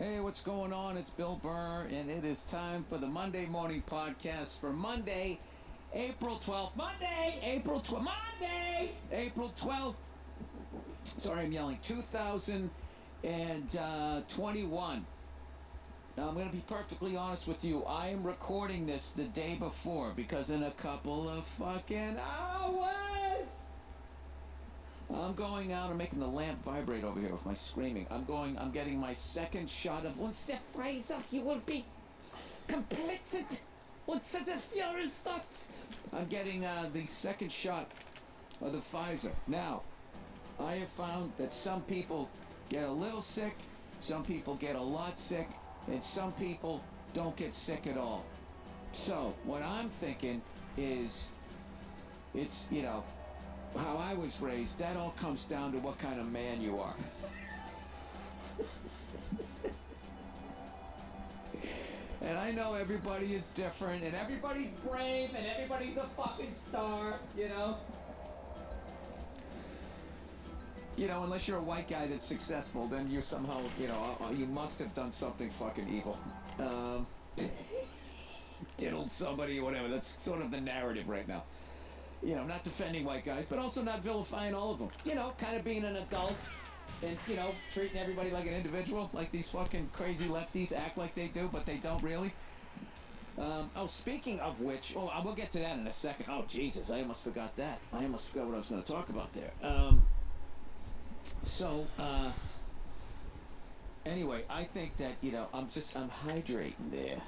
Hey, what's going on? It's Bill Burr, and it is time for the Monday Morning Podcast for Monday, April 12th. Monday, April 12th. Sorry, I'm yelling. 2021. Now, I'm going to be perfectly honest with you. I am recording this the day before because in a couple of fucking hours, I'm going out and making the lamp vibrate over here with my screaming. I'm getting my second shot of Unser Freitag, you will be complicit. Unser Führer's thoughts. I'm getting the second shot of the Pfizer. Now, I have found that some people get a little sick, some people get a lot sick, and some people don't get sick at all. So, what I'm thinking is, it's, how I was raised, that all comes down to what kind of man you are. And I know everybody is different, and everybody's brave, and everybody's a fucking star, unless you're a white guy that's successful, then you somehow, you must have done something fucking evil. Diddled somebody or whatever. That's sort of the narrative right now. Not defending white guys, but also not vilifying all of them. Kind of being an adult and, treating everybody like an individual, like these fucking crazy lefties act like they do, but they don't really. Speaking of which, we'll get to that in a second. Oh, Jesus, I almost forgot that. I almost forgot what I was going to talk about there. Anyway, I think that, I'm hydrating there.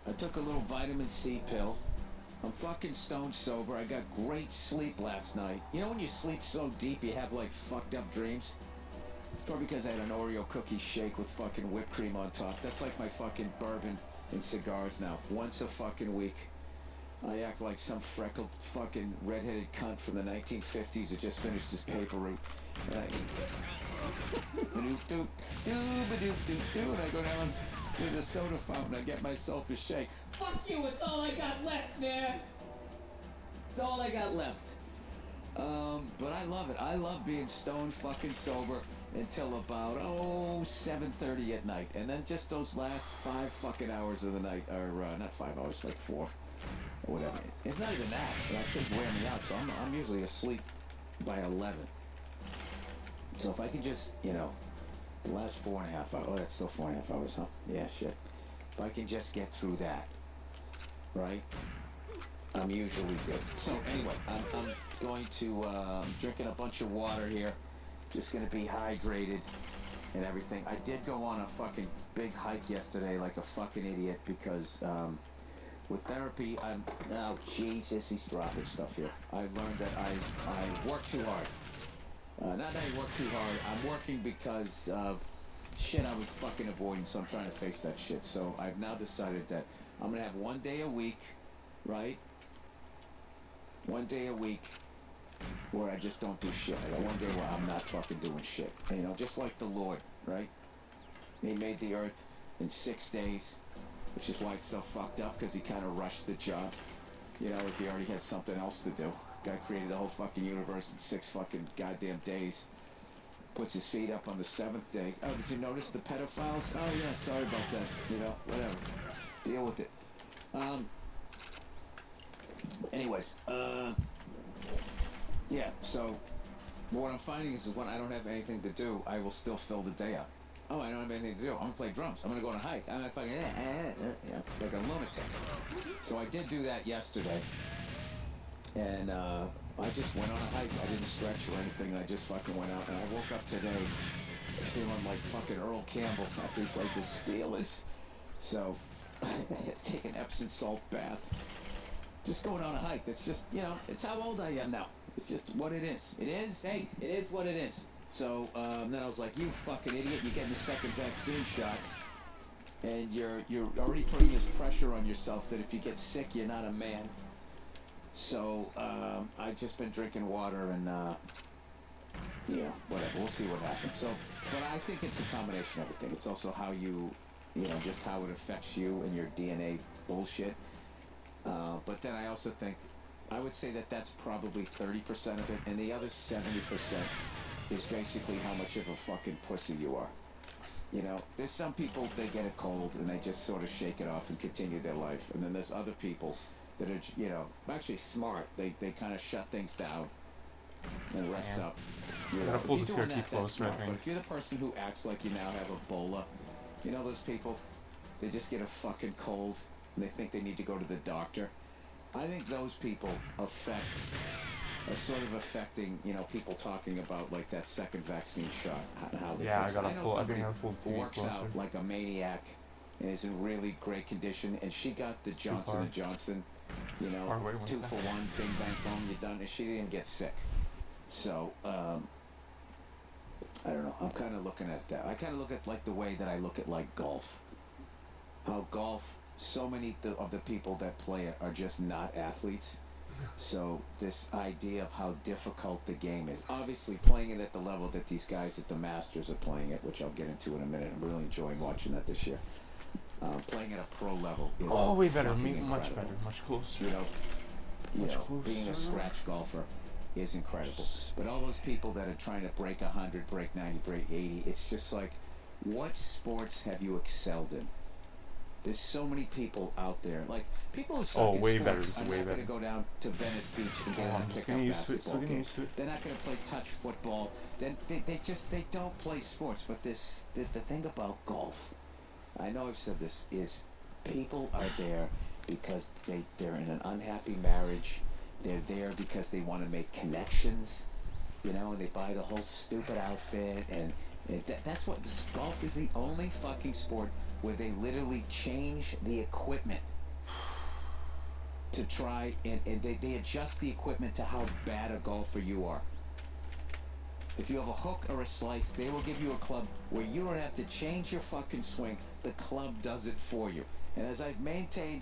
I took a little vitamin C pill. I'm fucking stone sober. I got great sleep last night. When you sleep so deep you have fucked up dreams? It's probably because I had an Oreo cookie shake with fucking whipped cream on top. That's like my fucking bourbon and cigars now. Once a fucking week. I act like some freckled fucking redheaded cunt from the 1950s who just finished his paper route. And I go down to the soda fountain. I get myself a shake. Fuck you, it's all I got left, man. It's all I got left. But I love it. I love being stone fucking sober until about 7:30 at night. And then just those last 5 fucking hours of the night are not 5 hours, like 4 or whatever. It's not even that. My kids wear me out, so I'm usually asleep by 11. So if I can just, the last 4.5 hours, that's still 4.5 hours, huh? Yeah, shit. If I can just get through that, right? I'm usually good. So anyway, I'm going to, drinking a bunch of water here. Just gonna be hydrated and everything. I did go on a fucking big hike yesterday like a fucking idiot because, with therapy, oh, Jesus, he's dropping stuff here. I've learned that I work too hard. Not that I work too hard. I'm working because of shit I was fucking avoiding, so I'm trying to face that shit. So I've now decided that I'm going to have 1 day a week, right? 1 day a week where I just don't do shit. I got 1 day where I'm not fucking doing shit. Just like the Lord, right? He made the earth in 6 days, which is why it's so fucked up, because he kind of rushed the job. Like he already had something else to do. Guy created the whole fucking universe in 6 fucking goddamn days. Puts his feet up on the 7th day. Oh, did you notice the pedophiles? Oh yeah, sorry about that. Whatever. Deal with it. Anyways, yeah, so what I'm finding is when I don't have anything to do, I will still fill the day up. Oh, I don't have anything to do. I'm gonna play drums. I'm gonna go on a hike. I'm gonna fucking like a lunatic. So I did do that yesterday. And I just went on a hike. I didn't stretch or anything. I just fucking went out. And I woke up today feeling like fucking Earl Campbell after he played the Steelers. So I had to take an Epsom salt bath. Just going on a hike. That's just, it's how old I am now. It's just what it is. It is what it is. So then I was like, you fucking idiot. You're getting the second vaccine shot. And you're already putting this pressure on yourself that if you get sick, you're not a man. So, I've just been drinking water and, whatever. We'll see what happens. So, but I think it's a combination of everything. It's also how you, just how it affects you and your DNA bullshit. But then I also think, I would say that that's probably 30% of it, and the other 70% is basically how much of a fucking pussy you are. You know, there's some people, they get a cold and they just sort of shake it off and continue their life. And then there's other people that are, you know, actually smart. They kind of shut things down and rest up. You know, if you're doing that, that's smart. But if you're the person who acts like you now have Ebola, you know those people, they just get a fucking cold and they think they need to go to the doctor. I think those people are sort of affecting, you know, people talking about like that second vaccine shot, how they I gotta pull. I think I pulled who works out like a maniac and is in really great condition, and she got the Johnson & Johnson, you know, 2-for-1, bing bang boom, you're done, and she didn't get sick. So I don't know. I'm kind of looking at that. I kind of look at like the way that I look at like golf. How golf, so many of the people that play it are just not athletes. So this idea of how difficult the game is, obviously playing it at the level that these guys at the Masters are playing it, which I'll get into in a minute. I'm really enjoying watching that this year. Playing at a pro level is way better, much better, much closer. You know, being a scratch golfer is incredible. But all those people that are trying to break 100, break 90, break 80, it's just like, what sports have you excelled in? There's so many people out there. Like, people who suck in sports are not going to go down to Venice Beach and get on and pick up basketball games. They're not going to play touch football. They don't play sports. But the thing about golf, I know I've said this, is people are there because they're in an unhappy marriage. They're there because they want to make connections, you know, and they buy the whole stupid outfit. And that's what golf is, the only fucking sport where they literally change the equipment to try and they adjust the equipment to how bad a golfer you are. If you have a hook or a slice, they will give you a club where you don't have to change your fucking swing. The club does it for you. And as I've maintained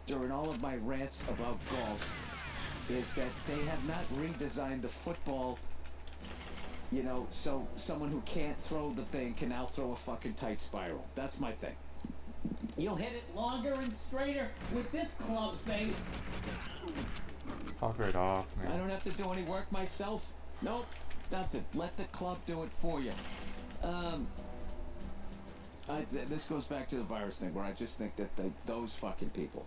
during all of my rants about golf, is that they have not redesigned the football, you know, so someone who can't throw the thing can now throw a fucking tight spiral. That's my thing. You'll hit it longer and straighter with this club face. Fuck right off, man. I don't have to do any work myself. Nope, nothing. Let the club do it for you. This goes back to the virus thing, where I just think that those fucking people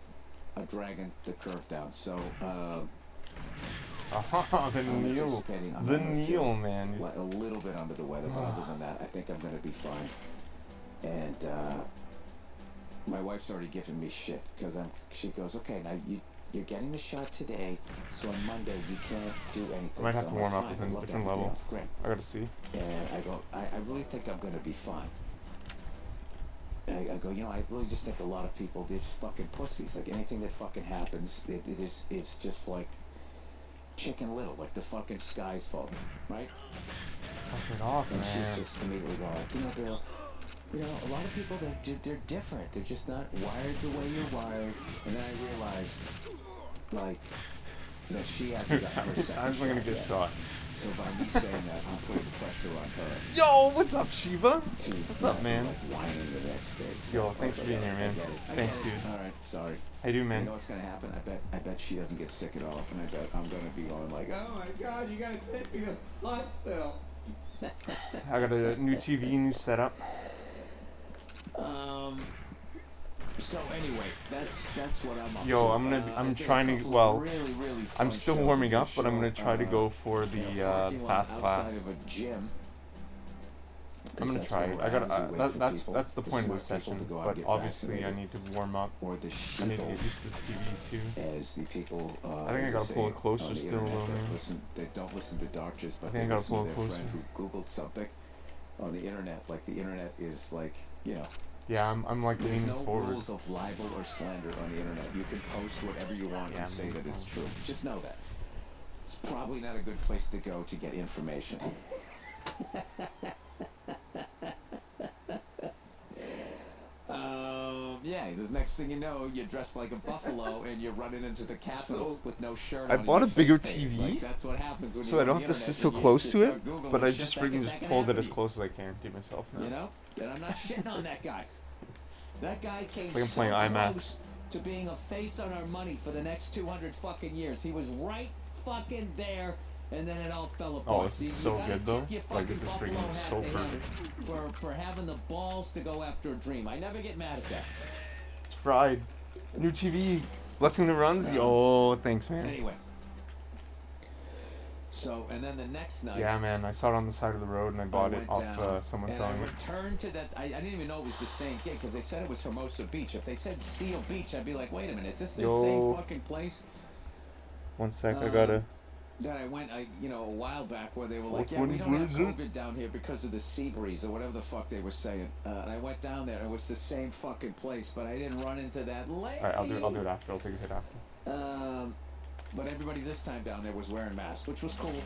are dragging the curve down. So, the Neil, man. A little bit under the weather, but other than that, I think I'm going to be fine. And my wife's already giving me shit because she goes, okay, now you're getting the shot today, so on Monday you can't do anything. I might have to warm up with a different level. Great. I gotta see. And I go, I really think I'm going to be fine. I go, you know, I really just think a lot of people, they're just fucking pussies. Like, anything that fucking happens, it's just like Chicken Little, like the fucking sky's falling, right? Fucking off, and man. she's just immediately going like, you know, Bill, you know, a lot of people, they're different. They're just not wired the way you're wired. And then I realized, like, that she hasn't got her second I'm gonna get shot. So by me saying that, I'm putting pressure on her. Yo, what's up, Shiva? What's up, man? Like, whining the next day. So yo, thanks for being here, man. Thanks, dude. All right, sorry. How you doing, man? You know what's gonna happen? I bet she doesn't get sick at all, and I bet I'm gonna be going like, oh my god, you gotta take me to the hospital. I got a new TV, new setup. So anyway, that's what I'm up to. Yo, I'm trying to, well, really I'm still warming up, but I'm gonna try to go for the fast class. Of a gym. I'm gonna try it. That's the point of this session, but obviously I need to warm up. I need to get used to this TV too. As the people, I think I gotta pull it closer still a little bit. They don't listen to doctors, but they listen to their friend who Googled something on the internet. Like, the internet is like, you know. Yeah, I'm like leaning forward. There's no rules of libel or slander on the internet. You can post whatever you want and say that it's true. Just know that. It's probably not a good place to go to get information. Yeah, the next thing you know, you're dressed like a buffalo and you're running into the Capitol with no shirt on. I bought a bigger TV, like, that's what happens when so I don't have to sit so close to it, but I just freaking just pulled it as close as I can to myself now. You know? And I'm not shitting on that guy. That guy came like so close to being a face on our money for the next 200 fucking years. He was right fucking there and then it all fell apart. Oh, this is so good though. Like this is freaking so perfect. For having the balls to go after a dream. I never get mad at that. It's fried. New TV. Blessing the runs. Oh, thanks, man. Anyway. So, and then the next night... Yeah, man, I saw it on the side of the road and I bought it off someone selling it. And I returned to that... I didn't even know it was the same gig because they said it was Hermosa Beach. If they said Seal Beach, I'd be like, wait a minute, is this the same fucking place? One sec, I gotta... Then I went, a while back where they were like, yeah, we don't have COVID down here because of the sea breeze or whatever the fuck they were saying. And I went down there and it was the same fucking place, but I didn't run into that lady. Alright, I'll do it after. I'll take a hit after. But everybody this time down there was wearing masks, which was cool.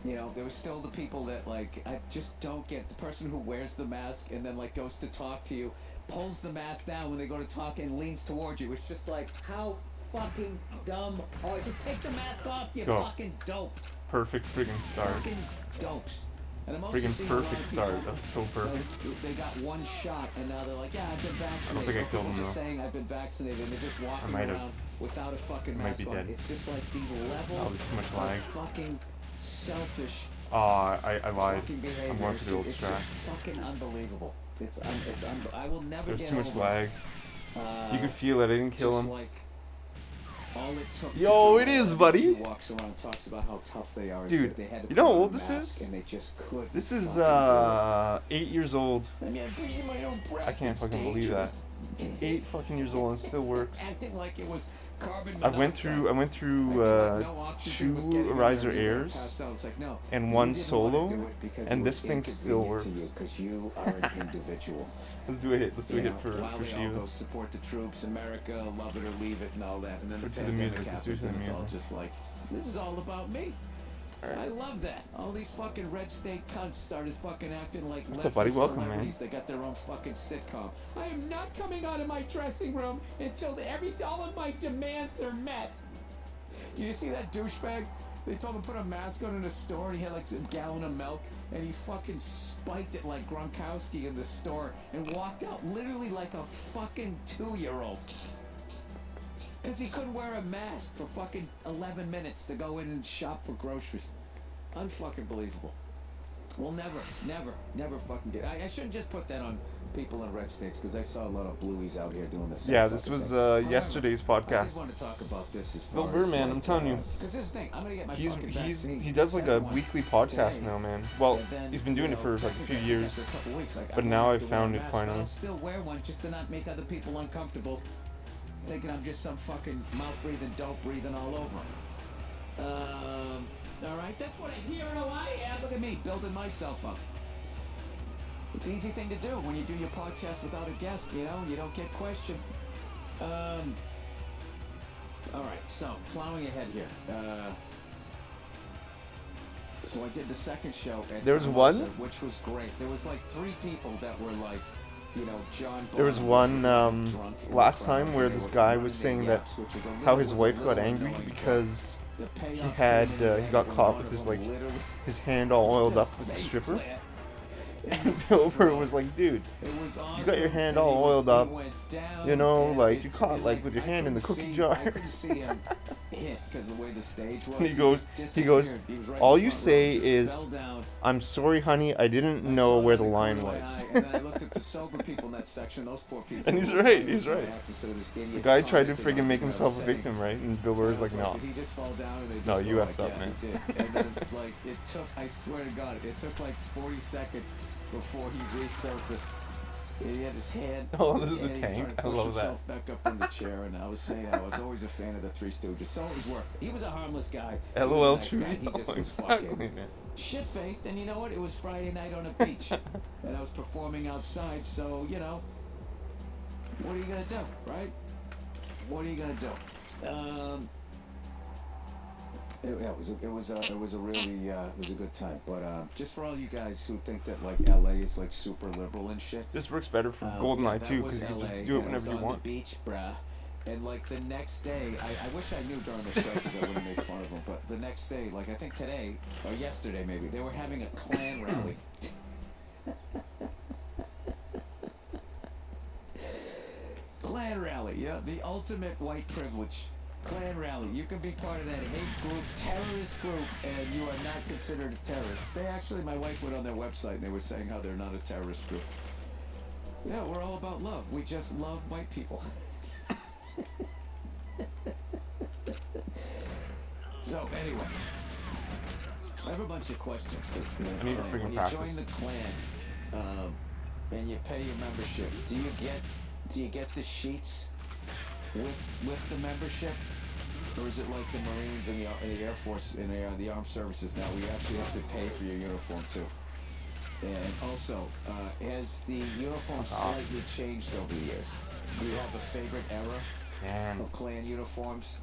You know, there was still the people that, like, I just don't get. The person who wears the mask and then, like, goes to talk to you, pulls the mask down when they go to talk and leans towards you. It's just like, how fucking dumb. Oh, just take the mask off, you fucking dope. Perfect friggin' start. Fucking dopes. And I'm also friggin' perfect start. That's so perfect. They got one shot and now they're like, yeah, I've been vaccinated. I don't think I killed them, just though. saying I've been vaccinated and they're just walking around without a fucking mask on. It's just like the level there's too much lag. of fucking selfish I lied. behavior. I'm going for the old it's strat. just fucking unbelievable. I will never There's get too much over lag. You can feel it. I didn't kill him. Like, all it took Yo, it is, buddy. He walks around, talks about how tough they are. Dude, they had to you know how put on old a this mask is? And they just couldn't. This is 8 years old. I mean, I'm breathing my own breath. I can't fucking believe that. 8 fucking years old and still works. Acting like it was carbon I went through 2 Riser Airs and 1 solo, and this thing still works. You are an individual. Let's do a hit. Let's do a hit for While they all Shiva. go support the troops, America, love it or leave it, and all that, and then the To the pandemic music, let's do it happens, to the and it's all music. just like, this is all about me. I love that. All these fucking red state cunts started fucking acting like What's up, buddy? Welcome, man. celebrities. They got their own fucking sitcom. I am not coming out of my dressing room until all of my demands are met. Did you see that douchebag? They told him to put a mask on in a store and he had like a gallon of milk and he fucking spiked it like Gronkowski in the store and walked out literally like a fucking 2-year-old. Because he couldn't wear a mask for fucking 11 minutes to go in and shop for groceries. Unfucking believable. We'll never fucking get... I shouldn't just put that on people in red states because I saw a lot of blueies out here doing the same. Yeah, this was yesterday's I podcast. did want to talk about this as Bill far as, Burr, man, I'm telling you. Because this thing, I'm going to get my fucking vaccine. He does like a weekly podcast today, now, man. Well, and then, he's been doing it for like a few years. after a couple weeks, like, But I now won't I have to wear a found it mask, but finally. I'll still wear one just to not make other people uncomfortable. Thinking I'm just some fucking mouth-breathing, dope-breathing all over. Alright, that's what a hero I am. Look at me, building myself up. It's an easy thing to do when you do your podcast without a guest, you know? You don't get questioned. Alright, so, plowing ahead here. So I did the second show at There was one? which was great. There was like 3 people that were like, you know, John. There was one last time where this guy was saying that how his wife got angry because he got caught with his hand all oiled up with a stripper. And Bill Burr was like, dude, you got your hand all oiled up, you know, like, you caught, like, with your hand in the cookie jar. And he goes, all you say is, I'm sorry, honey, I didn't know where the line was. And he's right, he's right. The guy tried to friggin' make himself a victim, right? And Bill Burr's like, no. No, you effed up, man. And then, like, I swear to God, it took like 40 seconds before he resurfaced. He had his hand. Oh, this is the tank. I love that. Back up in the chair, and I was saying I was always a fan of the Three Stooges, so it was worth it. He was a harmless guy. LOL, nice true. guy. He just was fucking shit-faced, and you know what? It was Friday night on a beach, and I was performing outside. So you know, what are you gonna do, right? What are you gonna do? It was a good time. But just for all you guys who think that like LA is like super liberal and shit. This works better for Goldeneye too, because you can just do it whenever you want. On the beach, bruh. And like the next day, I wish I knew during the show because I would have made fun of them. But the next day, like I think today or yesterday maybe, they were having a Klan rally. Klan rally, yeah, the ultimate white privilege. Klan rally. You can be part of that hate group, terrorist group, and you are not considered a terrorist. They actually, my wife went on their website and they were saying how they're not a terrorist group. Yeah, we're all about love. We just love white people. So anyway, I have a bunch of questions for you. I need to freaking when you practice. join the Klan, and you pay your membership, do you get the sheets with the membership, or is it like the Marines and the Air Force and the Armed Services now, where you actually have to pay for your uniform too? And also, has the uniform slightly changed over the years? Do you have a favorite era of Klan uniforms?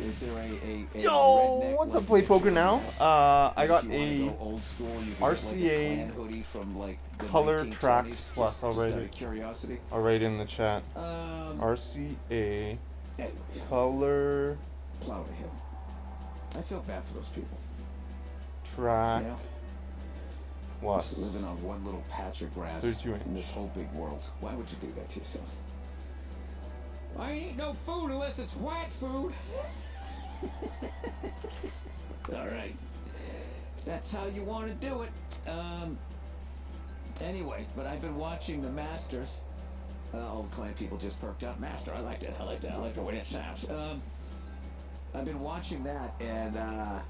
Is there a Yo, what's up, Play Poker now? I got a old school, RCA hoodie from like the Color 1920s, Tracks Plus out of curiosity. already in the chat. RCA Color Plow to him. I feel bad for those people. Track You know? Plus. Just living on one little patch of grass 32 in this inch. whole big world. Why would you do that to yourself? I ain't eat no food unless it's white food. All right. If that's how you want to do it. Anyway, but I've been watching the Masters. All the Klan people just perked up. Master, I like that. I like the way that sounds. I've been watching that, and I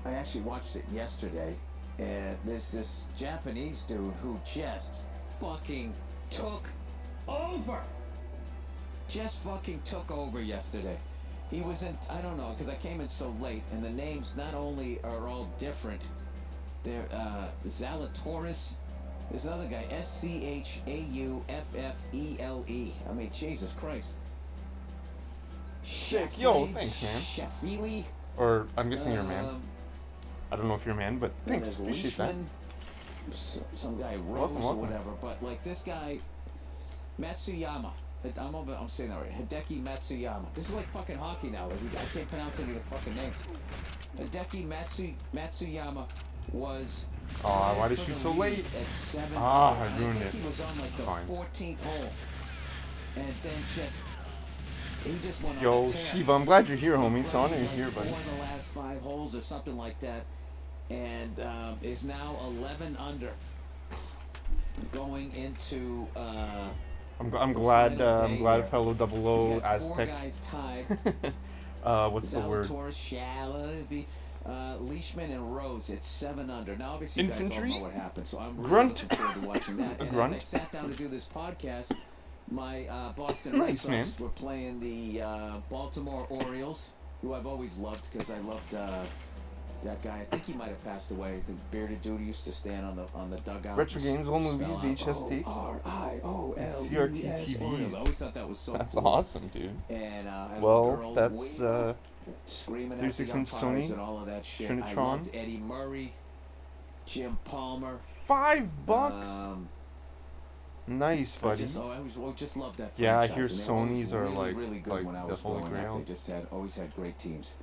actually watched it yesterday. And there's this Japanese dude who just fucking took over. Just fucking took over yesterday. He was in, I don't know, because I came in so late, and the names not only are all different, they're Zalatoris. There's another guy, Schauffele. I mean, Jesus Christ. Sick. Yo, thanks, man. Schauffele. Or, I'm guessing you're a man. I don't know if you're a man, but thanks. Appreciate that. Some guy Rose or whatever, but like this guy, Matsuyama. I'm saying that right. Hideki Matsuyama. This is like fucking hockey now. Like, I can't pronounce any of the fucking names. Hideki Matsuyama was. Oh, why did you shoot so late? At 7. I ruined it. He was on like the 14th hole, and then he just went Yo, on a tear. Shiva, I'm glad you're here, homie. It's an honor you're here, buddy. Won the last 5 holes or something like that, and is now 11 under. Going into. I'm glad fellow Double O Aztec. 4 Aztec. guys tied. What's the word? Leishman and Rose. It's 7 under. Now, obviously, you guys all know what happened, so I'm really Grunt. looking forward to watching that. And Grunt. as I sat down to do this podcast, my Boston Red Sox were playing the Baltimore Orioles, who I've always loved because I loved that guy. I think he might have passed away. The bearded dude who used to stand on the dugout. Retro games, old movies, VHS tapes. CRT CRT TVs. I always thought that was so That's cool. awesome, dude. And Well, that's screaming 36-inch Sony, and all of that shit. Trinitron. I loved Eddie Murray, Jim Palmer. $5. Nice, buddy. I just loved that franchise. Yeah, I hear and they were always Sony's are really good when I was the holy growing up. grail. They just always had great teams.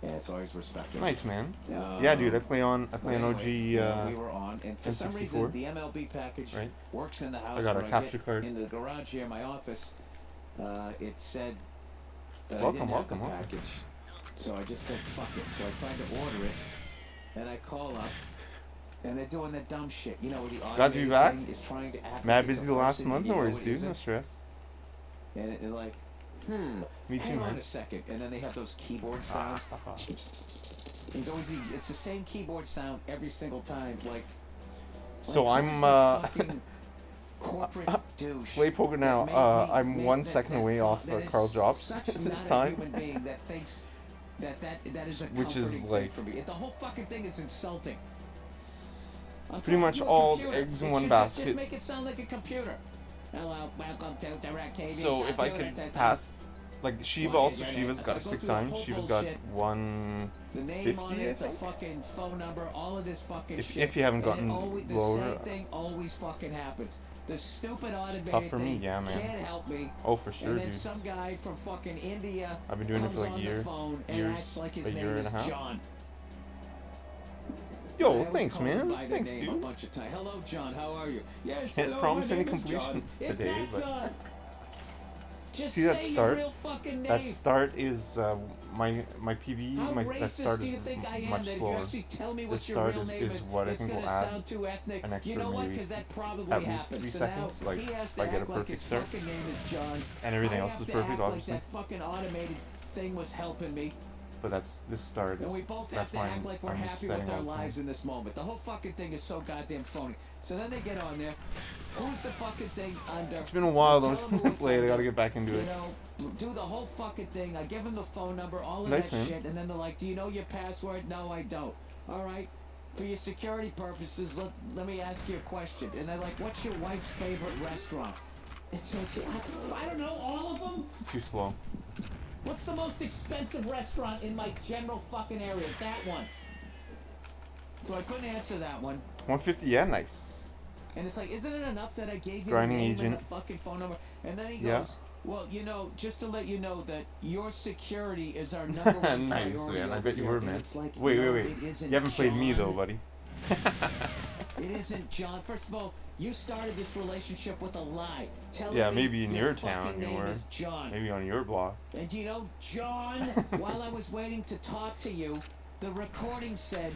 Yeah, it's always respected. Nice, man. Yeah, dude, I play on OG. We were on, and for some reason the MLB package works in the house. I got a capture card. In the garage here in my office. It said that I didn't have the package, so I just said fuck it. So I tried to order it, and I call up, and they're doing that dumb shit. You know, where the automated thing is trying to act Mad like it's busy a the last person, month, you no know worries, it dude. isn't. No stress. And it like, Me too, hang on man. a second, and then they have those keyboard sounds. It's always it's the same keyboard sound every single time. Like So I'm corporate douche. Play Poker now. I'm 1 second away off Carl Drops this time. That thinks that is a Which is comforting like thing for me. The whole fucking thing is insulting. pretty much all eggs in one basket. Just make it sound like a computer. Hello, welcome to Direct TV. So if I could pass, like Shiva's got a sick time. Shiva's got 150, the name on it, I the think. fucking phone number, all of this fucking shit. If you haven't gotten the lower, same thing always fucking happens. The stupid automated tough for me, thing yeah, man. can't help me. Oh, for sure, and then dude. some guy from fucking India I've been doing it comes for like on a year, the phone and acts like his a year name and a is half. John. Yo, thanks, man. Thanks, A dude. bunch of time. Hello, John. How are you? Yes, Can't hello, promise my any name is John. completions Is today, that but John? Just See that say start? your real fucking name. That start is my PB. How That racist start do you is think I am much that if you slower. actually tell me The what your start real name is what I it's think gonna will add sound too ethnic. an extra You know what? maybe Because that probably at least happened. 3 So seconds. now Like he has if to I get a act like perfect his start, fucking name is John. and everything I else have is to perfect, act obviously. like that fucking automated thing was helping me. But this start is. And we both have That's to why act like we're I'm just happy with setting our all the time. lives in this moment. The whole fucking thing is so goddamn phony. So then they get on there. Who's the fucking thing under? It's been a while though Tell them since who I it's played. I under. gotta get back into You it. know, do the whole fucking thing. I give them the phone number, all of Nice, that man. shit, and then they're like, "Do you know your password?" No, I don't. All right. For your security purposes, let me ask you a question. And they're like, "What's your wife's favorite restaurant?" It's I don't know, all of them. It's too slow. What's the most expensive restaurant in my general fucking area? That one. So I couldn't answer that one. 150. Yeah, nice. And it's like, isn't it enough that I gave you Grinding the name and agent. the fucking phone number? And then he Yeah. goes, well, you know, just to let you know that your security is our number one Nice, priority man. I over bet you here." were, And man. it's like, Wait. no, it isn't, You haven't played me though, John. buddy. It isn't, John. First of all, you started this relationship with a lie. Telling Yeah, me maybe in your fucking town you name were. is John. Maybe on your block. And you know, John, while I was waiting to talk to you, the recording said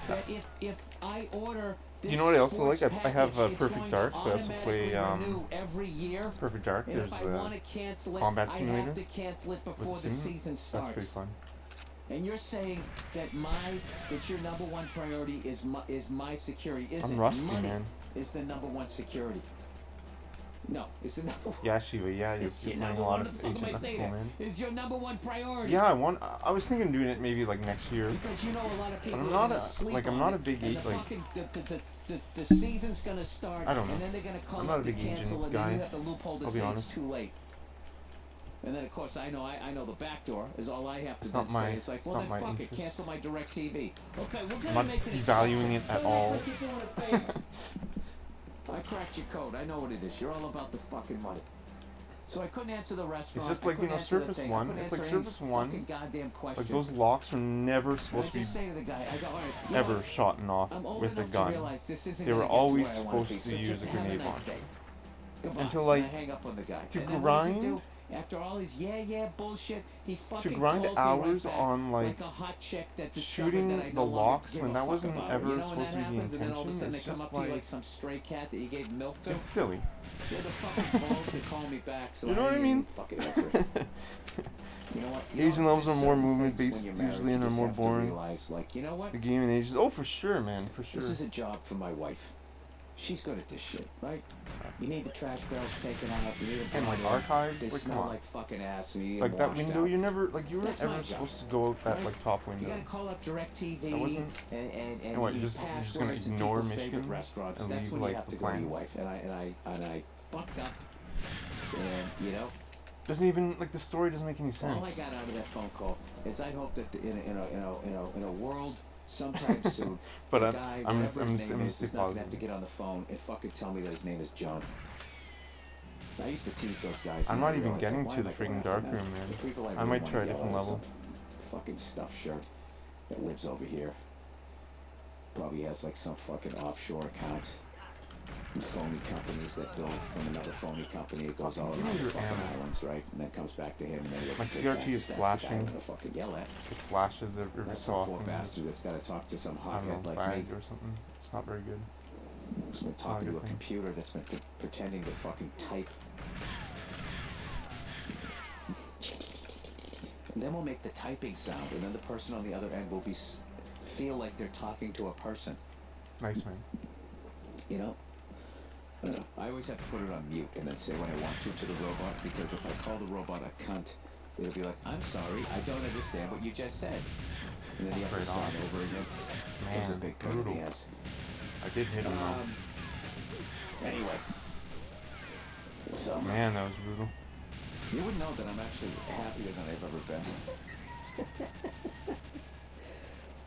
that if I order this You know what I also sports like? I have package, it's Perfect going Dark, to so I also play automatically renew every year. Perfect Dark. And There's if I want to cancel it, Combat I Simulator have to cancel it before with the Sim. season That's pretty starts. fun. And you're saying that your number one priority is my security. Isn't I'm rusty, money man. is the number one security? No, it's the number one. Yeah, Shiva. Yeah, you're It's your playing number a lot one. of What the fuck Agent. am I That's saying cool, there? man. Is your number one priority? Yeah, I was thinking of doing it maybe like next year. Because you know a lot of people I'm are not gonna a- sleep like, I'm on not it, a big and geek, the like- fucking the season's gonna start. I don't know. And then they're gonna call I'm not up a to big cancel, agent and then guy, you have the loophole to I'll be say honest. it's too late. And then of course I know the back door is all I have to It's then not my- say. It's like, it's well not then my fuck it, interest. cancel my direct TV. Okay, we're I'm gonna not make an devaluing exception. it at Don't all. act like you're doing a favor. I cracked your code. I know what it is. You're all about the fucking money. So I couldn't answer the restaurant. just I like, couldn't answer the Surface thing. 1. I couldn't It's like answer any Surface 1. fucking goddamn questions. Like those locks were never And I supposed to be just say to the guy, I go, all right, you ever know, shot off I'm old with a enough to gun. realize this isn't They were gonna get to always where I wanna supposed be, to so use just a have grenade nice launcher. day. Goodbye. And to, And like, I hang up on the guy. to And then what does he grind- do? After all his bullshit, he fucking grind calls hours me right back, on, like, a hot chick that discovered shooting that I no the longer locks give when a that fuck wasn't about. ever You know when supposed that to be the happens, and then all of a intention, sudden they it's come just up to you like like- some stray cat that you gave milk to. It's silly. You had the fucking balls to call me back, so You know what I didn't mean? even fucking answer it. You know what? Asian levels there's are more certain movement things based when you're married, usually, you and are just more have to boring. realize, like, you know what? The game and ages. Oh, for sure, man. For sure. This is a job for my wife. She's good at this shit, right? You need the trash barrels taken out. You need And, like, them. archives, They like, come smell on. like fucking ass. And you need Like them that washed window, out. you never, like, you weren't That's my ever job, supposed to go out that, right? like, top You window. gotta call up DirecTV That wasn't- and what, you you're need just gonna passwords and ignore people's favorite Michigan restaurants. and That's leave, when like, you have the to go to your plans? wife. And I fucked up. And you know. Doesn't even, like, the story doesn't make any sense. All I got out of that phone call is I hope that in a world sometime soon, But the I'm- guy, I'm whatever just- his I'm name just is not gonna have to positive. get on the phone and fucking tell me that his name is John. I used to tease those guys. I'm and not I even realized, getting like, to why the am I going freaking after dark them? room, man. The people I really might wanna try a yell different at are level. some fucking stuff shirt that lives over here. Probably has like some fucking offshore accounts. And phony companies that bill from another phony company. It goes all Give me around the your fucking ammo. islands, right? And then comes back to him, and then he My doesn't pay CRT taxes. is That's the guy I'm flashing. gonna fucking yell at. It flashes every That's so some often. poor bastard that's got to talk to some I don't hothead know, like me. flags or something. It's not very good. Who's been talking good to a thing. computer that's been pretending to fucking type. And then we'll make the typing sound, and then the person on the other end will feel like they're talking to a person. Nice, man. You know? I don't know. I always have to put it on mute and then say what I want to the robot, because if I call the robot a cunt, it'll be like, I'm sorry, I don't understand what you just said. And then you have to Right start on. over again. Gives a Man, big pain in brutal. the ass. I did hit him though. Anyway. So, Man, that was brutal. you would know that I'm actually happier than I've ever been.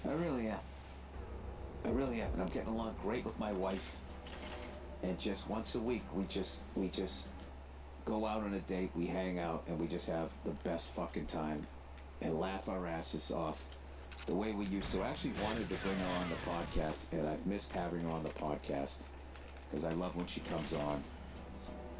I really am. I really am. And I'm getting along great with my wife. And just once a week, we just go out on a date, we hang out, and we just have the best fucking time and laugh our asses off the way we used to. I actually wanted to bring her on the podcast, and I've missed having her on the podcast because I love when she comes on.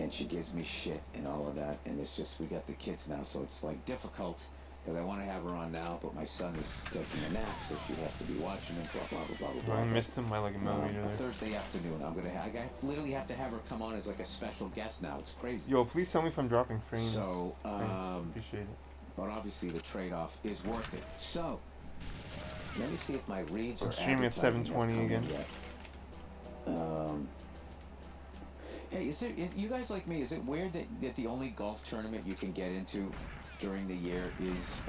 and she gives me shit and all of that, and it's just, we got the kids now, so it's like difficult, because I want to have her on now, but my son is taking a nap, so she has to be watching it, blah, blah, blah, blah, blah. I missed him by like a millimeter there. Thursday afternoon, I literally have to have her come on as like a special guest now. It's crazy. Yo, please tell me if I'm dropping frames. So, thanks. Appreciate it. But obviously the trade-off is worth it. So, let me see if my reads are streaming at 720 again. Hey, you guys like me? Is it weird that the only golf tournament you can get into during the year is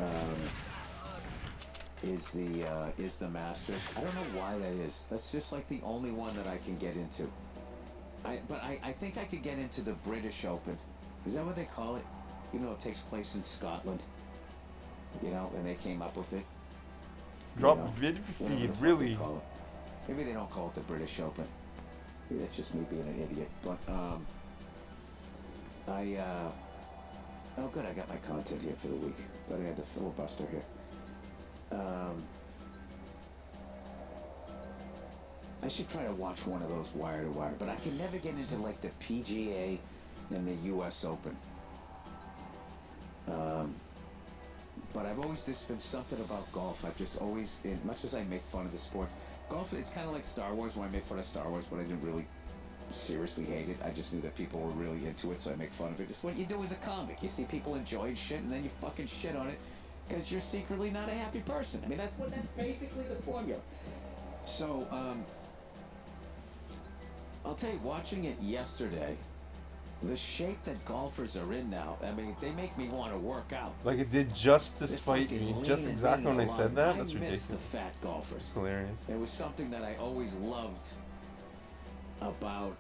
the Masters? I don't know why that is. That's just like the only one that I can get into. But I think I could get into the British Open. Is that what they call it? You know, it takes place in Scotland. You know, and they came up with it. Drop vid feed, really? Maybe they don't call it the British Open. Maybe that's just me being an idiot. But oh good, I got my content here for the week. Thought I had the filibuster here. I should try to watch one of those wire to wire, but I can never get into like the PGA and the US Open. But I've always, there's been something about golf. I've just always, as much as I make fun of the sports, golf, it's kind of like Star Wars, when I made fun of Star Wars, but I didn't really seriously hate it. I just knew that people were really into it, so I make fun of it. It's what you do as a comic. You see people enjoying shit, and then you fucking shit on it because you're secretly not a happy person. I mean, that's basically the formula. So, I'll tell you, watching it yesterday, the shape that golfers are in now, I mean, they make me want to work out. Like it did just to spite me. Just exactly when I said that? That's ridiculous. I miss the fat golfers. It's hilarious. It was something that I always loved about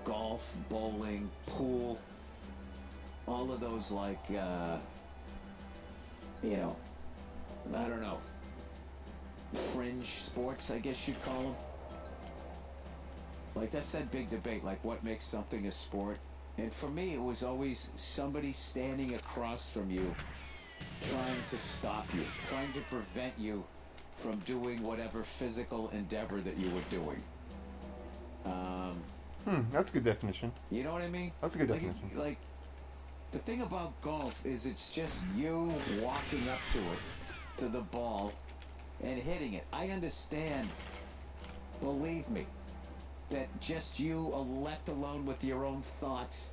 golf, bowling, pool, all of those, like, you know, I don't know, fringe sports, I guess you'd call them. Like, that's that big debate, like, what makes something a sport? And for me, it was always somebody standing across from you, trying to stop you, trying to prevent you from doing whatever physical endeavor that you were doing. That's a good definition. You know what I mean? That's a good definition. Like, the thing about golf is it's just you walking up to it, to the ball, and hitting it. I understand, believe me, that just you are left alone with your own thoughts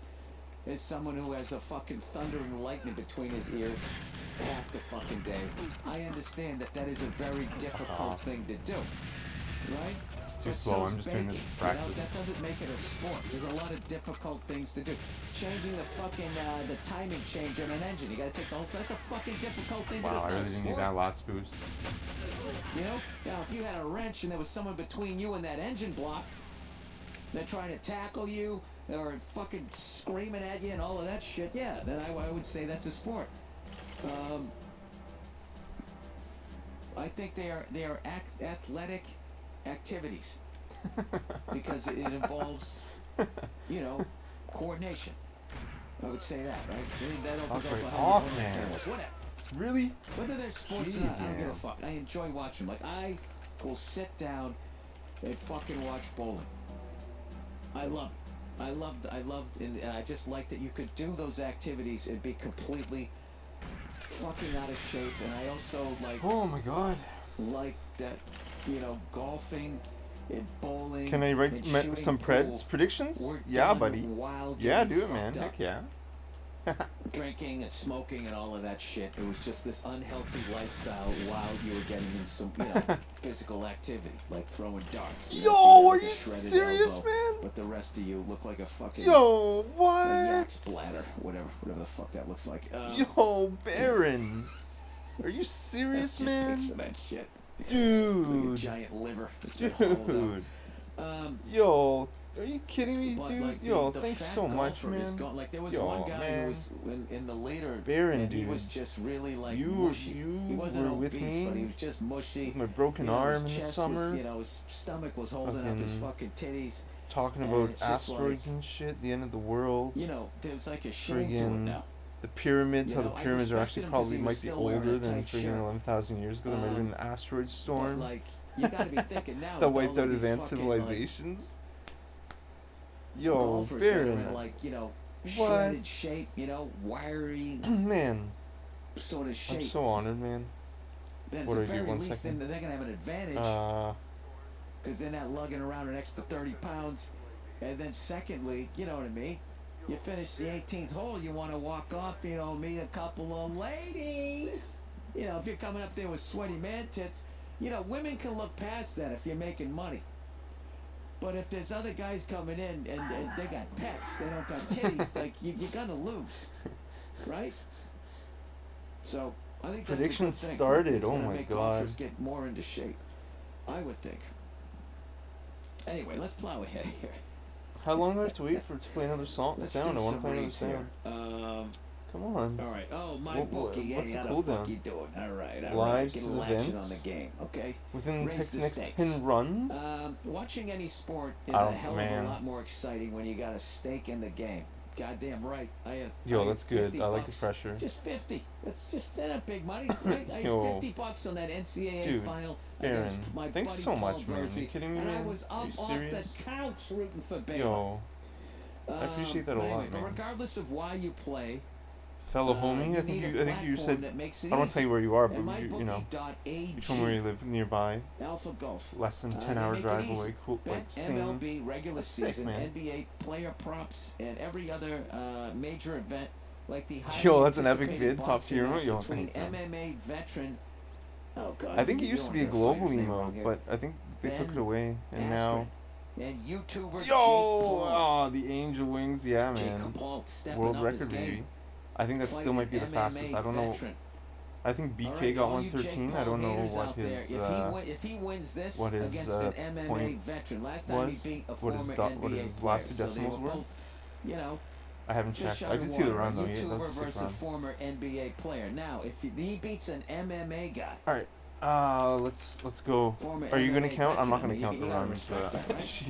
as someone who has a fucking thundering lightning between his ears half the fucking day. I understand that that is a very difficult thing to do, right? It's too slow. I'm just doing this practice. You know, that doesn't make it a sport. There's a lot of difficult things to do. Changing the fucking the timing change on an engine. You gotta take the whole. That's a fucking difficult thing to do. Wow, I really didn't need that last boost. You know, now if you had a wrench and there was someone between you and that engine block, they're trying to tackle you or fucking screaming at you and all of that shit, yeah, then I would say that's a sport. I think they are athletic activities because it involves, you know, coordination. I would say that, right? That opens up a whole other canvas. Whatever. Really? Whether they're sports or not, I don't give a fuck. I enjoy watching them. Like, I will sit down and fucking watch bowling. I love it. I loved, and I just like that you could do those activities and be completely fucking out of shape. And I also like. Oh my god. Like that, you know, golfing and bowling. Can I write some predictions? Yeah, buddy. Yeah, do it, man. Heck yeah. Drinking and smoking and all of that shit. It was just this unhealthy lifestyle while you were getting in some, you know, physical activity, like throwing darts. Yo, are you serious, man? But the rest of you look like a fucking. Yo, what? A yak splatter, whatever the fuck that looks like. Yo, Baron. Are you serious, man? Picture that shit. Dude. Like a giant liver that's been hauled up. Yo, are you kidding me, dude? Like Yo, thanks so much, man. Like there was one guy who was in the later, Baron, and dude. he was just really like mushy. He wasn't obese, but he was just mushy. With my broken arm in the summer. You know, his stomach was holding up his fucking titties. Talking about asteroids and shit, the end of the world. You know, there's like a shame to it now. The pyramids, how the pyramids are actually probably might be older than friggin' 11,000 years ago. There might have been an asteroid storm. Like, you gotta be thinking now. that wiped out advanced civilizations. Yo, Baron. Like, you know, shredded shape, you know, wiry Man, sort of shape. I'm so honored, man. Then What at do the I do? very 1 least, second. they're gonna have an advantage because they're not lugging around an extra 30 pounds. And then secondly, you know what I mean? You finish the 18th hole, you want to walk off, you know, meet a couple of ladies. You know, if you're coming up there with sweaty man tits, you know, women can look past that if you're making money. But if there's other guys coming in and they got pecs, they don't got titties, like you're gonna lose, right? So I think that's prediction a good thing. started. It's Oh gonna my make god. golfers get more into shape, I would think. Anyway, let's plow ahead here. How long do I have to wait for it to play another sound? Let's I do want to some play another reads here. sound. Come on. All right. Oh, my bookie. What's Hey, the how the fuck cooldown? you doing? All right. Lives, Get a little action events? on the game, okay? Within the Raise the next stakes. 10 runs? Watching any sport is Oh, a hell of man. a lot more exciting when you got a stake in the game. Goddamn right. I had That's good. I like the $50. pressure. Just 50. That's not big money, right? I had Yo. $50 on that NCAA Dude, final Aaron, against my thanks buddy so Paul much, man. Verzi, You kidding me, and I man? was Are you up off serious? the couch rooting for Baylor. Yo, I appreciate that a but lot, anyway, man. But regardless of why you play, Fellow homie, you I think need you a said. platform that makes it I don't want to tell you where you are, but And you know, mybookie.ag, you told me where you live nearby. Alpha Golf. Less than They 10-hour make it drive easy. away. Cool, like Bet same. MLB regular That's sick, season, man. NBA player props, and every other major event like the Yo, that's an epic highly vid, top boxing tier. match Yo, between thanks, man. MMA veteran. Oh God! I think it you used to don't be a get the global fighter's name emo, wrong here. but I think they took it Ben away, and now. and YouTuber Jake Yo, Paul. the Angel Wings, yeah, man. Jake Paul stepping World up his record, game. maybe. I think that still Fighting might be the MMA fastest. I don't know. veteran. I think BK All right, got all you 113. Jake I don't Paul know haters what out there, his if he wins this what his, against an MMA point veteran, last time was, he beat a what former his NBA what his player, last two so they decimals were were. both, you know, I haven't fish checked. out I of did see the water. run A though. Yeah, that YouTuber was a sick versus a run. former NBA player. Now, if he beats an MMA guy, All right. Let's go. Former Are you gonna MMA count? I'm not veteran, gonna I mean, count the you gotta runs. respect that, right?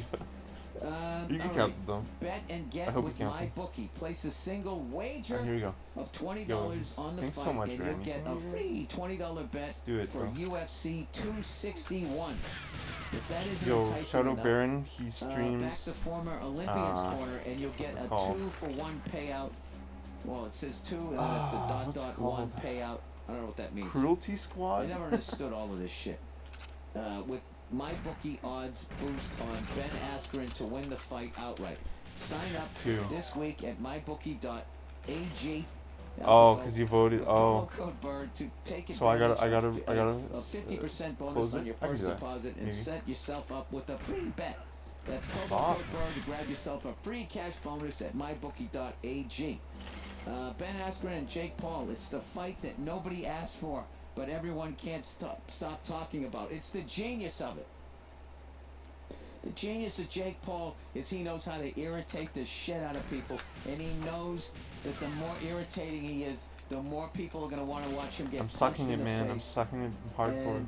You can all count right. them. Bet and I get hope with you count them. MyBookie. Place a single wager Here we go. of $20 Yo, on the thanks so fight, much, and you'll Randy. get a free $20 bet Let's do it, for bro. UFC 261. If that isn't Yo, enticing shout out enough, Baron. He streams. back to former Olympians corner, and you'll get what's it a called? 2-for-1 payout. Well, it says 2, and then it's a what's it .1 called? payout. I don't know what that means. Cruelty I Squad. never understood all of this shit. With MyBookie odds boost on Ben Askren to win the fight outright. Sign up Two. this week at mybookie.ag. Oh, because you voted. With Oh. promo code BIRD to take So I gotta advantage of a s- 50% bonus close on it? your I can first do that. deposit and Maybe. set yourself up with a free bet. That's promo Awesome. code BIRD to grab yourself a free cash bonus at mybookie.ag. Ben Askren and Jake Paul. It's the fight that nobody asked for, but everyone can't stop talking about. It's the genius of it. The genius of Jake Paul is he knows how to irritate the shit out of people, and he knows that the more irritating he is, the more people are going to want to watch him get I'm punched sucking in it, the man. I'm face, sucking it hardcore.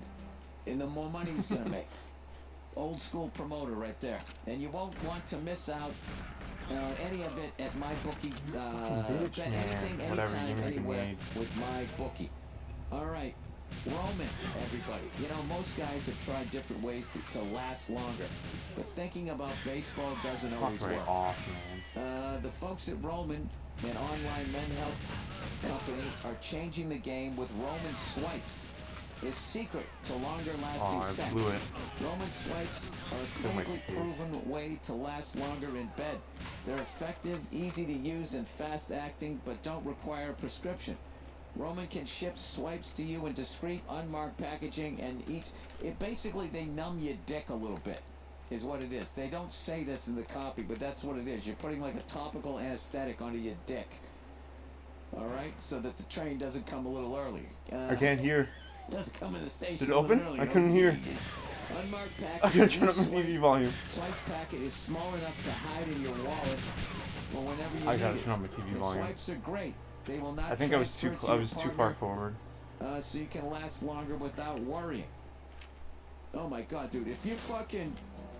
and the more money he's going to make. Old school promoter right there. And you won't want to miss out on any of it at MyBookie. bitch, Bet man. anything, Whatever, anytime, you make it anywhere made. with MyBookie. All right. Roman, everybody. You know, most guys have tried different ways to last longer. But thinking about baseball doesn't always Fuck right work. off, man. The folks at Roman, an online men's health company, are changing the game with Roman Swipes. His secret to longer lasting I sex. blew it. Roman Swipes are a Still might clinically be case. proven way to last longer in bed. They're effective, easy to use, and fast acting, but don't require a prescription. Roman can ship swipes to you in discreet, unmarked packaging, and basically they numb your dick a little bit, is what it is. They don't say this in the copy, but that's what it is. You're putting like a topical anesthetic onto your dick. All right, so that the train doesn't come a little early. I can't hear. Doesn't come in the station. Did it a little open? early. I couldn't hear. Unmarked I package. gotta turn up my TV volume. Swipe packet is small enough to hide in your wallet for whenever you I need gotta it. turn up my TV The volume. swipes are great. They will not I think I was transfer too. to I your was too partner, far forward. so you can last longer without worrying. Oh my God, dude! If you fucking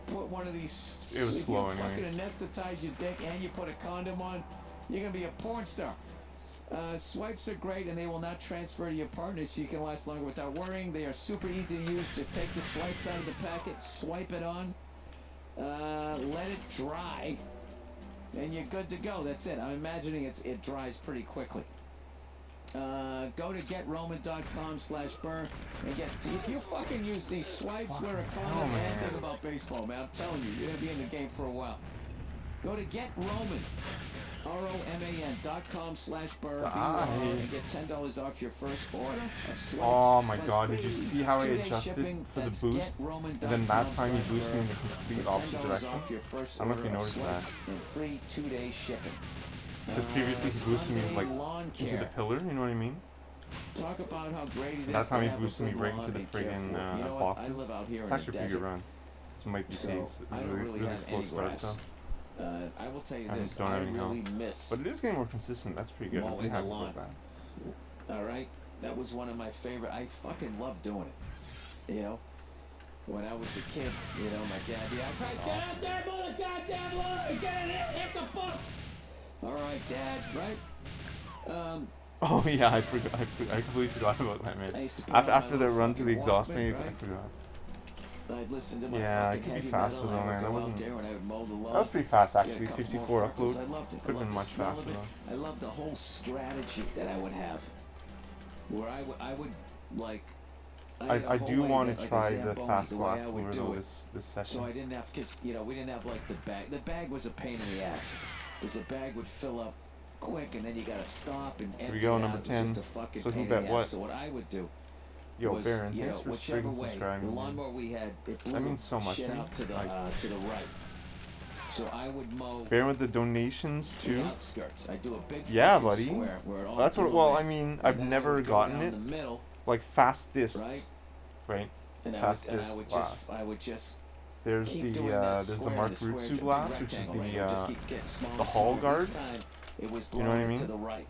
put one of these, It was if slow you fucking anyways. anesthetize your dick and you put a condom on, you're gonna be a porn star. Swipes are great, and they will not transfer to your partner, so you can last longer without worrying. They are super easy to use. Just take the swipes out of the packet, swipe it on, let it dry, and you're good to go. That's it. I'm imagining it dries pretty quickly. Go to GetRoman.com/Burr and get. If you fucking use these swipes, wear a condom, and think about baseball, man. I'm telling you, you're gonna be in the game for a while. Go to GetRoman, ROMAN.com/Burr, and get $10 off your first order of swipes. Oh my god, did you see how I adjusted for the boost? And then that time he boosted me in the complete opposite direction? I don't know if you noticed that. And free 2-day shipping. Because previously he boosted me like into the pillar, you know what I mean? Talk about how great it is. That time he boosted me right into the friggin' boxes. It's actually a pretty good run. This might be phased. I don't really have slow any start grass. though. I will tell you I this, don't I have any really help. miss But it is getting more consistent, that's pretty good. I'm mowing the happy lawn. with that. Alright? That was one of my favorite. I fucking love doing it. You know? When I was a kid, you know, my dad, get out there, mow the goddamn lawn, get in it, hit the books! Alright, Dad, right? Oh yeah, I forgot. I completely forgot about that, man. After that run to the exhaust pan, I forgot. I'd listen to my Yeah, it fucking could be heavy faster metal, though, I would man. go That out wasn't. there and I would mow the lawn. That was pretty fast Get actually. a couple 54 more freckles. upload. I loved it. Could have been much smell of faster it. though. I loved the whole strategy that I would have, where I would like. I do want to try the Zamboni, fast the way glass I would lure do though it. this So session. I didn't have, cause you know we didn't have like the bag. The bag was a pain in the ass, cause the bag would fill up quick and then you gotta stop and empty. Here we go, it number out. It was 10. just a fucking So who pain in bet the what? ass. So what I would do. Yo, Was, Baron, you thanks know, for whichever friggin' way, subscribing. the man. lawnmower we had, it blew That means so much shit to me. out to the right. So I would mow Baron with the donations the too. outskirts. I do a big Yeah, fucking buddy. square where it all That's what. blew Well, away. I mean, And I've then I never would go gotten down it the middle, like fastest, right? right? And I Fastest would glass. just There's keep the doing that there's the square, Mark square, Rutsu big glass, which is rectangle, right? It would just keep getting smaller the and hall smaller. guards. Each time it was You know what I blowing mean? to the right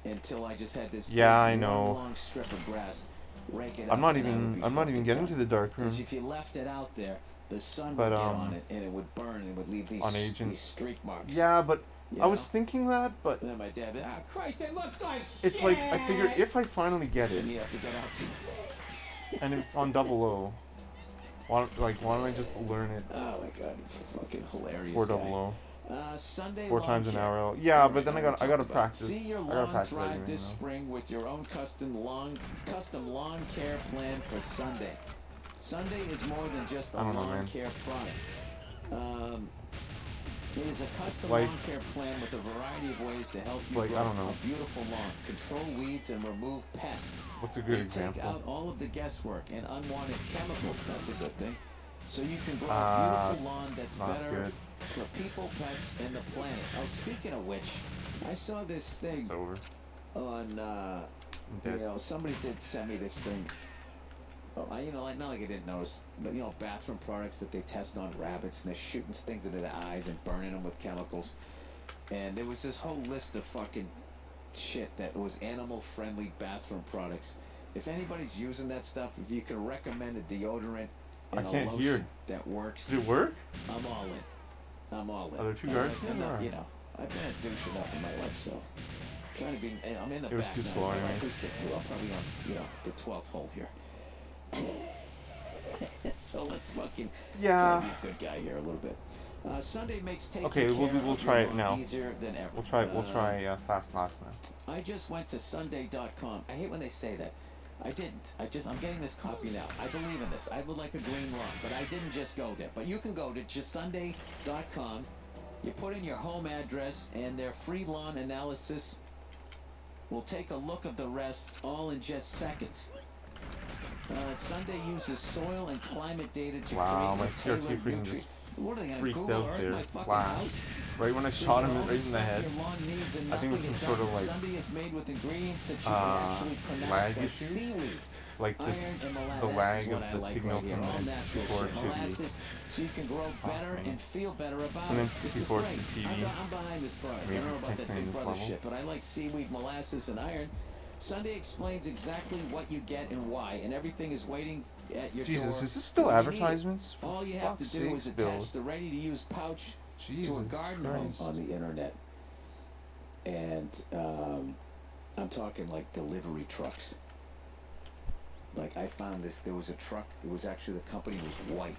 until I just had this Yeah, I big, know. long strip of grass. Rake it I'm up not and I would even be I'm not even fucking getting done. to the dark room. Because if you left it out there, the sun But, would get on it and it would burn and it would leave these, on Agent. these streak marks. Yeah, but you I was know? thinking that, but And then my dad, Christ, it looks like it's like I figure if I finally get it and you have to get out to. and it's on 00, why don't I just learn it Oh my god, it's fucking hilarious. 400, Sunday 4 lawn times an care. hour? Yeah, All but right, then I already gotta talked about it. practice. See your I gotta lawn practice thrive everything, this you know? spring with your own custom lawn care plan for Sunday. Sunday is more than just a I don't know, lawn man. care product. It is a custom Like- lawn care plan with a variety of ways to help you like, grow I don't know. a beautiful lawn, control weeds, and remove pests. What's a good They example? take out all of the guesswork and unwanted chemicals. That's a good thing. So you can grow a Ah, beautiful lawn that's not better good. for people, pets, and the planet. Oh, speaking of which, I saw this thing It's over. on, I'm you dead. know, somebody did send me this thing. Oh, you know, like, not like I didn't notice, but, you know, bathroom products that they test on rabbits, and they're shooting things into their eyes and burning them with chemicals. And there was this whole list of fucking shit that was animal-friendly bathroom products. If anybody's using that stuff, if you can recommend a deodorant I and a can't lotion hear. that works, Does it work? I'm all in. I'm all in. Are there 2 I guards like- here, I'm not- or- you know, I've been a douche enough in my life, so trying to be. I'm in the It was back too now, slow but anyways. who's getting you? I'm probably on, you know, the 12th hole here. So let's fucking Yeah. try to be a good guy here a little bit. Sunday makes taking Okay, we'll care we'll of try your it lawn now. easier than ever. We'll try fast glass now. I just went to Sunday.com. I hate when they say that. I didn't. I'm getting this copy now. I believe in this. I would like a green lawn, but I didn't just go there. But you can go to just Sunday.com. You put in your home address, and their free lawn analysis will take a look of the rest, all in just seconds. Sunday uses soil and climate data to Wow, my create a CRT tailored freaking nutrient. just What are they gonna freaked Google out Earth there. my fucking Flash. house? Right when I So shot you him got all right in stuff the head. your lawn needs and I think it was nothing some sort of, doesn't. like, Sunday is made with ingredients that you can actually pronounce, lag like issue? seaweed, Like iron, and molasses. the lag is what of I the like signal right here. from All the natural N64 shit. to the Molasses, so you can grow better man. and feel better about And then it. This is 64 to great. the TV. I'm behind this product. I Maybe don't know about that can't Big this Brother level. shit, but I like seaweed, molasses, and iron. Sunday explains exactly what you get and why, and everything is waiting at your door. Jesus, is this still when you need it. advertisements? For All you have to fuck's do is sakes, attach Bill. the ready-to-use pouch Jesus to a garden home Christ. on the internet. And I'm talking like delivery trucks. Like I found this, there was a truck. It was actually, the company was white.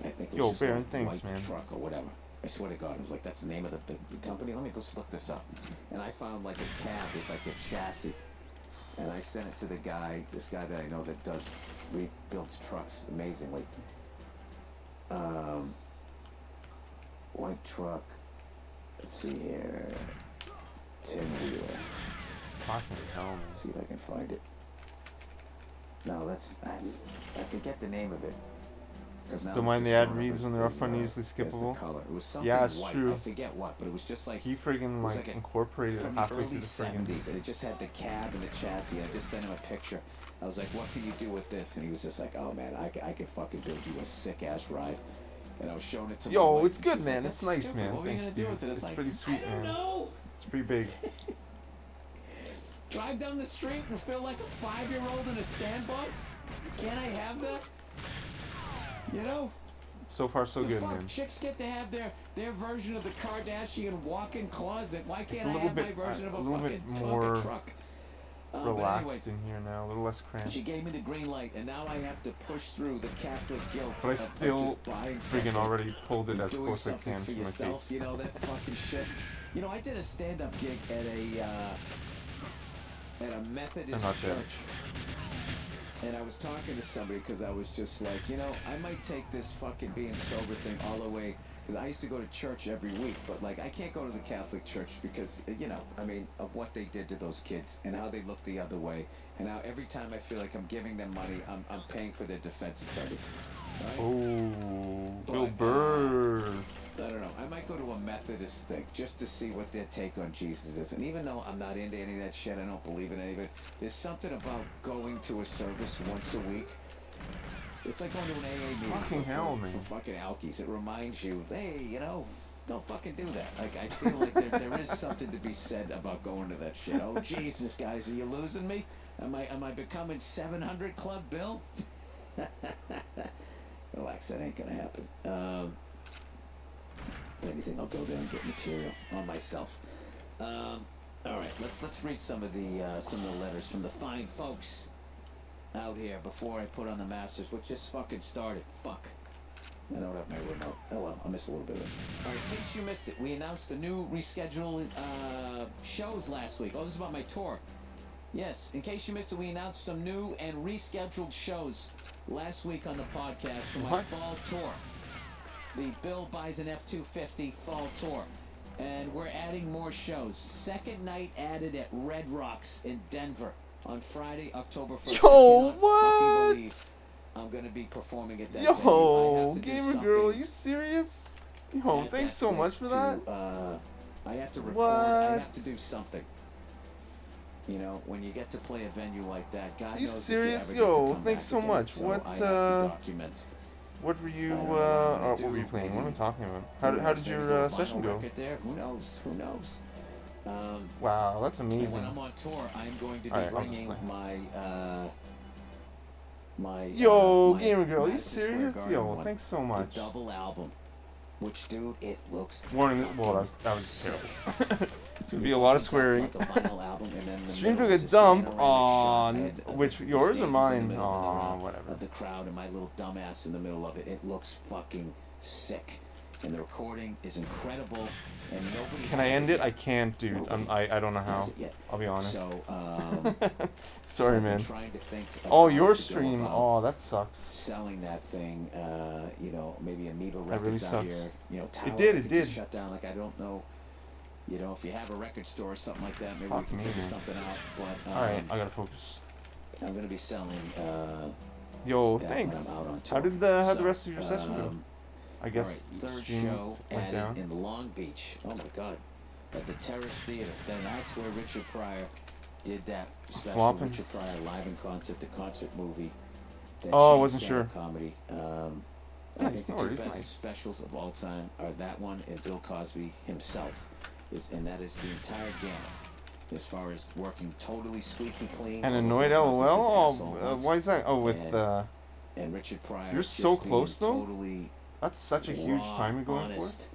I think it was Yo, just Baron, a thanks, white man. truck or whatever. I swear to God, I was like, that's the name of the company? Let me just look this up. And I found like a cab with like a chassis. And I sent it to the guy, this guy that I know that rebuilds trucks amazingly. White truck. Let's see here. 10-wheeler. Fucking hell, man. See if I can find it. No, I forget the name of it. Don't mind the ad reads when they're up front easily skippable. It was something Yeah, it's white. true. I forget what, but it was just like He friggin' like incorporated it from the halfway early through the friggin' 70s, and it just had the cab and the chassis. And I just sent him a picture. I was like, "What can you do with this?" And he was just like, "Oh man, I could fucking build you a sick ass ride." And I was showing it to my Yo, wife, it's and she good, was man. like, It's "That's nice, stupid. man. What were you Thanks, gonna do dude. with it?" It's like, pretty sweet, I don't man. know. It's pretty big. Drive down the street and feel like a 5-year-old in a sandbox? Can't I have that? You know? So far, so good, fuck? man. Chicks get to have their version of the Kardashian walk-in closet. Why It's can't a I little have bit, my version of a a little fucking bit more Tonka truck? But relaxed anyway, in here now, a little less cramped. she gave me the green light, and now I have to push through the Catholic guilt. But I of still just buying friggin' something already pulled it and as doing close as I something can for to my yourself. face. You know that fucking shit. You know, I did a stand-up gig at a Methodist not dead. church. And I was talking to somebody because I was just like, you know, I might take this fucking being sober thing all the way. Because I used to go to church every week, but like I can't go to the Catholic Church because, you know, I mean, of what they did to those kids and how they look the other way. And how every time I feel like I'm giving them money, I'm paying for their defense attorneys. Right? Oh, Bill But, Burr. I don't know. I might go to a Methodist thing just to see what their take on Jesus is. And even though I'm not into any of that shit, I don't believe in any of it, there's something about going to a service once a week. It's like going to an AA meeting Fucking hell, man. for fucking alkies. It reminds you, hey, you know, don't fucking do that. Like, I feel like there is something to be said about going to that shit. Oh, Jesus, guys, are you losing me? Am I becoming 700 Club Bill? Relax, that ain't gonna happen. If anything, I'll go there and get material on myself. All right, let's read some of the letters from the fine folks out here before I put on the Masters, which just fucking started. Fuck. I don't have my remote. Oh well, I missed a little bit of it. All right, in case you missed it, we announced the new rescheduled shows last week. Oh, this is about my tour. Yes, in case you missed it, we announced some new and rescheduled shows last week on the podcast for my fall tour. The Bill buys an F-250 fall tour. And we're adding more shows. Second night added at Red Rocks in Denver on Friday, October 1st. Yo, what? I'm going to be performing at that Yo, Gamer Girl, are you serious? Yo, thanks so much for that. I have to record. What? I have to do something. You know, when you get to play a venue like that, God knows. Are you serious? If you ever get to Yo, come thanks back so again. much. So What, I have to document. What were you, what were you playing? What am I talking about? How did your session go? There? Who knows? Who knows? Wow, that's amazing. When I'm on tour, I'm going to be Alright, bringing my Yo, my Gamer Girl, are you Madison Square serious? Garden Yo, one, thanks so the much. double album, which, dude, it looks Warning, well, that was terrible. It's gonna be a lot of swearing. like a vinyl album, and then the Stream middle took a is this dump panoramic shot. I on had which the yours or stages in the mine? middle and the Aw, round whatever. of the crowd and my little dumbass in the middle of it. It looks fucking sick, and the recording is incredible. And nobody Can I has end it? yet. I can't, dude. I don't know how. Has it yet. I'll be honest. So, Sorry, I've been man. trying to think of Oh, how your to go stream. about Oh, that sucks. selling that thing, you know, maybe Amoeba That really Records out sucks. here, you know, Tower It did, Records it just did. shut down. Like, I don't know, you know, if you have a record store or something like that, maybe we Fuck can me, figure man. something out. But Alright, I gotta focus. I'm gonna be selling. Yo, that when thanks. I'm out on How tour. did how'd the So, rest of your session go? I guess all right, third stream show went added down. in Long Beach. Oh my God, at the Terrace Theater. Then that's where Richard Pryor did that special Flopping. Richard Pryor live in concert, the concert movie. That Oh, I changed wasn't stand-up sure. Comedy. I Nice, think the no two worries, best nice. specials of all time are that one and Bill Cosby himself. And that is the entire gamut. As far as working totally squeaky clean. And although annoyed Bill Cosby's his LOL? asshole Oh, once, why is that? Oh, with and Richard Pryor. You're just so being close, though? Totally that's such a huge raw, time you're going honest.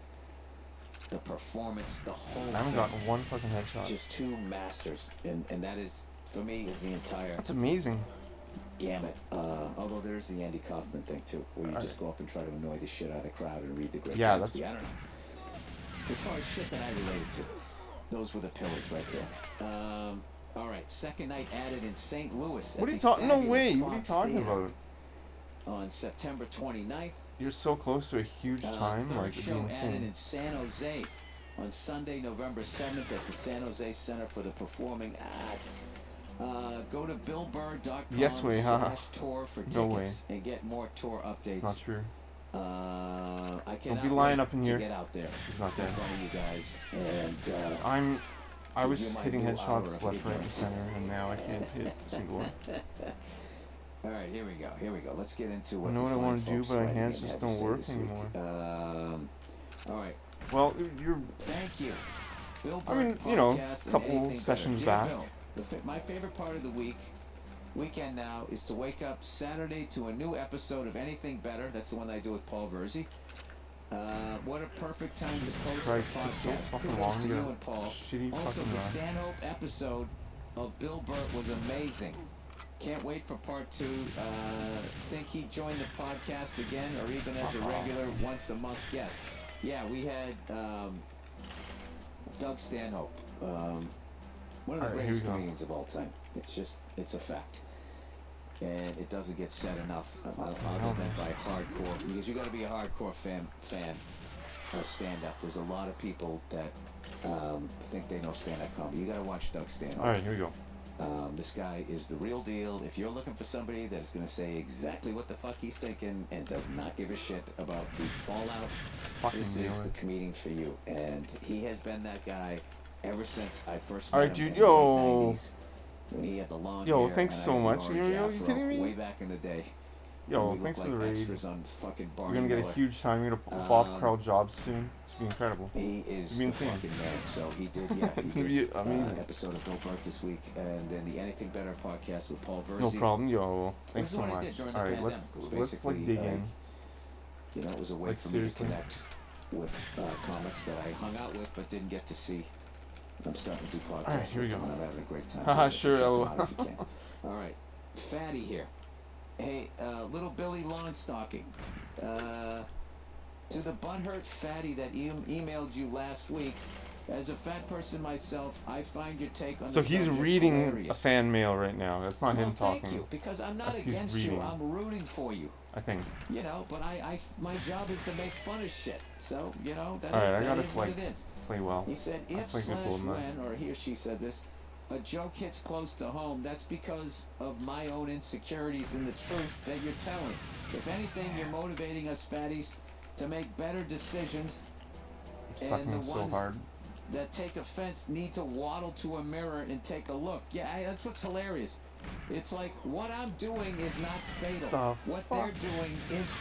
The performance, the whole for. I haven't thing. gotten one fucking headshot. Just two masters, and that is, for me, is the entire That's amazing. gamut. Although there's the Andy Kaufman thing too, where you just go up and try to annoy the shit out of the crowd and read the great Yeah, Gatsby. I don't know. As far as shit that I related to, those were the pillars right there. All right, second night added in St. Louis. What are you talking? No way. What are you talking about? On September 29th. You're so close to a huge time, Third like it'd be show added insane. in San Jose on Sunday, November 7th at the San Jose Center for the Performing Arts. Go to billboard.com/tour for tickets and get more tour updates. It's not true. I cannot Don't be lying wait up in to here. get out there He's not there. in front of you guys. And I was hitting headshots left, right, and center, and now I can't hit a single one. all right, here we go. Let's get into what I know the what I fine want to do, folks but my writing hands in just had to don't say work this week. anymore. All right. Well, you're. Thank you. Bill I mean, Burke you know, podcast and couple Anything sessions Better. back. Dear Bill, my favorite part of the weekend now is to wake up Saturday to a new episode of Anything Better. That's the one that I do with Paul Verzi. What a perfect time to post Christ, a it's so podcast. fucking Kudos long to to you get a and Paul. shitty Also, fucking the ride. Stanhope episode of Bill Burke was amazing. Can't wait for part 2. Think he'd join the podcast again, or even as a regular once-a-month guest. Yeah, we had Doug Stanhope, one of the greatest comedians of all time. It's a fact. And it doesn't get said enough, other than by hardcore, because you got to be a hardcore fan of stand-up. There's a lot of people that think they know stand-up comedy. You got to watch Doug Stanhope. All right, here we go. This guy is the real deal. If you're looking for somebody that's going to say exactly what the fuck he's thinking and does not give a shit about the fallout, this is the comedian for you. And he has been that guy ever since I first met him in the late 90s. When he had the long hair thanks and so I had the much. orange You afro kidding me? way back in the day. Yo, thanks for the raid. Extras on fucking Barney You're gonna get Miller. a huge time. You're gonna Bob Carl jobs soon. It's gonna be incredible. He is the fucking man. So he did, it's gonna be amazing. Episode of Bill Burke this week, and then the Anything Better podcast with Paul Verzi. No problem, yo. Thanks so much. All right, let's like dig in. You know, it was a way for me to connect with comics that I hung out with but didn't get to see. I'm starting to do podcasts. All right, here we go. I'm having a great time. Haha, sure. All right, Fatty here. Hey, little Billy Longstocking. To the butthurt fatty that emailed you last week, as a fat person myself, I find your take on the subject he's reading hilarious. a fan mail right now. That's not him talking. Thank you, because I'm not against you. I'm rooting for you. I think. You know, but my job is to make fun of shit. So, you know, that is what it is. Play well. He said, when, or he or she said this, a joke hits close to home, that's because of my own insecurities in the truth that you're telling. If anything, you're motivating us fatties to make better decisions, and the ones that take offense need to waddle to a mirror and take a look. Yeah, that's what's hilarious. It's like, what I'm doing is not fatal. What they're doing is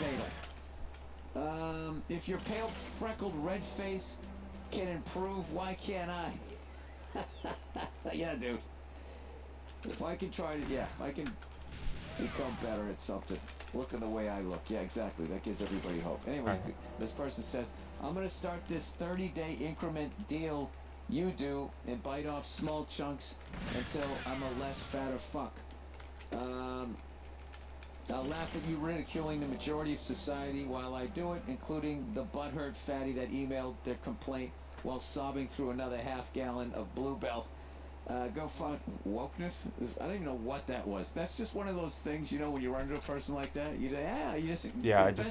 fatal. If your pale, freckled, red face can improve, why can't I? Yeah, dude. If I can become better at something, looking the way I look. Yeah, exactly. That gives everybody hope. Anyway, this person says, I'm going to start this 30-day increment deal you do and bite off small chunks until I'm a less fatter fuck. I'll laugh at you ridiculing the majority of society while I do it, including the butthurt fatty that emailed their complaint while sobbing through another half-gallon of Bluebell. Go fuck wokeness. I don't even know what that was. That's just one of those things, you know, when you run into a person like that, I just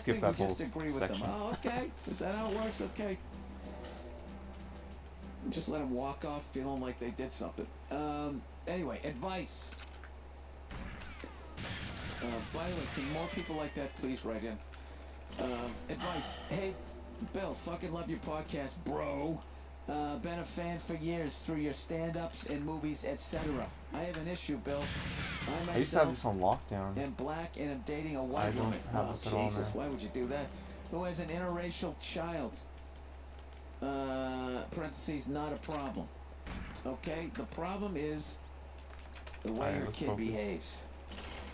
skip that whole just agree with them. Oh, okay. Is that how it works? Okay. Just let them walk off feeling like they did something. Anyway, advice. By the way, can more people like that please write in? Advice. Hey, Bill, fucking love your podcast, bro. Been a fan for years through your stand-ups and movies, etc. I have an issue, Bill. I used to have this on lockdown. I'm black and I'm dating a white woman. Oh, Jesus, why would you do that? Who has an interracial child. Parentheses, not a problem. Okay, the problem is the way her kid behaves.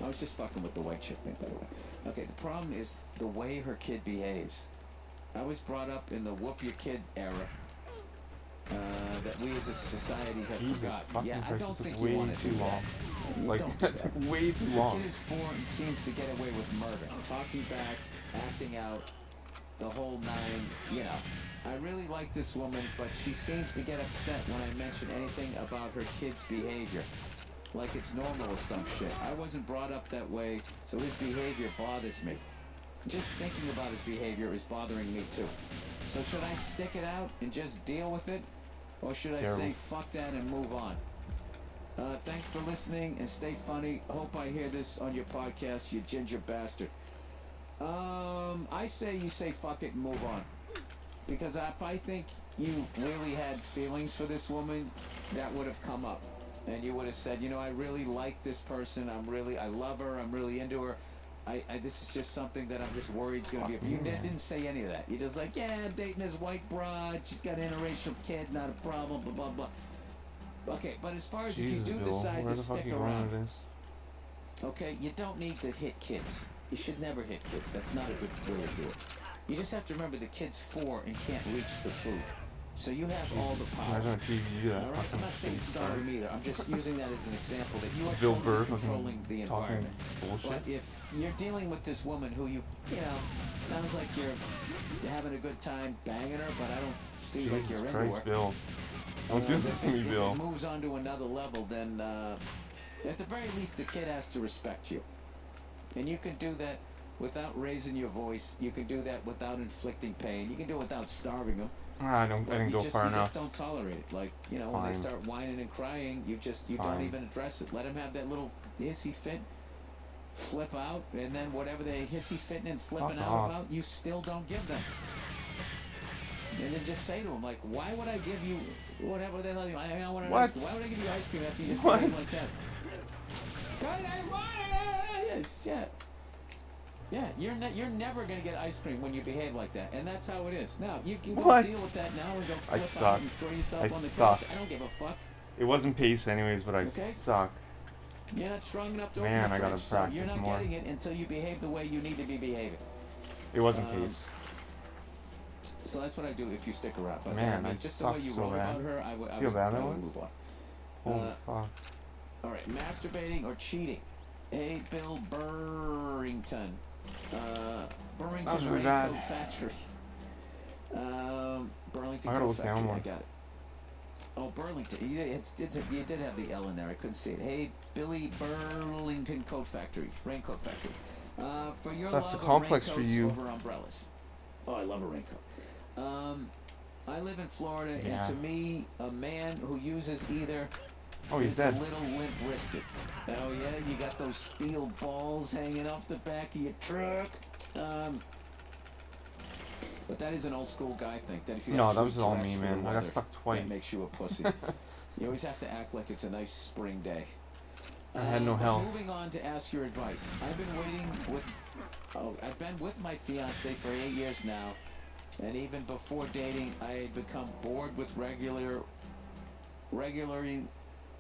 I was just fucking with the white chick thing, by the way. Okay, the problem is the way her kid behaves. I was brought up in the whoop your kid era that we as a society have forgotten. Yeah, I don't think you want to do that. That took way too long. The kid is 4 and seems to get away with murder. Talking back, acting out. the whole nine, you know. I really like this woman, but she seems to get upset when I mention anything about her kid's behavior. Like it's normal or some shit. I wasn't brought up that way, so his behavior bothers me. Just thinking about his behavior is bothering me too. So should I stick it out and just deal with it? Or should I say fuck that and move on? Thanks for listening and stay funny. Hope I hear this on your podcast, you ginger bastard. I say you say fuck it and move on. Because if I think you really had feelings for this woman, that would have come up. And you would have said, you know, I really like this person. I love her. I'm really into her. This is just something that I'm just worried is going to be. You didn't say any of that. You're just like, yeah, I'm dating this white broad. She's got an interracial kid. Not a problem. Blah, blah, blah. Okay, but as far as Jesus, if you do Bill, decide where to the fuck stick you going around, with this? okay, you don't need to hit kids. You should never hit kids. That's not a good way to do it. You just have to remember the kid's 4 and can't reach the food. So you have all the power. Imagine on TV you do that. All right? I'm not saying starve him either. I'm just using that as an example that you are Bill totally Burr controlling the environment. Bullshit. But if you're dealing with this woman who you know, sounds like you're having a good time banging her, but I don't see Jesus like you're Christ, into her. Bill. Don't do this to me, Bill. If it moves on to another level, then at the very least the kid has to respect you. And you can do that without raising your voice. You can do that without inflicting pain. You can do it without starving them. I didn't go far you enough. just don't tolerate it. Like, you know, when they start whining and crying, you don't even address it. Let them have that little hissy fit, flip out, and then whatever they hissy fitting and flipping out about, you still don't give them. And then just say to them, like, why would I give you whatever the hell I want to What? Why would I give you ice cream after you just What? behave like that? Yeah, you're never gonna get ice cream when you behave like that, and that's how it is. Now you can go deal with that now and go flip out and throw yourself on the couch. I don't give a fuck. It wasn't pace anyways, but I suck. You're not strong enough to open Man, the I gotta fridge, so practice you're not more. getting it until you behave the way you need to be behaving. It wasn't pace. So that's what I do if you stick around. But Man, I mean, I just suck the way you so wrote bad. about her, I would move on. Holy fuck. All right, masturbating or cheating? Hey, Bill Burrington. Burlington Raincoat Factory. Burlington I gotta Coat look down Factory. more. I got it. Oh, Burlington. You did have the L in there. I couldn't see it. Hey, Billy Burlington Coat Factory. Raincoat Factory. For your That's love a complex of for raincoats you. over umbrellas. Oh, I love a raincoat. I live in Florida, and to me, a man who uses either he's a dead. little limp-wristed. Oh yeah, you got those steel balls hanging off the back of your truck. But that is an old school guy thing. That if you No, that was all me, man. I got stuck twice. That makes you a pussy. You always have to act like it's a nice spring day. I had no health. Moving on to ask your advice. I've been with my fiance for 8 years now, and even before dating, I had become bored with regularly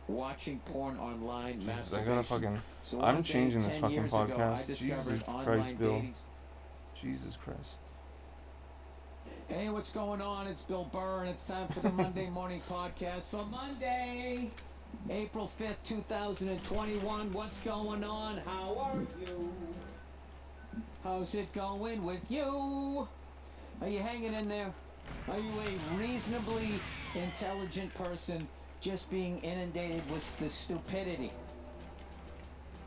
watching porn online. Jesus, I gotta fucking. So I'm changing this fucking podcast. Jesus Christ, Bill. Jesus Christ. Hey, what's going on? It's Bill Burr, and it's time for the Monday Morning Podcast for Monday, April 5th, 2021. What's going on? How are you? How's it going with you? Are you hanging in there? Are you a reasonably intelligent person just being inundated with the stupidity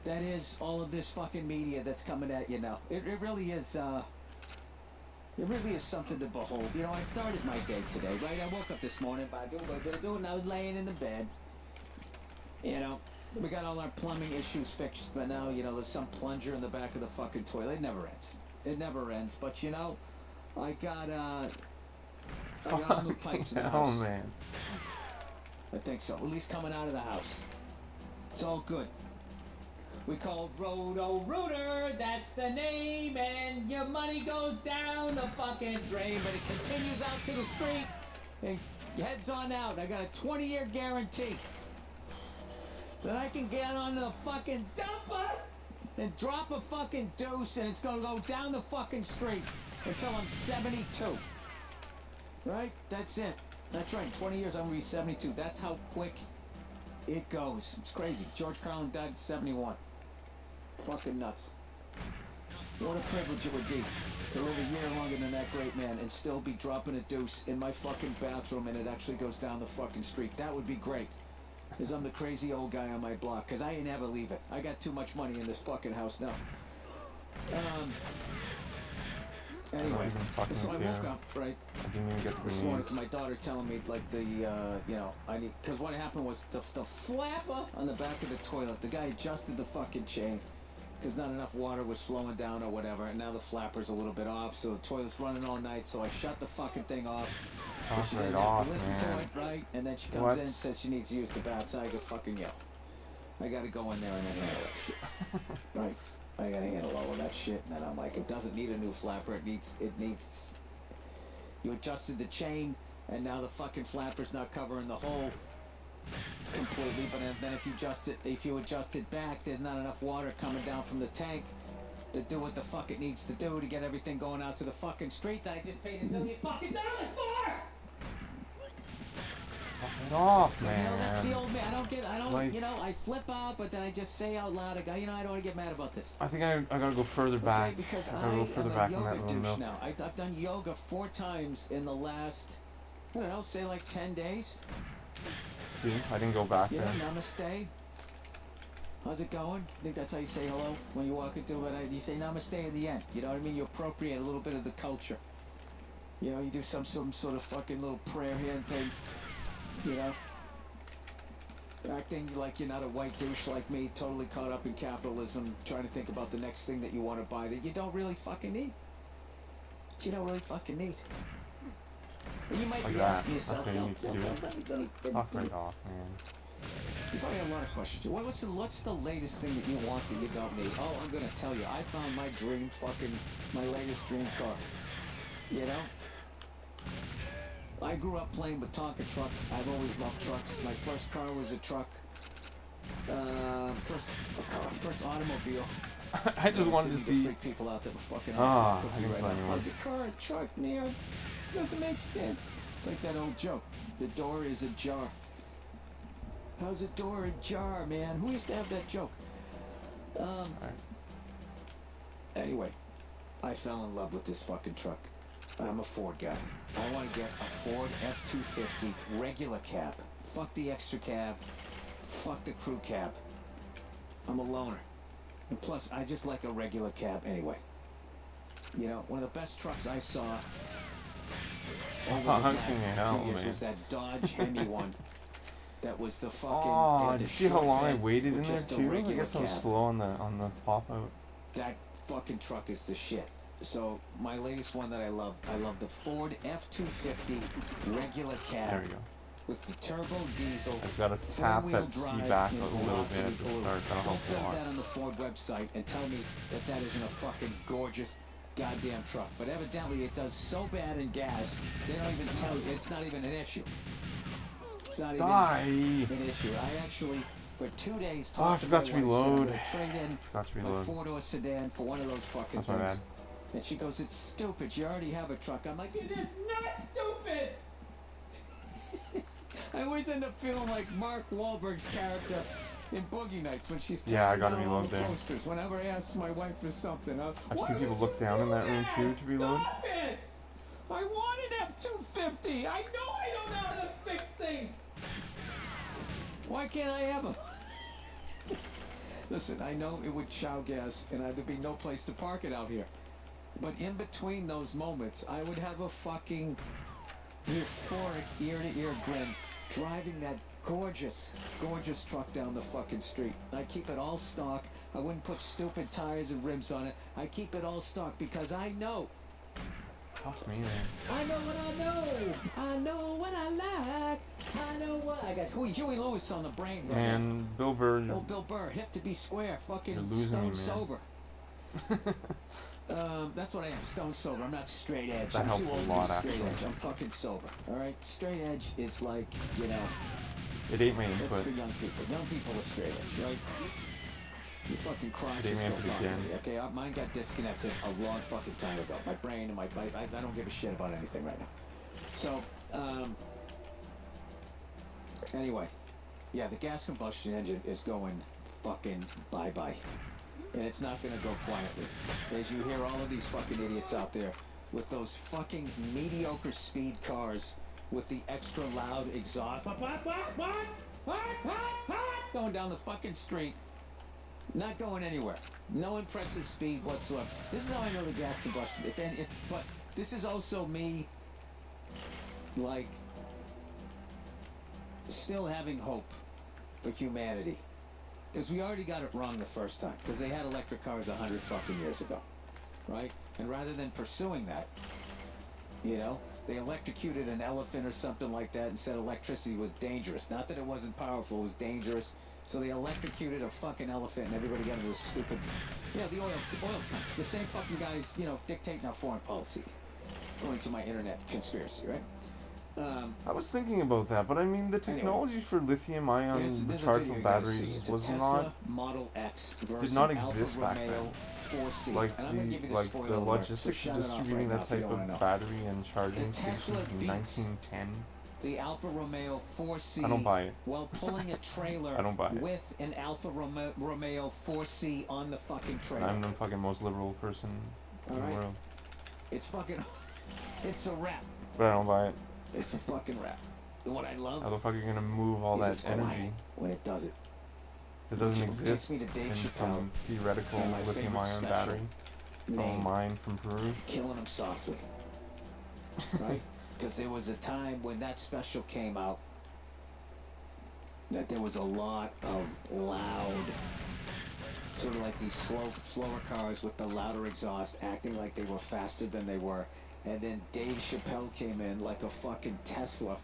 that is all of this fucking media that's coming at you now? It really is, it really is something to behold. You know, I started my day today, right? I woke up this morning, and I was laying in the bed. You know, we got all our plumbing issues fixed, but now, you know, there's some plunger in the back of the fucking toilet. It never ends. It never ends. But, you know, I got all new pipes in the house. Oh, man. I think so. At least coming out of the house. It's all good. We called Roto-Rooter, that's the name, and your money goes down the fucking drain, but it continues out to the street and heads on out. I got a 20-year guarantee that I can get on the fucking dumper and drop a fucking deuce, and it's gonna go down the fucking street until I'm 72. Right? That's it. That's right. In 20 years, I'm gonna be 72. That's how quick it goes. It's crazy. George Carlin died at 71. Fucking nuts. What a privilege it would be to live a year longer than that great man and still be dropping a deuce in my fucking bathroom and it actually goes down the fucking street. That would be great. Because I'm the crazy old guy on my block. Because I ain't never leave it. I got too much money in this fucking house now. Anyway, so I woke up, right? I didn't even get this morning to my daughter telling me, like, I need... Because what happened was the flapper on the back of the toilet, the guy adjusted the fucking chain because not enough water was flowing down or whatever, and now the flapper's a little bit off, so the toilet's running all night, so I shut the fucking thing off. So she didn't have to listen to it, right? And then she comes in and says she needs to use the bath, so I go fucking yell. I gotta go in there and then handle that shit. Right? I gotta handle all of that shit, and then I'm like, it doesn't need a new flapper, it needs, you adjusted the chain, and now the fucking flapper's not covering the hole completely, but then if you adjust it back, there's not enough water coming down from the tank to do what the fuck it needs to do to get everything going out to the fucking street that I just paid $1 zillion fucking for! Fuck it off, man. You know, that's the old man. I flip out, but then I just say out loud, I don't want to get mad about this. I think I gotta go further back. Okay, because I gotta go further back in that room now. Now. I've done yoga 4 times in the last, I don't know, say like 10 days. See, I didn't go back there. Namaste. How's it going? I think that's how you say hello when you walk into it. You say namaste at the end. You know what I mean? You appropriate a little bit of the culture. You know, you do some sort of fucking little prayer hand thing. You know? Acting like you're not a white douche like me, totally caught up in capitalism, trying to think about the next thing that you want to buy that you don't really fucking need. That you don't really fucking need. And you might be asking yourself, Fuck right off, man. You probably have a lot of questions. What's the latest thing that you want that you don't need? Oh, I'm gonna tell you. I found my latest dream car. You know? I grew up playing with Tonka trucks. I've always loved trucks. My first car was a truck. First automobile. I just wanted to see. Freak people out that were fucking I didn't right play now. How's a car a truck, man? Doesn't make sense. It's like that old joke. The door is ajar. How's a door ajar, man? Who used to have that joke? Anyway, I fell in love with this fucking truck. I'm a Ford guy. I want to get a Ford F-250 regular cab. Fuck the extra cab. Fuck the crew cab. I'm a loner. And plus, I just like a regular cab anyway. You know, one of the best trucks I saw over the last few years was that Dodge Hemi one. That was the fucking... Oh, did you see how long I waited in there too? I guess I was slow on the pop out. That fucking truck is the shit. So my latest one that I love the Ford F-250 regular cab. There we go. With the turbo diesel. I just gotta tap that C back a little bit at the start. That'll help a lot. Build that on the Ford website and tell me that isn't a fucking gorgeous goddamn truck. But evidently it does so bad in gas, they don't even tell you. It's not even an issue. It's not even an issue. I actually, for 2 days, talked I forgot to reload. Trade in my 4-door sedan for one of those fucking things. Bad. And she goes, it's stupid. You already have a truck. I'm like, it is not stupid. I always end up feeling like Mark Wahlberg's character in Boogie Nights when she's tearing down all the posters. Whenever I ask my wife for something, I've seen people look down in that room too to reload. Stop it! I want an F-250. I know I don't know how to fix things. Why can't I have them? Listen, I know it would chow gas and there'd be no place to park it out here. But in between those moments, I would have a fucking euphoric ear-to-ear grin driving that gorgeous, gorgeous truck down the fucking street. I keep it all stock. I wouldn't put stupid tires and rims on it. I keep it all stock because I know. That's me, man. I know what I know. I know what I like. I know what I got. Huey Lewis on the brain there. Man, Bill Burr. Oh, Bill Burr, hip to be square, fucking stone sober. That's what I am, stone sober. I'm not straight edge. That I'm helps too a old lot, to be straight actually. edge. I'm fucking sober. All right, straight edge is like, you know. It ain't my It's input. for young people. Young people are straight edge, right? You fucking cry for They still may talking to begin. me. Okay, mine got disconnected a long fucking time ago. My brain and I don't give a shit about anything right now. So, anyway, yeah, the gas combustion engine is going fucking bye-bye. And it's not gonna go quietly. As you hear all of these fucking idiots out there with those fucking mediocre speed cars with the extra loud exhaust. Going down the fucking street. Not going anywhere. No impressive speed whatsoever. This is how I know the gas combustion. But this is also me, like, still having hope for humanity. Because we already got it wrong the first time. Because they had electric cars 100 fucking years ago. Right? And rather than pursuing that, you know, they electrocuted an elephant or something like that and said electricity was dangerous. Not that it wasn't powerful, it was dangerous. So they electrocuted a fucking elephant and everybody got into this stupid, you know, the oil cunts. The same fucking guys, you know, dictating our foreign policy. According to my internet conspiracy, right? I was thinking about that, but I mean, the technology for lithium-ion rechargeable batteries was not Model X did not exist back then. Like the logistics of distributing that type of battery and charging stations in 1910. The Alfa Romeo 4C. I don't buy it. While pulling a trailer I don't buy it. with an Alfa Romeo 4C on the fucking trailer. I'm the fucking most liberal person in the world. It's fucking, it's a wrap. But I don't buy it. It's a fucking wrap. And what I love. How the fuck are you gonna move all that energy when it does it? That doesn't exist in some theoretical lithium-ion battery from a mine from Peru. Killing them softly. Right? Because there was a time when that special came out that there was a lot of loud, sort of like these slower cars with the louder exhaust acting like they were faster than they were. And then Dave Chappelle came in like a fucking Tesla.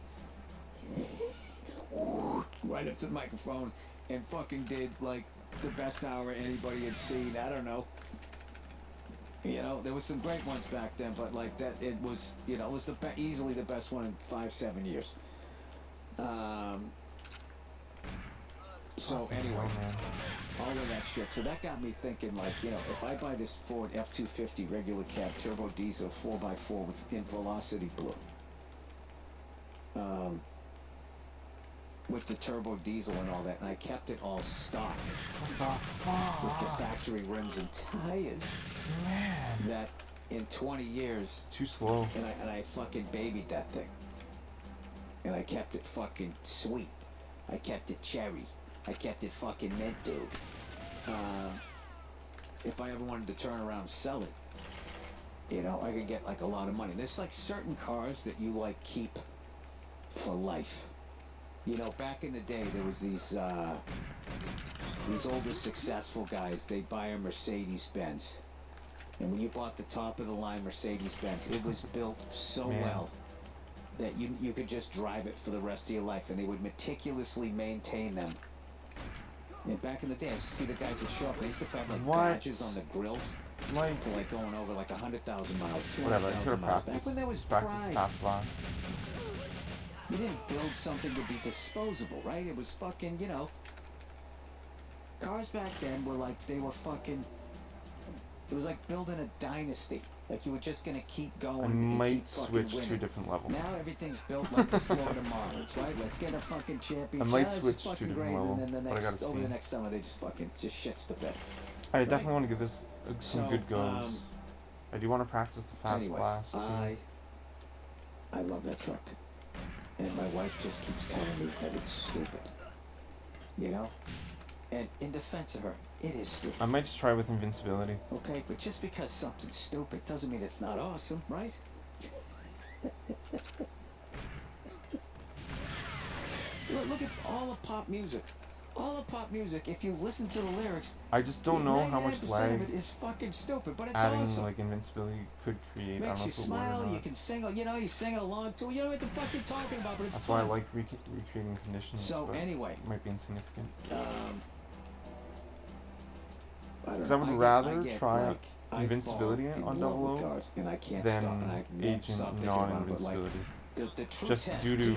Right up to the microphone and fucking did like the best hour anybody had seen. I don't know. You know, there was some great ones back then, but like that, it was, you know, it was easily the best one in 5-7 years. So anyway, all of that shit. So that got me thinking, like, you know, if I buy this Ford F-250 regular cab turbo diesel 4x4 in Velocity Blue, with the turbo diesel and all that, and I kept it all stock. What the fuck? With the factory rims and tires. Man. That in 20 years. Too slow. And I fucking babied that thing. And I kept it fucking sweet. I kept it cherry. I kept it fucking mint, dude. If I ever wanted to turn around and sell it, you know, I could get like a lot of money. There's like certain cars that you like keep for life. You know, back in the day, there was these older successful guys. They'd buy a Mercedes-Benz. And when you bought the top of the line Mercedes-Benz, it was built so well that you could just drive it for the rest of your life. And they would meticulously maintain them. And back in the day, I used to see the guys would show up. They used to put like badges on the grills. Like, for like going over like 100,000 miles, 200,000 miles. Back when there was pride. Fast class. You didn't build something to be disposable, right? It was fucking, you know. Cars back then were like, they were fucking, it was like building a dynasty. Like you were just gonna keep going. I might switch to a different level. Now everything's built like the Florida Marlins, right? Let's get a fucking championship. I might switch to a different level, and then but I gotta see. Over the next summer, they just fucking shits the bed. I definitely want to give this some good goes. I do want to practice the fast class too. I love that truck. And my wife just keeps telling me that it's stupid. You know? And in defense of her, it is stupid. I might just try with invincibility. Okay, but just because something's stupid doesn't mean it's not awesome, right? Look at all of pop music. All of pop music, if you listen to the lyrics, I just don't know how much lag of it is fucking stupid, but it's adding awesome. Like invincibility could create. Makes I don't know you if smile, you can sing, you know, you sing it along to, you know what the fuck you're talking about, but it's That's fun. why I like recreating conditions. So anyway, it might be insignificant. Because I would rather try invincibility on Double O than agent non-invincibility. Just due to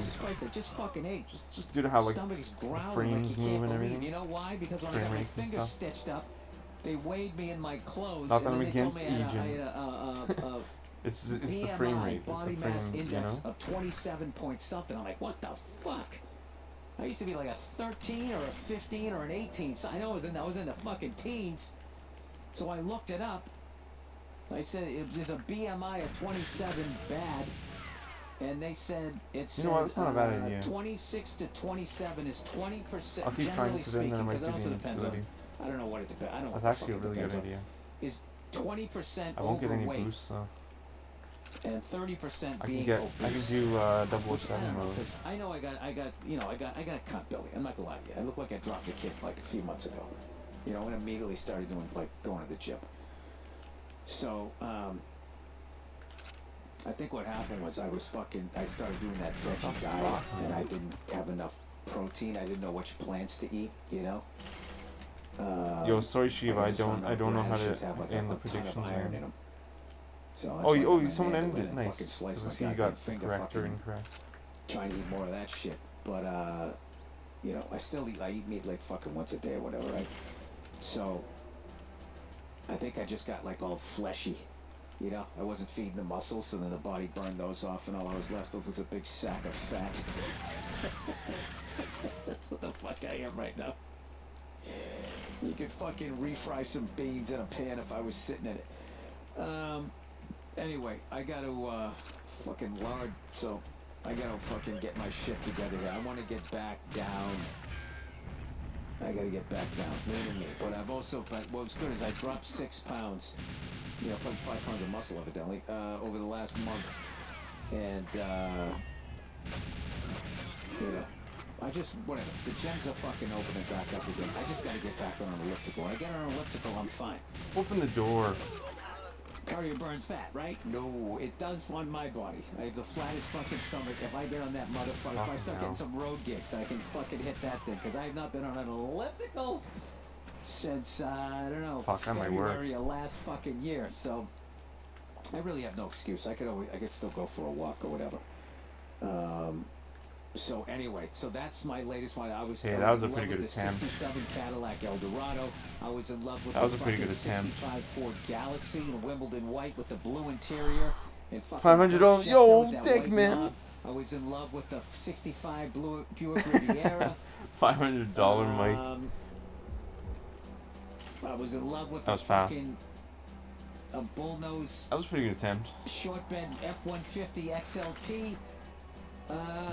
just fucking ate. Just due to how like the frames move and everything. You know why? Because when I got my fingers stitched up, they weighed me in my clothes. Not that and I'm then they told against me agent. It's the frame rate. It's the frame, index you know? of 27 point something. I'm like, what the fuck? I used to be like a 13 or a 15 or an 18. So I know I was in the fucking teens. So I looked it up. I said, is a BMI of 27 bad? And they said it's You know what? It's not a bad idea. 26 to 27 is 20%. I'll keep trying to then I might do the instability. I don't know what it depends. I don't know. That's actually a really good idea. Is 20% I won't get any overweight boosts, so. and 30% I being can obese. do 007 mode. Because I know I got a cunt belly. I'm not gonna lie to you. I look like I dropped a kid like a few months ago. You know, and immediately started doing going to the gym. So, I think what happened was I started doing that veggie diet, and I didn't have enough protein. I didn't know which plants to eat, you know? Yo, sorry Shiva, I don't know how to end the predictions here. So someone ended it, nice. Let's see you got correct or incorrect. Trying to eat more of that shit, but you know, I eat meat like fucking once a day or whatever, right? So, I think I just got like all fleshy. You know, I wasn't feeding the muscles, so then the body burned those off, and all I was left with was a big sack of fat. That's what the fuck I am right now. You could fucking refry some beans in a pan if I was sitting in it. Anyway, I gotta fucking lard, so I gotta fucking get my shit together here. I want to get back down. I gotta get back down, lean and me. But I've also, what's good is I dropped 6 pounds. You know, probably 5 pounds of muscle evidently, over the last month. And, you know, whatever. The gyms are fucking opening back up again. I just gotta get back on an elliptical. When I get on an elliptical, I'm fine. Open the door. Cardio burns fat, right? No, it does on my body. I have the flattest fucking stomach. If I get on that motherfucker, if I start getting some road gigs, I can fucking hit that thing. Because I have not been on an elliptical since, I don't know, February of last fucking year. So, I really have no excuse. I could still go for a walk or whatever. So anyway, that's my latest one. That was a pretty good attempt. 67 Cadillac Eldorado. I was in love with the fucking 65 Ford Galaxy in Wimbledon white with the blue interior. And $500. Yo, dick, man. I was in love with the 65 Buick Riviera. $500 Mike. I was in love with that was fast. A bullnose. That was a pretty good attempt. Short bed F-150 XLT.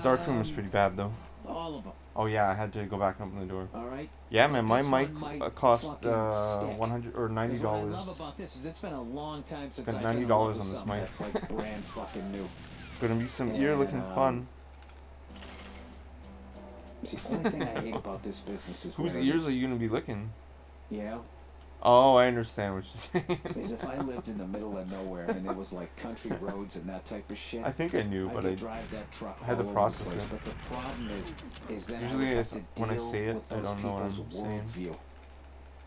Dark room was pretty bad though. All of them. Oh yeah, I had to go back and open the door. All right. Yeah, man, my mic cost $100 or $90. What I love about this is it's been a long time since Spent I've $90 been on this mic. That's like brand fucking new. Gonna be some ear looking fun. See, the only thing I hate about this business is whose ears are you gonna be licking? You know? Oh, I understand what you're saying. Is if I lived in the middle of nowhere and there was like country roads and that type of shit. I think I knew, but I drive that truck had to process it. But the problem is that usually when I say it, I don't know what I'm saying.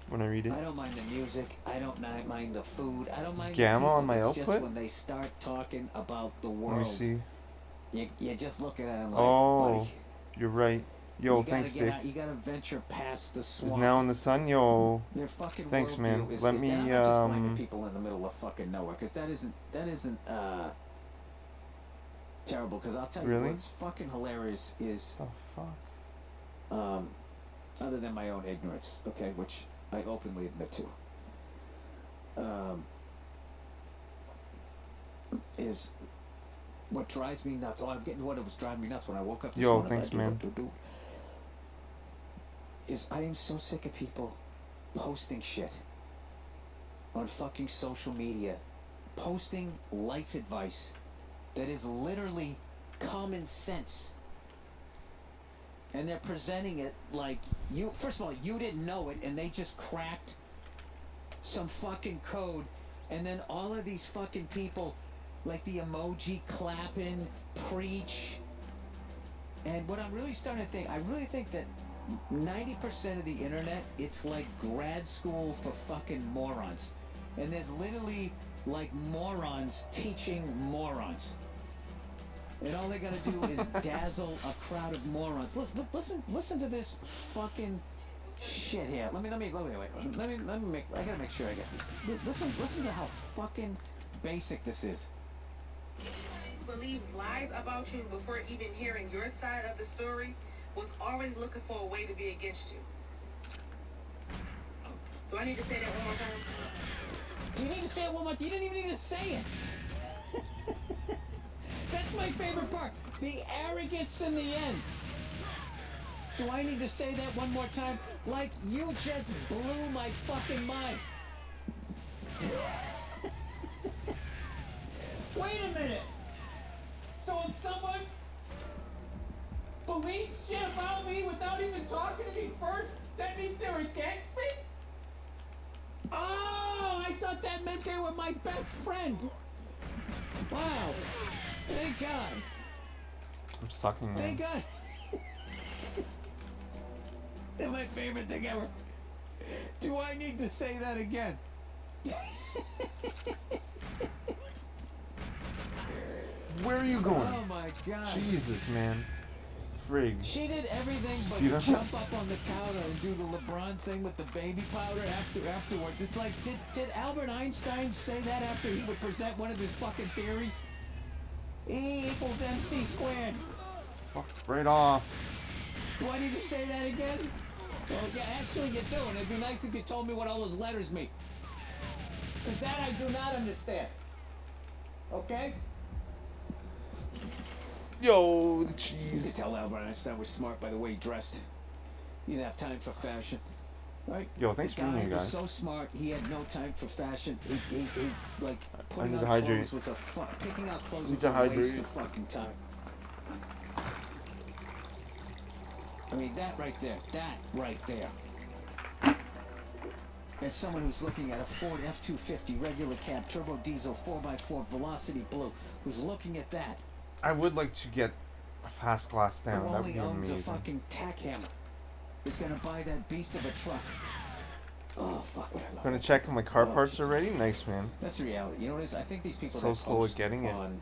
When I read it. I don't mind the music. I don't mind the food. I don't mind Gamma the people. on my output? Just when they start talking about the world. Let me see. You just look at it and like, buddy, you're right. Yo, thanks, Dick. You gotta venture past the swamp. Is now in the sun, yo. Their fucking thanks, man. Let me I'm not just blaming people in the middle of fucking nowhere, because that isn't terrible. Because I'll tell you what's fucking hilarious is the fuck. Other than my own ignorance, okay, which I openly admit to. Is what drives me nuts. Oh, I'm getting what it was driving me nuts when I woke up this morning. Yo, thanks, man. Is I am so sick of people posting shit on fucking social media, posting life advice that is literally common sense, and they're presenting it like you. First of all, you didn't know it, and they just cracked some fucking code, and then all of these fucking people, like the emoji clapping, preach, and what I'm really starting to think, I really think that 90% of the internet, it's like grad school for fucking morons. And there's literally like morons teaching morons. And all they gotta do is dazzle a crowd of morons. Listen to this fucking shit here. Let me make, I gotta make sure I get this. Listen to how fucking basic this is. Believes lies about you before even hearing your side of the story was already looking for a way to be against you. Do I need to say that one more time? Do you need to say it one more time? You didn't even need to say it. That's my favorite part. The arrogance in the end. Do I need to say that one more time? Like, you just blew my fucking mind. Wait a minute. So if someone believes shit about me without even talking to me first, that means they're against me? Oh, I thought that meant they were my best friend. Wow. Thank God. I'm sucking, man. Thank God. They're my favorite thing ever. Do I need to say that again? Where are you going? Oh my God. Jesus, man. Frig. She did everything See but that? jump up on the counter and do the LeBron thing with the baby powder afterwards. It's like, did Albert Einstein say that after he would present one of his fucking theories? E equals MC squared. Fuck right off. Do I need to say that again? Well, yeah, actually you do, and it'd be nice if you told me what all those letters mean. Because that I do not understand. Okay? Yo, the You could cheese. tell Albert Einstein was smart by the way he dressed. He didn't have time for fashion. Right? Yo, thanks the for being guy here, was guys. so smart, he had no time for fashion. He like, putting need on to hydrate. clothes was a picking out clothes Need was to a waste hydrate. of fucking time. I mean, that right there. As someone who's looking at a Ford F-250 regular cab turbo diesel 4x4 Velocity Blue, who's looking at that, I would like to get a fast glass who down. That would only be owns a amazing. fucking tack hammer, is gonna buy that beast of a truck. Oh, fuck what I love. Gonna that check truck. my car Oh, parts Jesus. already? Nice, man. That's the reality. You know what it is? I think these people So that slow at post getting it. on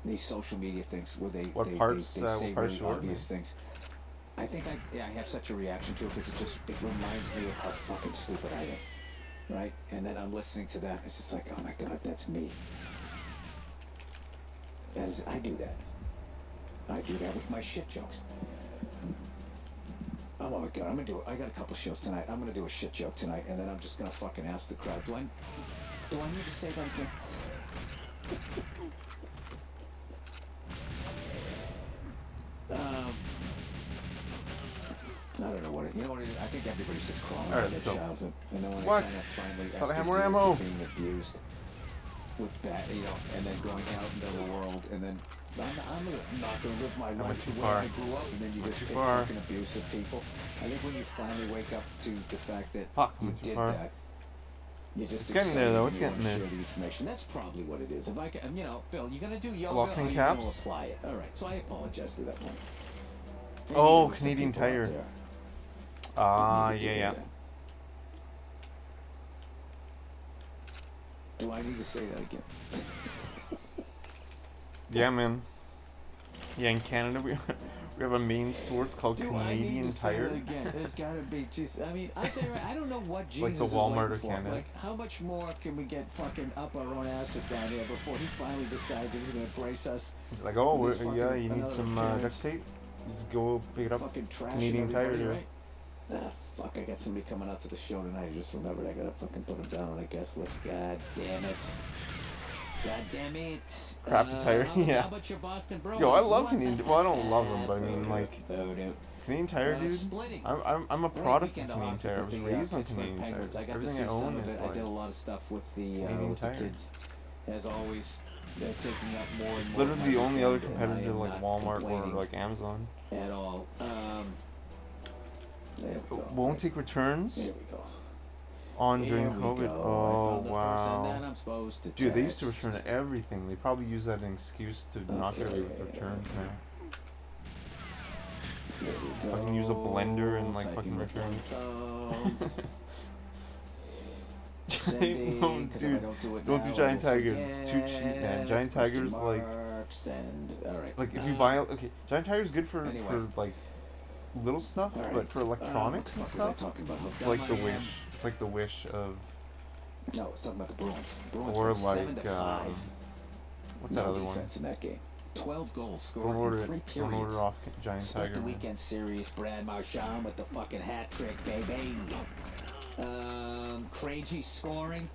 these social media things where they What they, parts, they, what say parts really you ordered? obvious things. I think I have such a reaction to it because it reminds me of how fucking stupid I am. Right? And then I'm listening to that. It's just like, oh my God, that's me. I do that. I do that with my shit jokes. Oh my God, I'm gonna do it. I got a couple shows tonight. I'm gonna do a shit joke tonight, and then I'm just gonna fucking ask the crowd, do I need to say that again? I don't know what it, you know what it is? I think everybody's just crawling All out right, of let's their go. childhood. And then when What? they kind of finally, Thought I had after more years ammo. of being abused with bad, and then going out into the world, and then I'm not gonna live my life too the way far. I grew up, and then you just too pick far. fucking abusive people. I think when you finally wake up to the fact that Fuck, you went too did far. that, you just It's getting there, though. excited It's and you getting wanna there. share the information. That's probably what it is. If I can, Bill, you gonna do yoga Walking or you caps? gonna apply it? All right, so I apologize to that woman. Maybe Oh, there was some Canadian people out Tire. there Ah, that need to yeah, hear yeah. that. Do I need to say that again? Yeah, man. Yeah, in Canada we have a main store. It's called Do I need Canadian to say Tire. that again? There's gotta be just. I mean, I tell you, what, I don't know what like Jesus the is Walmart waiting of for. Canada. Like, how much more can we get fucking up our own asses down here before he finally decides that he's gonna grace us? Like, oh, This yeah, fucking you need another some appearance. duct tape. You just go pick it up. Fucking trash Canadian Tire, everybody, dude. right? Ah, fuck! I got somebody coming out to the show tonight. I just remembered I gotta fucking put him down on a guest list. God damn it! God damn it! Crappy tire, yeah. How about your Boston Bruins? Yo, I love Canadian. Well, I don't love them, but I mean, like Voodoo. Canadian Tire, dude. Splitting. I'm a Great product weekend of of Canadian hockey Tire. I with was the, raised on Pittsburgh Canadian Penguins. Tire. I got to Everything see I own some of is it. I like did a lot of stuff with the Canadian with the Tire. kids. As always, they're taking up more and It's more. literally the of my only other weekend, and I competitor am like not Walmart or complaining like Amazon. at all. There we go. Won't take returns There we go. on Here during we COVID. go. I Oh found the person that wow. I'm supposed to Dude, they used to text. return everything. They probably use that as an excuse to not get away with returns now. There we If I can use a blender and like Typing fucking with one returns. thumb. Sending, No, 'cause if I dude, don't do it don't now, do Giant I will Tigers. It's too cheap, man. forget. Giant Question Tigers, like marks and all right. if you buy okay, Giant Tiger's good for Anyway. like little stuff, All right. but for electronics what and the fuck was I stuff, talking about? it's like the Wish. It's like the Wish of No, I was talking about the Bruins. Bruins or went 7 like to 5. what's No that other one? defense in that game. 12 goals Don't scored in order 3 it. periods. Don't order off Giant Start Tiger. the man. weekend series. Brad Marchand with the fucking hat trick, baby. Craigie scoring.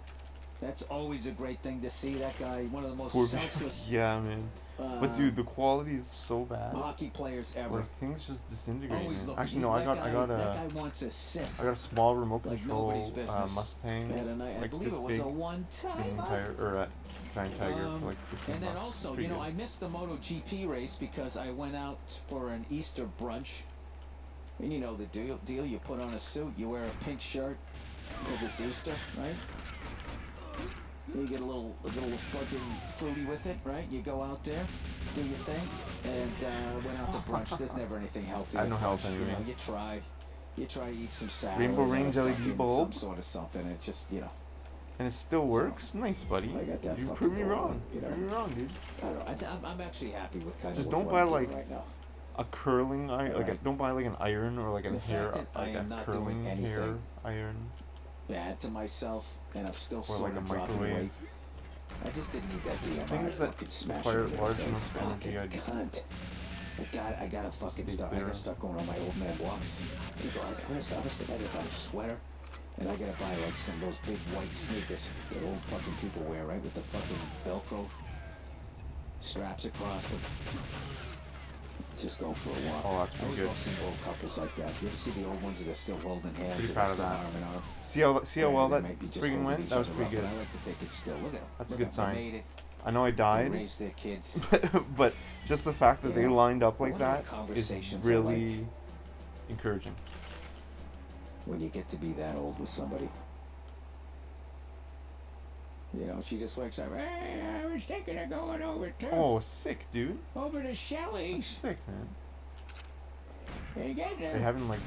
That's always a great thing to see. That guy, one of the most Poor selfless yeah, man. But dude, the quality is so bad. hockey players ever. Like things just disintegrate. Always Man. looking. Actually, no, that guy wants assists. I got a small remote like control nobody's business. Mustang. I Like believe this it was big a one-time. Indian tiger or a giant tiger for like 15 And then bucks. also, Pretty you know, good. I missed the MotoGP race because I went out for an Easter brunch. And you know the deal. You put on a suit, you wear a pink shirt because it's Easter, right? You get a little fucking fruity with it, right? You go out there, do your thing, and went out to brunch. There's never anything healthy. I have at no health brunch, you know, anyways. you try to eat some salad. Rainbow or Range LED fucking bulb. Some sort of something. It's just, you know. And it still works. Nice, buddy. I got that You fucking prove me going wrong. on, you know. Prove me wrong, dude. I don't know. I'm actually happy with kind Just of don't what buy I'm doing like right now. a curling iron. Alright. Like don't buy like an iron or like a The hair, fact that I like am a not curling doing hair anything iron. Bad to myself, and I'm still Or sort like a of dropping microwave. weight. I just didn't need that Just BMI things that fucking smashing require me in large the face. amounts of Fucking energy, cunt. I gotta fucking Stay start. I clear. gotta start going on my old man walks. People, I'm gonna buy a sweater, and I gotta buy like some of those big white sneakers that old fucking people wear, right, with the fucking Velcro straps across them. Just go for a walk. Oh, that's I pretty always good. love seeing old couples like that. You ever see the old ones that are still holding hands? Pretty and proud of still that. arm in arm? See how well They that might be just friggin' holding went? each That was other pretty up, good. But I like to think it's still. Look at them. That's a Look good at 'em. They sign. made it. I know I They died, raised their kids. but just the fact that they Yeah. lined up I like wonder what that is conversations are really like encouraging. when you get to be that old with somebody. You know, she just wakes up. Hey, I was thinking of going Oh, sick, dude. over to That's Shelley's. sick, man. You get They having like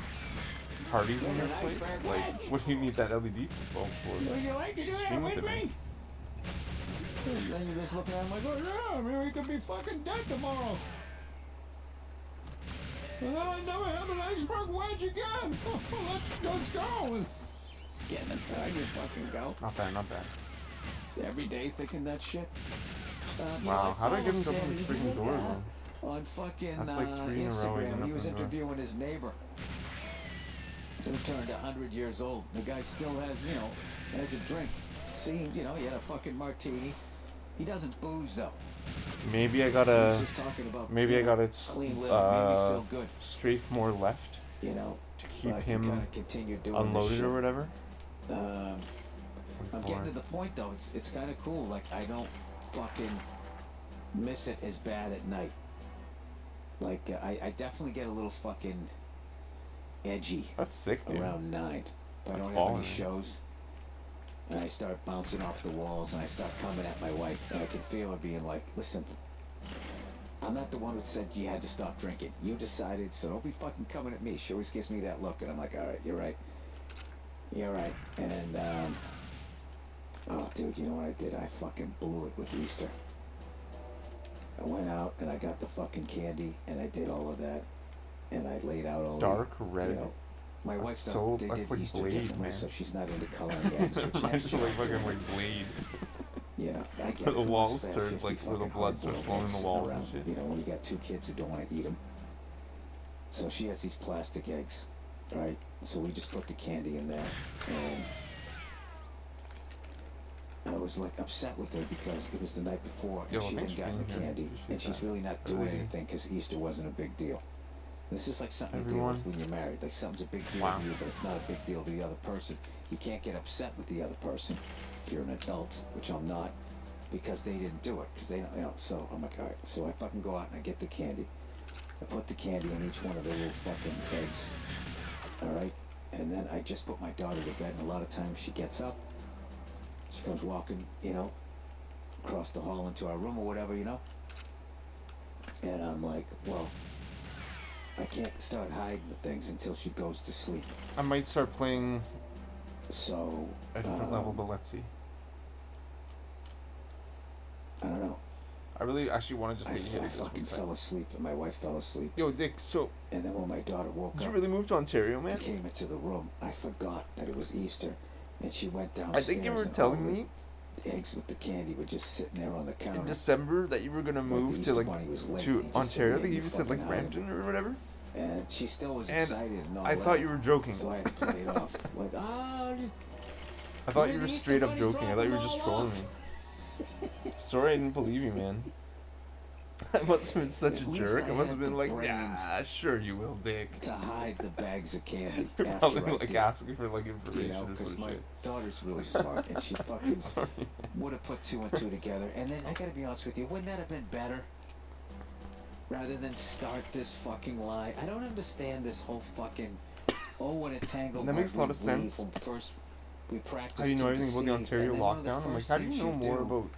parties in your Get an place? iceberg Like, wedge. what do you need that LED bulb for? Would you like to do Just that stream with it, man. me? And then you're just looking at him like, oh yeah, I mean, we could be fucking dead tomorrow. And then I never have an iceberg wedge again. let's go. Let's get in the car and you fucking go. Not bad, not bad. It's every day thinking that shit. You Wow, know, how did I get him to follow open his Sammy freaking door, Hill man? on fucking That's like 3 in a row he Instagram. didn't He was open the door. interviewing his neighbor who turned 100 years old. The guy still has, you know, has a drink. Seemed, you know, he had a fucking martini. He doesn't booze though. Maybe I He was gotta, just talking about, maybe you I know, gotta clean living. Made me feel good, strafe more left you know. to but keep I can him kinda continue doing this unloaded shit. or whatever. I'm getting to the point though. It's kind of cool. Like I don't fucking miss it as bad at night. Like I definitely get a little fucking edgy That's sick, dude. around 9. If I That's don't have any baller. shows, and I start bouncing off the walls, and I start coming at my wife, and I can feel her being like, "Listen, I'm not the one who said you had to stop drinking. You decided, so don't be fucking coming at me." She always gives me that look, and I'm like, "All right, you're right. You're right." And oh, dude, you know what I did? I fucking blew it with Easter. I went out and I got the fucking candy, and I did all of that, and I laid out all Dark the, red. You know, my wife so- doesn't. They that's did like Easter Blade, differently, man. so she's not into coloring games. So Mine's like fucking like Blade. Yeah, I get The it. Who wants walls to have turn, 50 like, where the fucking blood starts hard-boiled flowing in eggs the walls and around, shit. You know, when you got 2 kids who don't want to eat them. So she has these plastic eggs, right? So we just put the candy in there, and I was like upset with her because it was the night before and Yo, she thanks hadn't for gotten the being here. candy, Appreciate and she's that. really not doing Really. anything because Easter wasn't a big deal. This is like something you deal Everyone. with when you're married. Like something's a big deal Wow. to you, but it's not a big deal to the other person. You can't get upset with the other person if you're an adult, which I'm not, because they didn't do it. Because they don't, you know. So I'm like, all right. So I fucking go out and I get the candy. I put the candy in each one of the little fucking eggs. All right. And then I just put my daughter to bed. And a lot of times she gets up. She comes walking, you know, across the hall into our room or whatever, you know. And I'm like, well, I can't start hiding the things until she goes to sleep. I might start playing So, a different level, but let's see. I don't know. I really actually want to just I, take a hit I at this one fucking sec. fell asleep, and my wife fell asleep. Yo, Dick, so And then when my daughter woke did you up, really move to Ontario, I man? came into the room. I forgot that it was Easter, and she went I downstairs. think you were and telling all me the eggs with the candy were just sitting there on the counter. in December that you were gonna Like the move Easter to Bunny was late, to and he just said, Ontario. I "Yeah, think you you said like fucking hide 'em." Brampton or whatever. And she still was And excited and all I thought you were joking. So I had to play it off. Like, oh... I thought you were straight up joking. I thought you were just trolling me. Sorry I didn't believe you, man. I must have been such a jerk. I must have been like, yeah, sure you will, Dick. To hide the bags of candy. You're after probably I like did. asking for like information You know, or because some my shit. daughter's really smart and she fucking Sorry. would have put 2 and 2 together. And then I gotta be honest with you, wouldn't that have been better? Rather than start this fucking lie. I don't understand this whole fucking what a tangle. That makes a lot of sense. First we practiced. How do you know to everything about the deceive, Ontario and then one of the lockdown? I'm like, first how do you things know more do about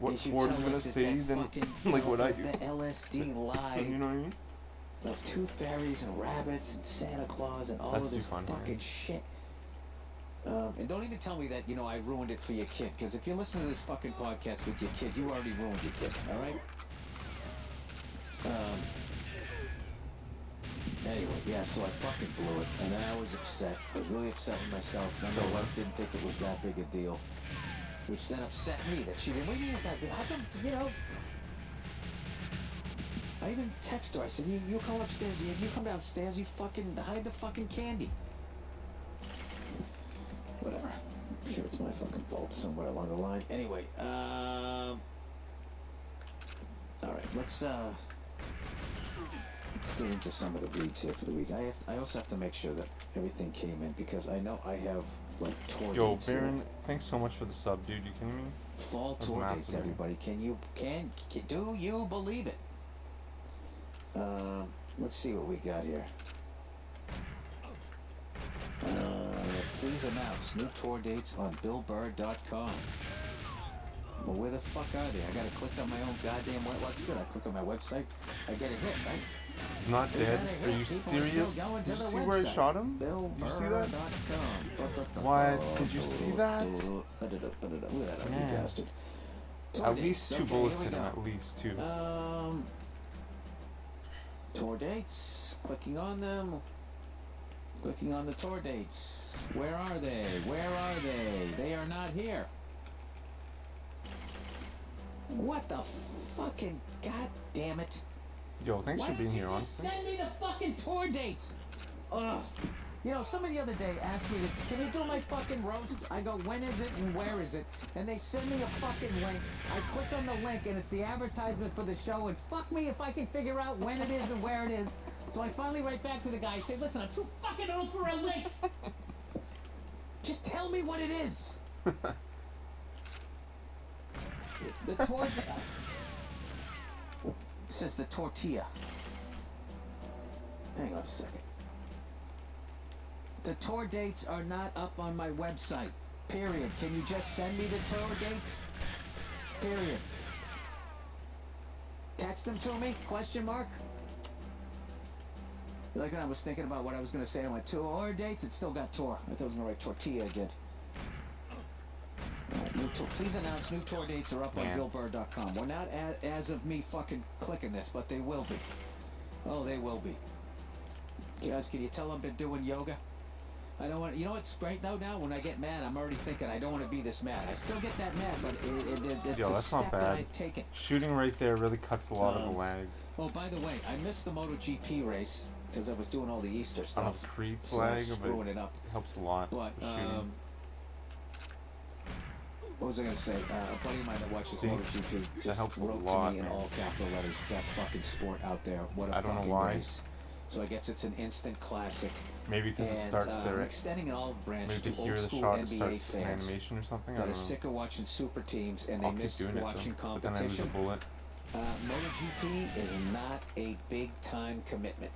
what is you Ford tell is her gonna that say that than fucking, like what I do? the LSD lie You know what I mean? of tooth fairies and rabbits and Santa Claus and all That's of too this funny, fucking man. shit. And don't even tell me that, you know, I ruined it for your kid. Because if you're listening to this fucking podcast with your kid, you already ruined your kid, all right? Anyway, yeah, so I fucking blew it. And then I was upset. I was really upset with myself. And my wife didn't think it was that big a deal. Which then upset me that she didn't. What do you mean it's that big? How come, you know... I even text her. I said, you come upstairs. You come downstairs. You fucking hide the fucking candy. Whatever. I'm sure it's my fucking fault somewhere along the line. Anyway, all right, let's get into some of the reads here for the week. I also have to make sure that everything came in because I know I have like tour dates. Yo, Baron, here. thanks so much for the sub, dude. You kidding me? Fall That's tour massive, dates, man. everybody. Do you believe it? Let's see what we got here. Please announce new tour dates on BillBurr.com. Well, where the fuck are they? I gotta click on my own goddamn website. What's good? I click on my website. I get a hit, right? He's not We dead. got a hit. Are you People serious? still going Did to you the see where I website. shot him? Did you see that? BillBurr.com. What? Did you see that? Look at that ugly Man. bastard. Tour At dates. least 2 Okay, bullets here hit we him. go. At least 2. Tour dates. Clicking on them. Clicking on the tour dates. Where are they? Where are they? They are not here. What the fucking god damn it? Yo, thanks for being here, honestly. Send me the fucking tour dates. Ugh. You know, somebody the other day asked me to, can you do my fucking roast? I go, when is it and where is it? And they send me a fucking link. I click on the link and it's the advertisement for the show. And fuck me if I can figure out when it is and where it is. So I finally write back to the guy. I say, listen, I'm too fucking old for a link. Just tell me what it is. The tour... It says the tortilla. Hang on a second. The tour dates are not up on my website. Period. Can you just send me the tour dates? Period. Text them to me? Question mark? Like when I was thinking about what I was going to say to my tour dates, it still got tour. I thought I was going to write tortilla again. All right, please announce new tour dates are up on BillBurr.com. We're not as of me fucking clicking this, but they will be. Oh, they will be. Guys, can you tell I've been doing yoga? I don't want. You know what's great though? Now when I get mad, I'm already thinking I don't want to be this mad. I still get that mad, but it's Yo, a that's step not that bad. I've taken. Shooting right there really cuts a lot of the lag. Oh, by the way, I missed the MotoGP race because I was doing all the Easter On a stuff. Creed's So I lag, was but screwing it up. helps a lot. But with shooting. what was I gonna say? A buddy of mine that watches See? MotoGP just helps a wrote lot, to me in man. all capital letters, "Best fucking sport out there. What a I don't know fucking why. race!" So I guess it's an instant classic. Maybe because it starts I'm there. extending an olive branch Maybe to to hear old the school shot, it NBA starts an fans animation or something. I that don't are know. sick of watching super teams and they I'll keep miss doing it watching though. But then I lose a competition. bullet. MotoGP is not a big time commitment.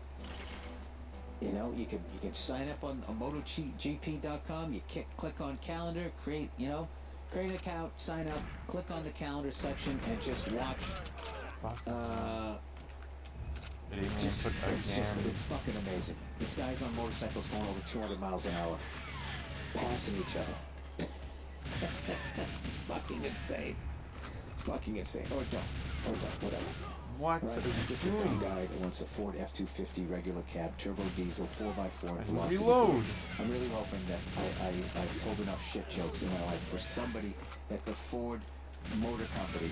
You know, you can sign up on MotoGP.com. You click on calendar, create an account, sign up, click on the calendar section, and just watch. Fuck. It's again. fucking amazing. It's guys on motorcycles going over 200 miles an hour, passing each other. It's fucking insane. It's fucking insane. Or don't, whatever. What Right? are you I'm just a dumb doing? guy that wants a Ford F-250 regular cab, turbo diesel, 4x4, and velocity. Reload. I'm really hoping that I've told enough shit jokes in my life for somebody at the Ford Motor Company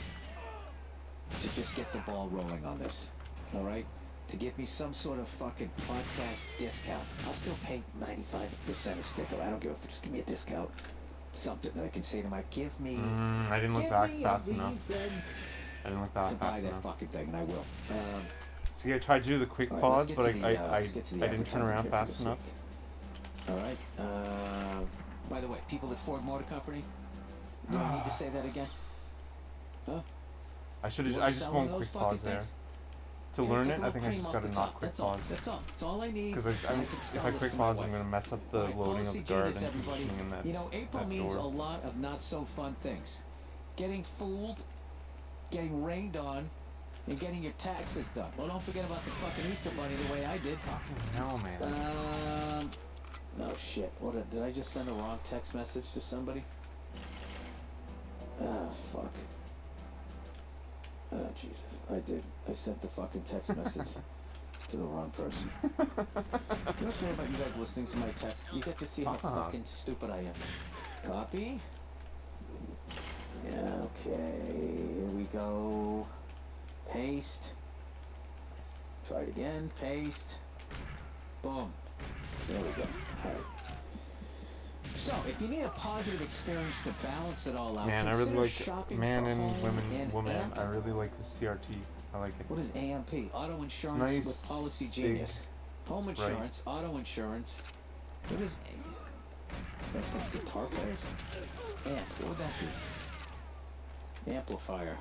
to just get the ball rolling on this. All right? to give me some sort of fucking podcast discount. I'll still pay 95% a sticker. I don't give a fuck. Just give me a discount. Something that I can say to my, give me. I didn't look back fast enough. I didn't look back to fast buy that enough. fucking thing, and I will. See, I tried to do the quick All right, pause, let's but get to the I didn't turn advertising around here for fast this enough. week. All right. By the way, people at Ford Motor Company, do I need to say that again? Huh? I should You have. wanna I just sell won't one of quick those pause fucking there. things? To Yeah, learn take it, a I little think I cream just off gotta the not top. quick That's all. pause. That's all. That's all I need. Because And I can if sell I this quick to my pause, I'm wife. gonna mess up the All right, loading of Policy the guard Genius, and everybody. positioning in that. You know, April that means door. a lot of not so fun things. Getting fooled, getting rained on, and getting your taxes done. Well, don't forget about the fucking Easter Bunny the way I did. Fucking hell, man. No shit. Did I just send a wrong text message to somebody? Ah, fuck. Oh, Jesus. I did. I sent the fucking text message to the wrong person. You know what's great about you guys listening to my text? You get to see how fucking stupid I am. Copy. Yeah, okay. Here we go. Paste. Try it again. Paste. Boom. There we go. All right. So, if you need a positive experience to balance it all out, Man, I really consider like shopping man for and home and woman. AMP. I really like the CRT. I like it. What is AMP? Auto insurance nice, with Policy big, Genius. Home right. insurance, auto insurance. What is A? Is that for guitar players? Amp. What would that be? Amplifier.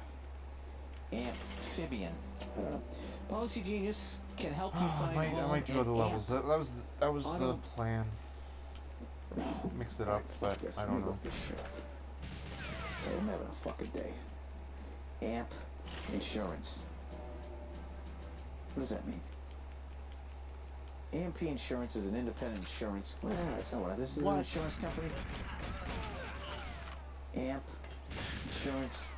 Amphibian. I don't know. Policy Genius can help you find I home might do and other levels. amp. That was the Auto- plan. Mixed it up, but I don't know. Look this shit up. Tell you, I'm having a fucking day. Amp insurance. What does that mean? AMP Insurance is an independent insurance. Well, that's not what. This is an insurance company. AMP Insurance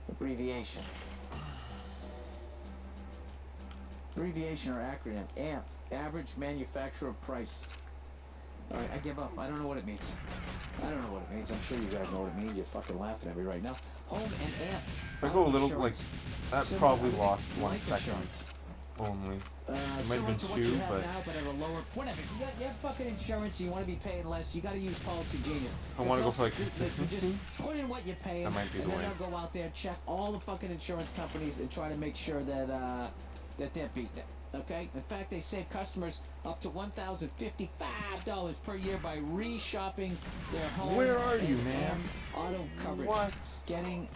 abbreviation. Abbreviation or acronym. AMP. Average manufacturer price. All right, I give up. I don't know what it means. I don't know what it means. I'm sure you guys know what it means. You're fucking laughing at me right now. Home and amp. If I go a little, like, that Similar, probably I would lost think, 1 life second insurance. only. It might have Similar been to what you 2, have but now, but at a lower. Whatever. You have fucking insurance. You want to be paying less. You got to use Policy Genius. I want to go for like You just consistency. put in what you're paying, That might be and the then way. they'll go out there, check all the fucking insurance companies, and try to make sure that that they're beating it. Okay? In fact, they save customers up to $1,055 per year by re-shopping their home. Where are you, and man? Auto coverage. What? Getting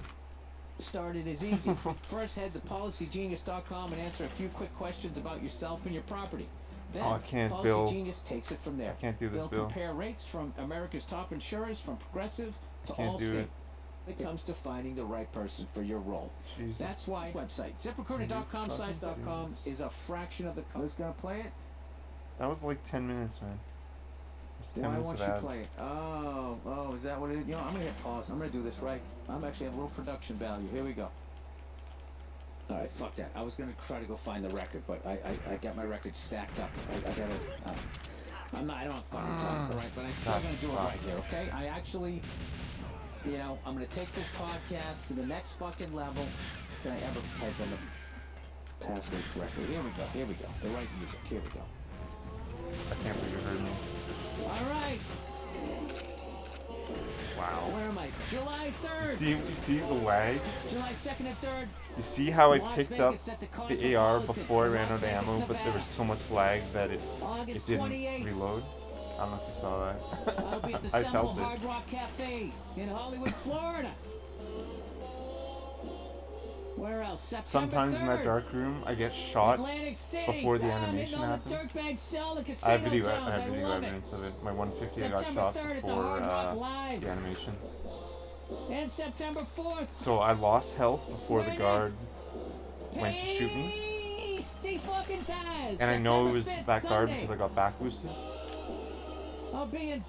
started is easy. First, head to policygenius.com and answer a few quick questions about yourself and your property. Then, Oh, I can't, Policy Bill. Genius takes it from there. I can't do this, They'll Bill. compare rates from America's top insurers, from Progressive to Can't do Allstate. it. When it comes to finding the right person for your role. Jesus. That's why website ZipRecruiter.com/.com is a fraction of the cost. Who's gonna play it? That was like 10 minutes, man. It was 10 Why minutes won't of you ads. play it? Oh, is that what it is? You know, I'm gonna hit pause. I'm gonna do this right. I'm actually have a little production value. Here we go. All right, fuck that. I was gonna try to go find the record, but I got my record stacked up. I gotta. I don't have fucking time. All right, but I'm still gonna do it right here. Okay? I actually. You know, I'm gonna take this podcast to the next fucking level. Can I ever type in the password correctly? Here we go. Here we go. The right music. Here we go. I can't believe you heard me. All right. Wow. Where am I? July 3rd. You see the lag? July 2nd and 3rd. You see how I Las picked Vegas up at the the AR Cosmopolitan before I in ran Las out of Vegas, ammo, but there Nevada. was so much lag that it August didn't 28th. reload? I don't know if you saw that. I'll be at the I Seminole felt it. Hard Rock Cafe in Hollywood, Florida. Where else? September Sometimes 3rd. in that dark room, I get shot. Atlantic City. before the I'm animation hitting all the happens. dirtbag cell, the I casino have video, towns. I have video love it. evidence of it. My 150 I got September shot 3rd at the before Hard Rock Live. the animation. And September 4th. So I lost health before the Where guard next? went to shoot me. Pasty fucking Taz. And I know it was September 5th, that guard Sunday. because I got back boosted. I'll be in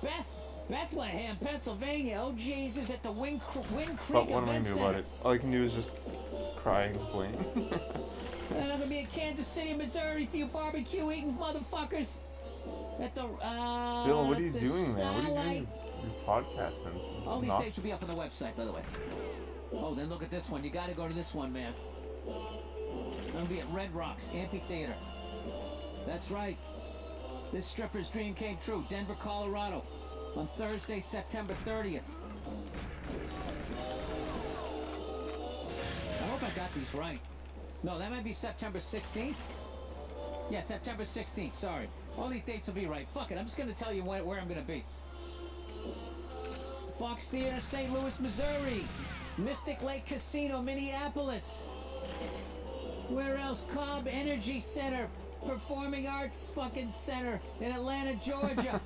Bethlehem, Pennsylvania. Oh Jesus, at the Wind Creek But what am I Event gonna do Center. about it? All I can do is just cry and complain. And I'm gonna be in Kansas City, Missouri for you barbecue eating motherfuckers. At the Bill, what are you at the doing, man? What are you Starlight. doing? Your podcast, man. This is All these not- dates will be up on the website, by the way. Oh, then look at this one. You gotta go to this one, man. I'm gonna be at Red Rocks Amphitheater. That's right. This stripper's dream came true. Denver, Colorado. On Thursday, September 30th. I hope I got these right. No, that might be September 16th. Yeah, September 16th, sorry. All these dates will be right. Fuck it, I'm just gonna tell you where I'm gonna be. Fox Theater, St. Louis, Missouri. Mystic Lake Casino, Minneapolis. Where else? Cobb Energy Center, Performing Arts fucking Center in Atlanta, Georgia.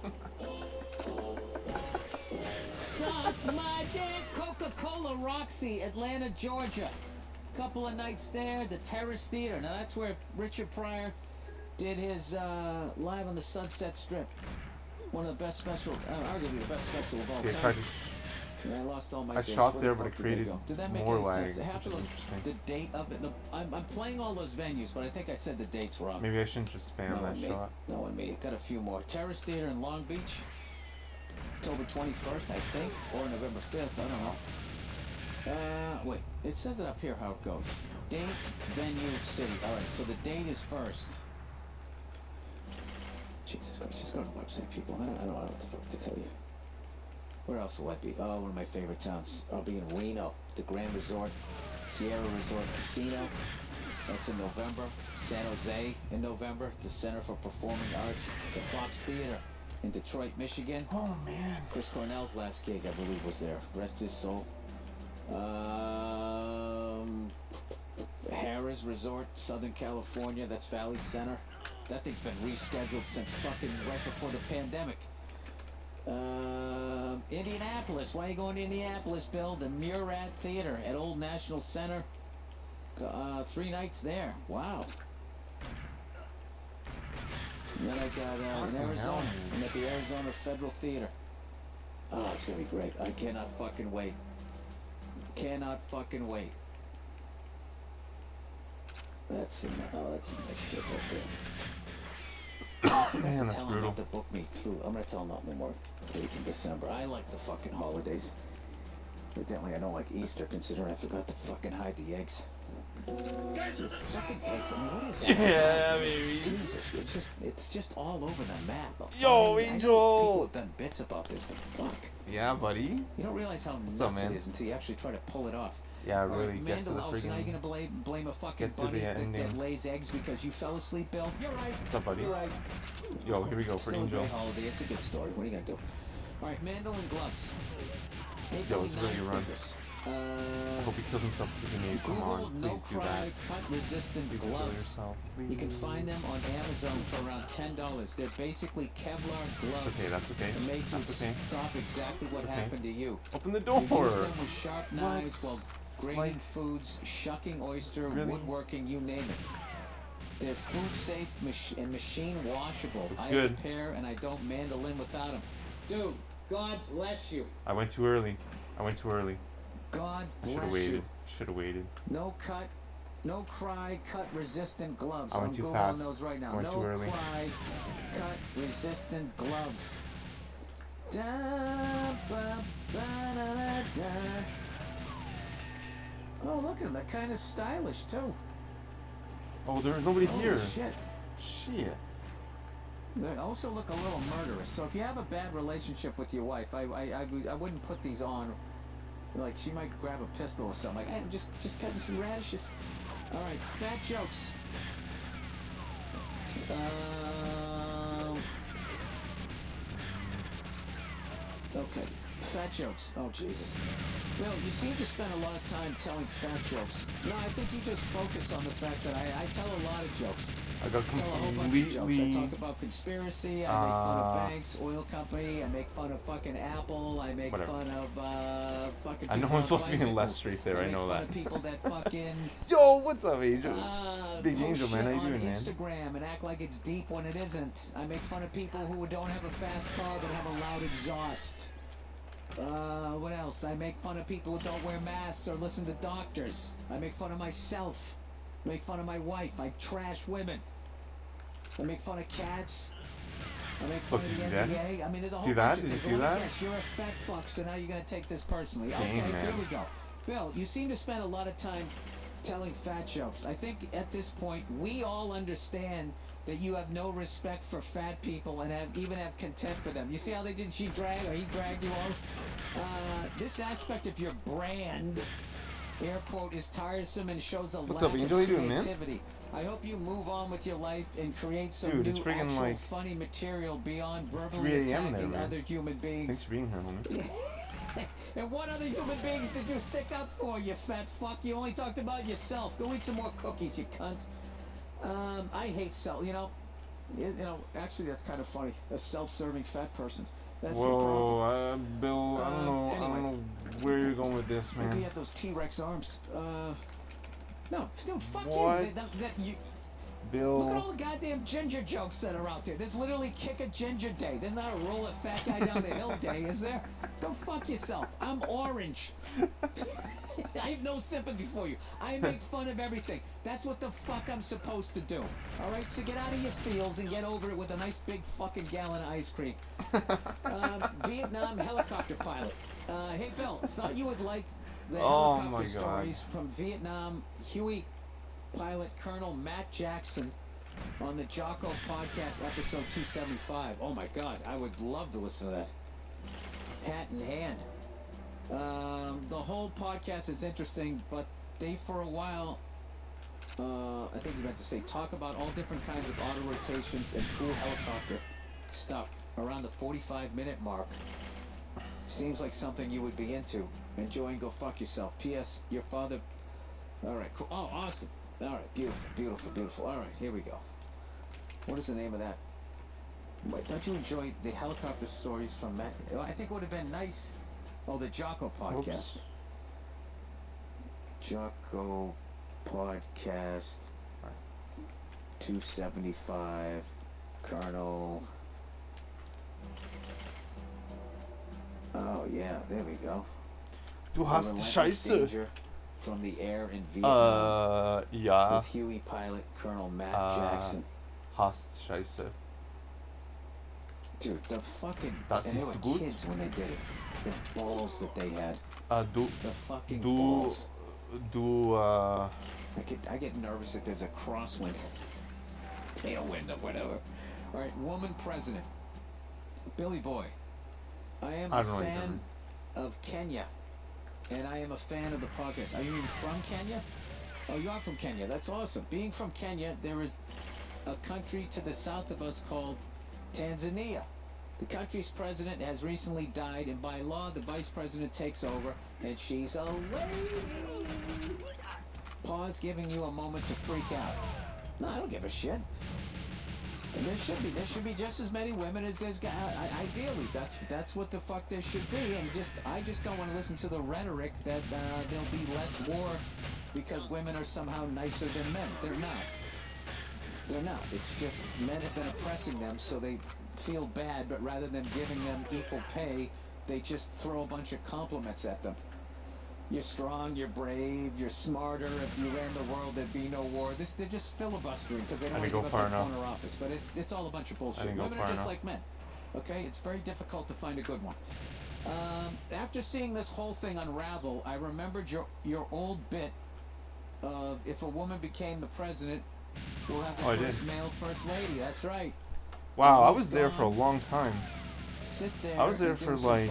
Suck my dick, Coca-Cola Roxy, Atlanta, Georgia. Couple of nights there, the Terrace Theater. Now that's where Richard Pryor did his Live on the Sunset Strip. One of the best special, arguably the best special of all time. I lost all my dates. shot there, but it created did that make more any lag, sense? Half which of is those, interesting. the date of it. I'm playing all those venues, but I think I said the dates wrong. Maybe I shouldn't just spam that shot. No one made it. Got a few more. Terrace Theater in Long Beach, October 21st, I think, or November 5th. I don't know. Wait. It says it up here how it goes. Date, venue, city. All right. So the date is first. Jesus Christ! Just go to the website, people. I don't know what the fuck to tell you. Where else will I be? Oh, one of my favorite towns. I'll be in Reno, the Grand Resort, Sierra Resort Casino. That's in November. San Jose in November. The Center for Performing Arts. The Fox Theater in Detroit, Michigan. Oh man. Chris Cornell's last gig, I believe, was there. Rest his soul. Harrah's Resort, Southern California. That's Valley Center. That thing's been rescheduled since fucking right before the pandemic. Indianapolis. Why are you going to Indianapolis, Bill? The Murat Theater at Old National Center. 3 nights there. Wow. And then I got in Arizona. I'm at the Arizona Federal Theater. Oh, it's gonna be great. I cannot fucking wait. Cannot fucking wait. That's some nice shit right there. Man, that's brutal. To book me through. I'm gonna tell him not anymore. Dates in December. I like the fucking holidays. Evidently, I don't like Easter, considering I forgot to fucking hide the eggs. Fucking eggs. I mean, what is that? Yeah, baby. Jesus, it's just all over the map. Yo, I Angel. know people have done bits about this, but fuck. Yeah, buddy. You don't realize how nuts it is until you actually try to pull it off. Yeah, really get to the Mandela, so now you're friggin'... gonna blame a fucking buddy that lays eggs because you fell asleep, Bill? You're right. What's up, buddy? You're right. Yo, here we go for Still Angel. a great holiday. It's a good story. What are you gonna do? All right, mandolin gloves. Yo, it's really run. I hope he kills himself with the grenade. Come on, please no do that. cry, cut-resistant Please kill gloves. yourself. Please. You can find them on Amazon for around $10. They're basically Kevlar gloves. Okay, that's okay. They're made to That's okay. stop exactly what Okay. happened to you. Open the You door. use them with sharp knives while grating Like- foods, shucking oyster, Really? woodworking, you name it. They're food safe and machine washable. Looks I good. have a pair and I don't mandolin without them. Dude, God bless you. I went too early. God Should have bless waited. you. Should have waited. No cut, no cry, cut resistant gloves. I went I'm too Googling fast. those right now. I went No too early. cry, cut resistant gloves. Da, ba, ba, da, da, da. Oh, look at them. They're kind of stylish too. Oh, there's nobody Holy here. shit. Shit. They also look a little murderous. So if you have a bad relationship with your wife, I wouldn't put these on. Like, she might grab a pistol or something. Like, hey, I'm just cutting some radishes. All right, fat jokes. Okay, fat jokes. Oh, Jesus. Bill, you seem to spend a lot of time telling fat jokes. No, I think you just focus on the fact that I tell a lot of jokes. I got Tell a whole bunch of jokes. I completely... talk about conspiracy. I make fun of banks, oil company. I make fun of fucking Apple. I make Whatever. fun of fucking. I know people I'm on supposed to be in left bicycles. street there. I know make fun that. of people that fucking. Yo, what's up, Angel? Big post Angel, man. shit How you on doing, man? Instagram and act like it's deep when it isn't. I make fun of people who don't have a fast car but have a loud exhaust. What else? I make fun of people who don't wear masks or listen to doctors. I make fun of myself. I make fun of my wife. I trash women. I make fun of cats. I make fun Look, of the you see that? NBA. I mean, there's a whole See bunch that? of Did you things. see Let me that? guess, you're a fat fuck, so now you're gonna take this personally. Game, Okay, man. here we go. Bill, you seem to spend a lot of time telling fat jokes. I think at this point we all understand that you have no respect for fat people and even have contempt for them. You see how they did? He dragged you all. This aspect of your brand, air quote, is tiresome and shows a lack of creativity. I hope you move on with your life and create some new actual like funny material beyond verbally attacking other human beings. Thanks for being here, homie. And what other human beings did you stick up for, you fat fuck? You only talked about yourself. Go eat some more cookies, you cunt. I hate you know, actually that's kind of funny. A self-serving fat person. That's Whoa, Bill, I don't know where you're going with this, man. Maybe he had those T-Rex arms. No, dude, fuck you. Bill. Look at all the goddamn ginger jokes that are out there. There's literally Kick a Ginger Day. There's not a roll a fat guy down the hill day, is there? Go fuck yourself. I'm orange. I have no sympathy for you. I make fun of everything. That's what the fuck I'm supposed to do. All right, so get out of your feels and get over it with a nice big fucking gallon of ice cream. Vietnam helicopter pilot. Hey, Bill, thought you would like the helicopter stories from Vietnam. Huey pilot Colonel Matt Jackson on the Jocko podcast, episode 275. Oh my God, I would love to listen to that. Hat in hand. The whole podcast is interesting, but they for a while, I think you meant to say, talk about all different kinds of auto rotations and cool helicopter stuff around the 45-minute mark. Seems like something you would be into. Enjoy and go fuck yourself. P.S. Your father... Alright, cool. Oh, awesome. Alright, beautiful, beautiful, beautiful. Alright, here we go. What is the name of that? Wait, don't you enjoy the helicopter stories from Matt? I think it would have been nice. Oh, the Jocko podcast. Oops. Jocko podcast 275 Colonel. Oh yeah, there we go. Du hast Scheiße. From the air in Vietnam. Ja. With Huey pilot Colonel Matt Jackson. Hast Scheiße. Dude, the fucking... Das and they ist were gut. kids when they did it. The balls that they had. The fucking balls. I get nervous if there's a crosswind. Tailwind or whatever. Alright, woman president. Billy Boy. I am a fan of Kenya. And I am a fan of the podcast. Are you even from Kenya? Oh, you are from Kenya. That's awesome. Being from Kenya, there is a country to the south of us called Tanzania. The country's president has recently died, and by law, the vice president takes over, and she's a lady. Pause, giving you a moment to freak out. No, I don't give a shit. And there should be just as many women as there's guys. Ideally, that's what the fuck there should be. And I just don't want to listen to the rhetoric that there'll be less war because women are somehow nicer than men. They're not. They're not. It's just men have been oppressing them, so they feel bad. But rather than giving them equal pay, they just throw a bunch of compliments at them. You're strong, you're brave, you're smarter. If you ran the world, there'd be no war. They're just filibustering because they don't want to give up their corner office. But it's all a bunch of bullshit. Women are just like men. Okay? It's very difficult to find a good one. After seeing this whole thing unravel, I remembered your old bit of if a woman became the president, we'll have the first male first lady. That's right. Wow, I was there for a long time. Sit there. I was there for like,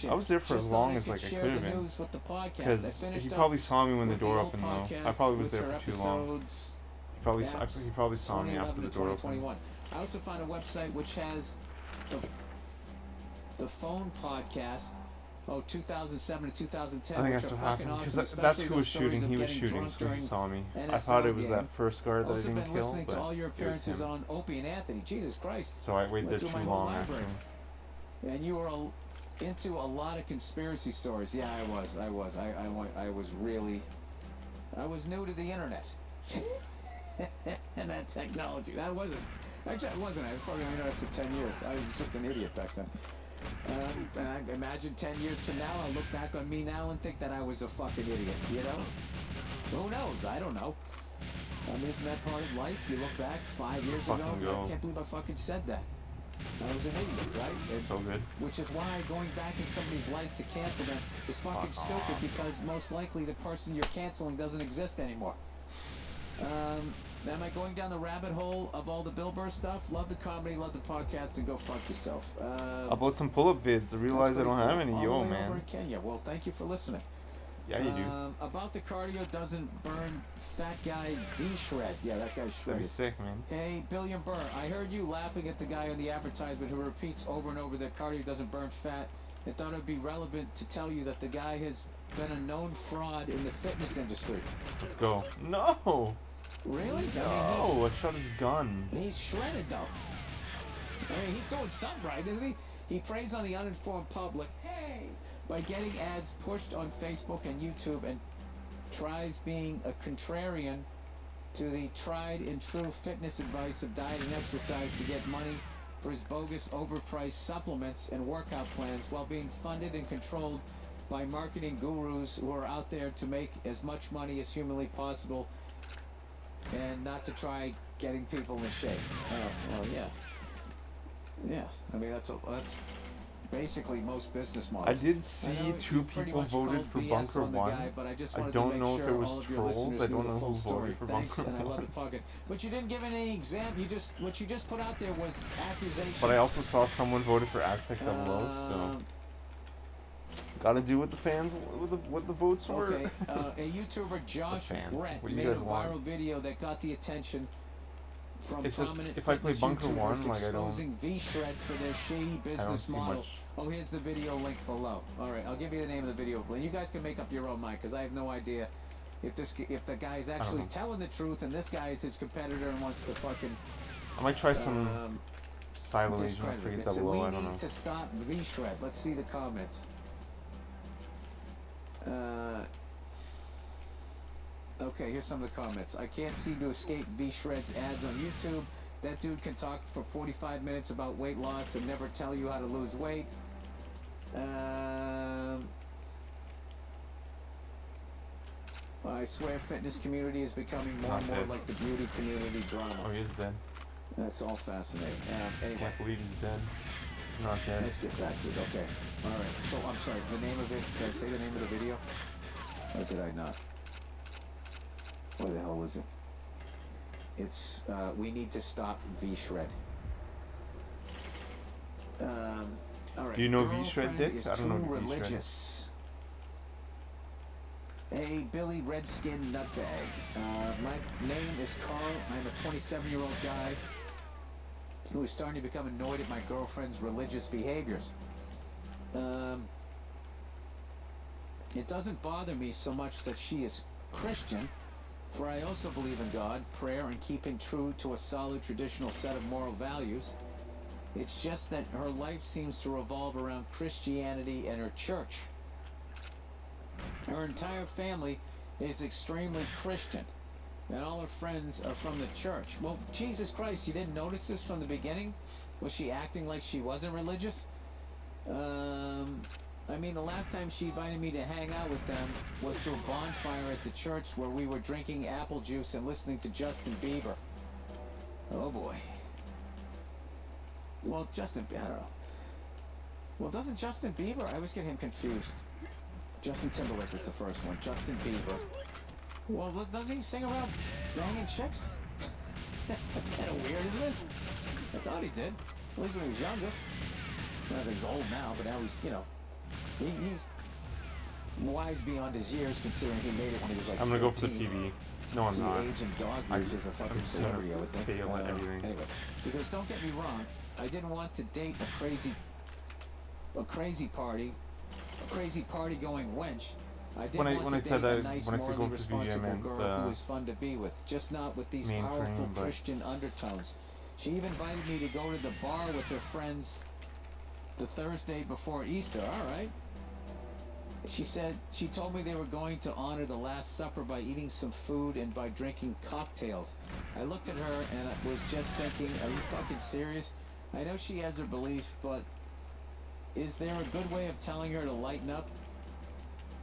I was there for as long as like I could have been. Because he probably saw me when the door opened though. I probably was there for too long. He probably saw me after the door opened. I also found a website which has the phone podcast. Oh, 2007 to 2010. I think that's what happened. Because that's who was shooting. He was shooting, so he saw me. I thought it was that first guard that I didn't kill, listening to all your appearances on Opie and Anthony. Jesus Christ. So I waited there too long actually. And you were into a lot of conspiracy stories. Yeah, I was. I was new to the internet. And that technology. Actually, I wasn't. I was probably on the internet for 10 years. I was just an idiot back then. And I imagine 10 years from now, I'll look back on me now and think that I was a fucking idiot, you know? Who knows? I don't know. I mean, isn't that part of life? You look back 5 years ago, I can't believe I fucking said that. I was an idiot, right? So good. Which is why going back in somebody's life to cancel them is fucking stupid, because most likely the person you're canceling doesn't exist anymore. Am I going down the rabbit hole of all the Bill Burr stuff? Love the comedy, love the podcast, and go fuck yourself. About some pull-up vids. I realize I don't have any. All Yo, the way man. over in Kenya. Well, thank you for listening. Yeah, you do. About the cardio doesn't burn fat guy V-Shred. Yeah, that guy's That'd be shredded. sick, man. Hey, Billion Burr, I heard you laughing at the guy on the advertisement who repeats over and over that cardio doesn't burn fat. I thought it would be relevant to tell you that the guy has been a known fraud in the fitness industry. Let's go. No! Really? No! I shot his gun. He's shredded, though. I mean, he's doing something right, isn't he? He preys on the uninformed public, hey, by getting ads pushed on Facebook and YouTube, and tries being a contrarian to the tried and true fitness advice of diet and exercise to get money for his bogus overpriced supplements and workout plans, while being funded and controlled by marketing gurus who are out there to make as much money as humanly possible and not to try getting people in shape. Oh, well, yeah. Yeah, I mean, that's basically most business models. I did see two people voted for Bunker One. I don't know if it was trolls. I don't know who voted for Bunker And I love the One. podcast. But you didn't give any example. What you just put out there was accusations. But I also saw someone voted for Aztec Double O, so gotta do what the fans, what the votes were. Okay, a YouTuber, Josh Brett, What do you made a guys want? viral video that got the attention from It's just, prominent if I play fitness Bunker YouTubers One, like, I don't exposing V-Shred for their shady business see model. much. Oh, here's the video link below. All right, I'll give you the name of the video. You guys can make up your own mind, because I have no idea if the guy is actually telling the truth and this guy is his competitor and wants to fucking I might try some Silent Agent discredit him. Free It said, Double O, we I don't know. need to stop V-Shred. Let's see the comments. Okay, here's some of the comments. I can't seem to escape V-Shred's ads on YouTube. That dude can talk for 45 minutes about weight loss and never tell you how to lose weight. I swear fitness community is becoming more and more like the beauty community drama. Oh, he is dead. That's all fascinating. Anyway, Can't believe he's dead. Not dead. let's get back to it. Okay. All right. So, I'm sorry. The name of it, did I say the name of the video? Or did I not? What the hell was it? It's, we need to stop V-Shred. All right. Do you know V-Shred, Dick? Is I don't know too V-Shred. religious. Hey, Billy Redskin Nutbag. My name is Carl. I'm a 27-year-old guy who is starting to become annoyed at my girlfriend's religious behaviors. It doesn't bother me so much that she is Christian, for I also believe in God, prayer, and keeping true to a solid traditional set of moral values. It's just that her life seems to revolve around Christianity and her church. Her entire family is extremely Christian, and all her friends are from the church. Well, Jesus Christ, you didn't notice this from the beginning? Was she acting like she wasn't religious? I mean, the last time she invited me to hang out with them was to a bonfire at the church where we were drinking apple juice and listening to Justin Bieber. Oh boy. Well, I don't know. Well, doesn't Justin Bieber, I always get him confused. Justin Timberlake is the first one. Justin Bieber. Well, doesn't he sing about banging chicks? That's kind of weird, isn't it? I thought he did. At least when he was younger. Well, he's old now, but now he's, he's wise beyond his years, considering he made it when he was like I'm gonna 14. go for the PB. No, I'm See, not. age and dog years is a fucking celebrity, I would think. Fail at everything. Anyway, he goes, don't get me wrong. I didn't want to date a crazy party going wench. I did want to date a nice, morally responsible girl who is fun to be with, just not with these powerful Christian undertones. She even invited me to go to the bar with her friends the Thursday before Easter. All right. She told me they were going to honor the Last Supper by eating some food and by drinking cocktails. I looked at her and I was just thinking, are you fucking serious? I know she has her belief, but is there a good way of telling her to lighten up?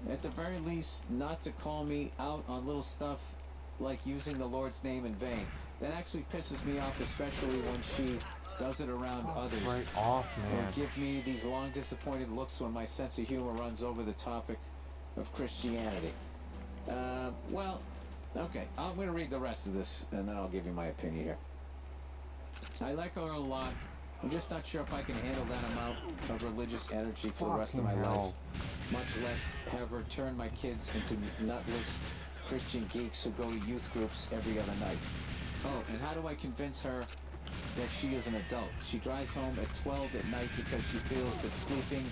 At the very least, not to call me out on little stuff like using the Lord's name in vain. That actually pisses me off, especially when she does it around others. Right off, Or man. give me these long disappointed looks when my sense of humor runs over the topic of Christianity. Well, okay, I'm going to read the rest of this, and then I'll give you my opinion here. I like her a lot. I'm just not sure if I can handle that amount of religious energy for the rest of my life. Much less have her turn my kids into nutless Christian geeks who go to youth groups every other night. Oh, and how do I convince her that she is an adult? She drives home at 12 at night because she feels that sleeping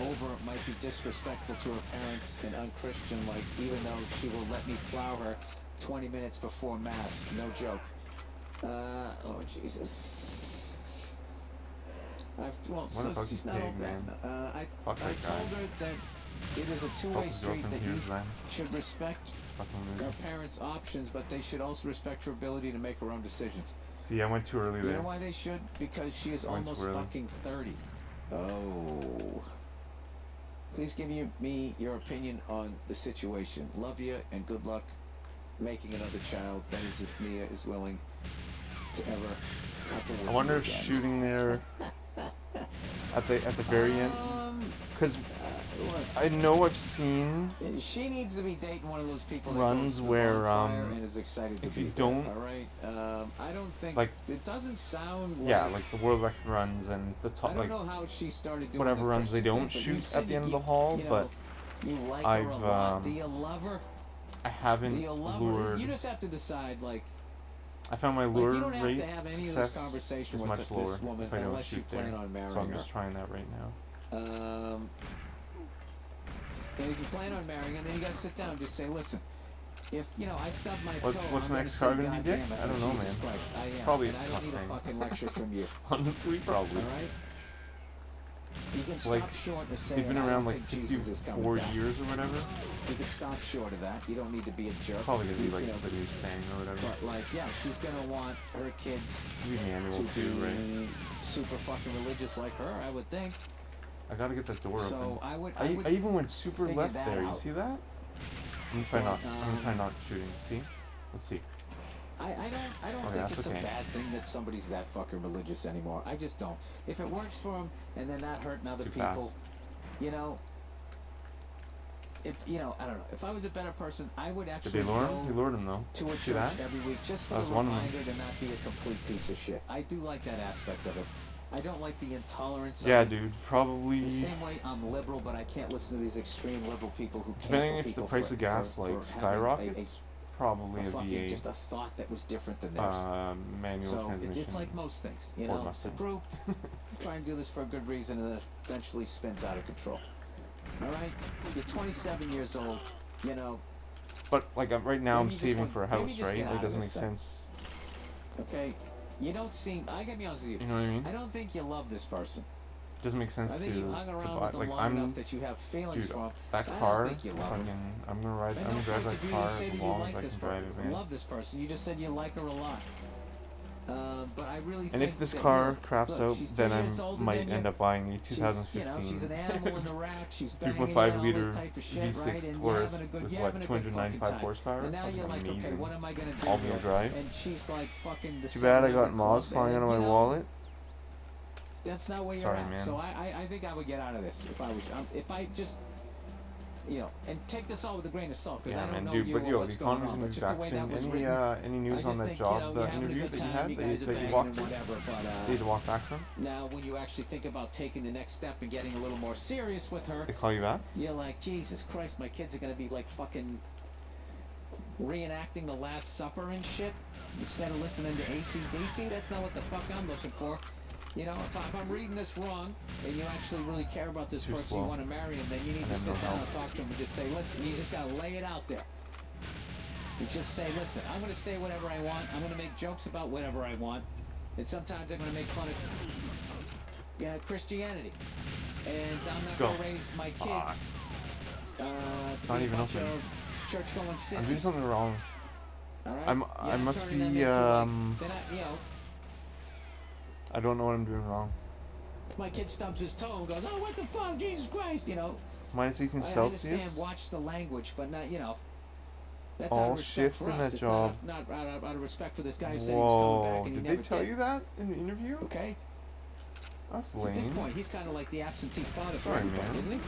over might be disrespectful to her parents and unchristian-like, even though she will let me plow her 20 minutes before Mass. No joke. Oh, Jesus. She's not all bad. I told her that it is a two-way street, that you should respect her parents' options, but they should also respect her ability to make her own decisions. See, I went too early there. You know why they should? Because she is almost fucking 30. Oh. Please give me your opinion on the situation. Love you and good luck making another child. That is if Mia is willing to ever couple with I wonder you if again. shooting there at the very end, because I know I've seen she needs to be dating one of those people runs that goes to the where bonfire and is excited to if be you there, don't all right. I don't think like it doesn't sound like, yeah, like the world record runs and the top, I don't like know how she started doing whatever the runs they Christian don't thing, but you shoot said at the end of you- the hall, you know, but you like I've her a lot. Do you love her? I haven't Do you love her? lured. You just have to decide, like. I found my Like, lure you don't have rate to have any of this success conversation is with much this lower woman if I don't unless you shoot plan there. on marrying So I'm her. just trying that right now. And if you plan on marrying her, then you gotta sit down and just say, listen, if, you know, I stub my What's toe, my I'm next gonna car say, gonna be, God Dick? damn it, I don't know, Jesus man. Christ, I am. Probably and I don't need a Mustang. fucking lecture from you. Honestly, probably. All right? You can stop Like, short of saying, they've been I around don't like think Jesus is coming 54 back. years or whatever. You can stop short of that. You don't need to be a jerk. Probably gonna be You like know, the new Mustang or whatever. but like, yeah, she's gonna want her kids Maybe manual to too, be right? super fucking religious like her, I would think. I gotta get that door So open. I would I even went super figure left that there. You out. see that? I'm gonna try But, not. I'm gonna try not shooting. See? Let's see. I don't Okay, think that's it's okay. a bad thing that somebody's that fucking religious anymore. I just don't. If it works for them and they're not hurting other too people, fast. you know. If you know, I don't know. If I was a better person, I would Did actually they lure him? go They lured him though. to a See church that? every week just for That the was one of them. reminder to not be a complete piece of shit. I do like that aspect of it. I don't like the intolerance. Yeah, of it. dude. Probably. The same way I'm liberal, but I can't listen to these extreme liberal people who Depending cancel if the people price for, of gas for like having skyrockets, probably a a fucking V8 just a thought that was different than theirs. manual So transmission. it's like most things, you Ford know. It's a Mustang. group trying to do this for a good reason, and then it eventually spins out of control. All right, you're 27 years old, you know. But like right now, I'm Maybe just saving wait- for a maybe house, just right? get Like out of doesn't make this thing. sense. Okay, you don't seem. I gotta be honest with you. You know what I mean? I don't think you love this person. Doesn't make sense I to think you hung around buy. with them Like long enough I'm, that you have feelings dude, for him. that I car. don't think you love Fucking, him. I'm gonna ride. At I'm no gonna drive point that did you car even say as that you long like as I this can drive person, it, man. love this person. You just said you like her a lot. But I really And think if this that, car you know, craps look, out, she's then 3 I years older might than end you. up buying a She's, 2015 you know, she's an animal in the rack. She's banging 3.5 out all liter this type of shit, V6 right? And you're Taurus having a good, with you're what, having a good fucking 295 time. horsepower. And now Fucking you're like, okay, amazing. what am I gonna do All-wheel here? drive. And she's like fucking the Too bad I got 700 Moz Club, flying out of and, my you know, wallet. That's not where you're Sorry, at. man. So I think I would get out of this if I was, if I just, you know, and take this all with a grain of salt because Yeah, I don't man, know dude. you But or yo, what's the going economy's on. in But just the way that was retraction. written. Any news I on just that think, job, you know, the you're having a interview good that you time, had, you guys are that you banging walked and through? whatever, but That you had to walk back from? now when you actually think about taking the next step and getting a little more serious with her, They call you back? you're like, Jesus Christ, my kids are gonna be like fucking reenacting the Last Supper and shit instead of listening to AC/DC. That's not what the fuck I'm looking for. You know, if I'm reading this wrong, and you actually really care about this Too person, slow. you want to marry him, then you need And to then sit no down help. and talk to him and just say, listen, you just gotta lay it out there. You just say, listen, I'm gonna say whatever I want. I'm gonna make jokes about whatever I want, and sometimes I'm gonna make fun of Christianity, and I'm not go. gonna raise my kids to not be a even bunch open. of church-going sissies. I'm doing something wrong. All right? I You're not must turning be, them into, like, they're not, you know. I don't know what I'm doing wrong. If my kid stubs his toe and goes, oh, what the fuck, Jesus Christ, you know. Minus 18 I Celsius? understand, watch the language, but not, you know. That's all out of respect shift for in us. that It's job. Not out of respect for this guy who said he was coming back Whoa, and he did never they tell did. you that in the interview? Okay? That's So at this lame. point, he's kind of like the absentee father for Sorry, everybody, man. isn't he?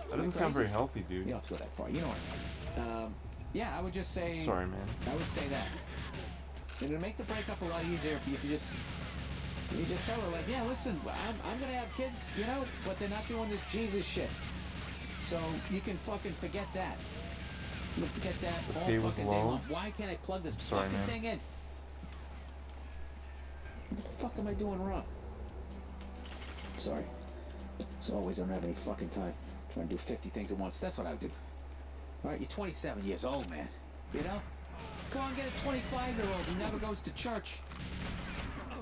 That doesn't sound very healthy, You dude. don't have to go that far. You know what I mean. Yeah, I would just say... Sorry, man. I would say that. And it'll make the breakup a lot easier if you just tell her, like, yeah, listen, I'm going to have kids, you know, but they're not doing this Jesus shit. So you can fucking forget that. You can forget that The all pay was fucking day low. long. Why can't I plug this Sorry, fucking man. thing in? What the fuck am I doing wrong? Sorry. As always, I don't have any fucking time. Trying to do 50 things at once. That's what I would do. All right, you're 27 years old, man. You know? Come on, get a 25-year-old who never goes to church.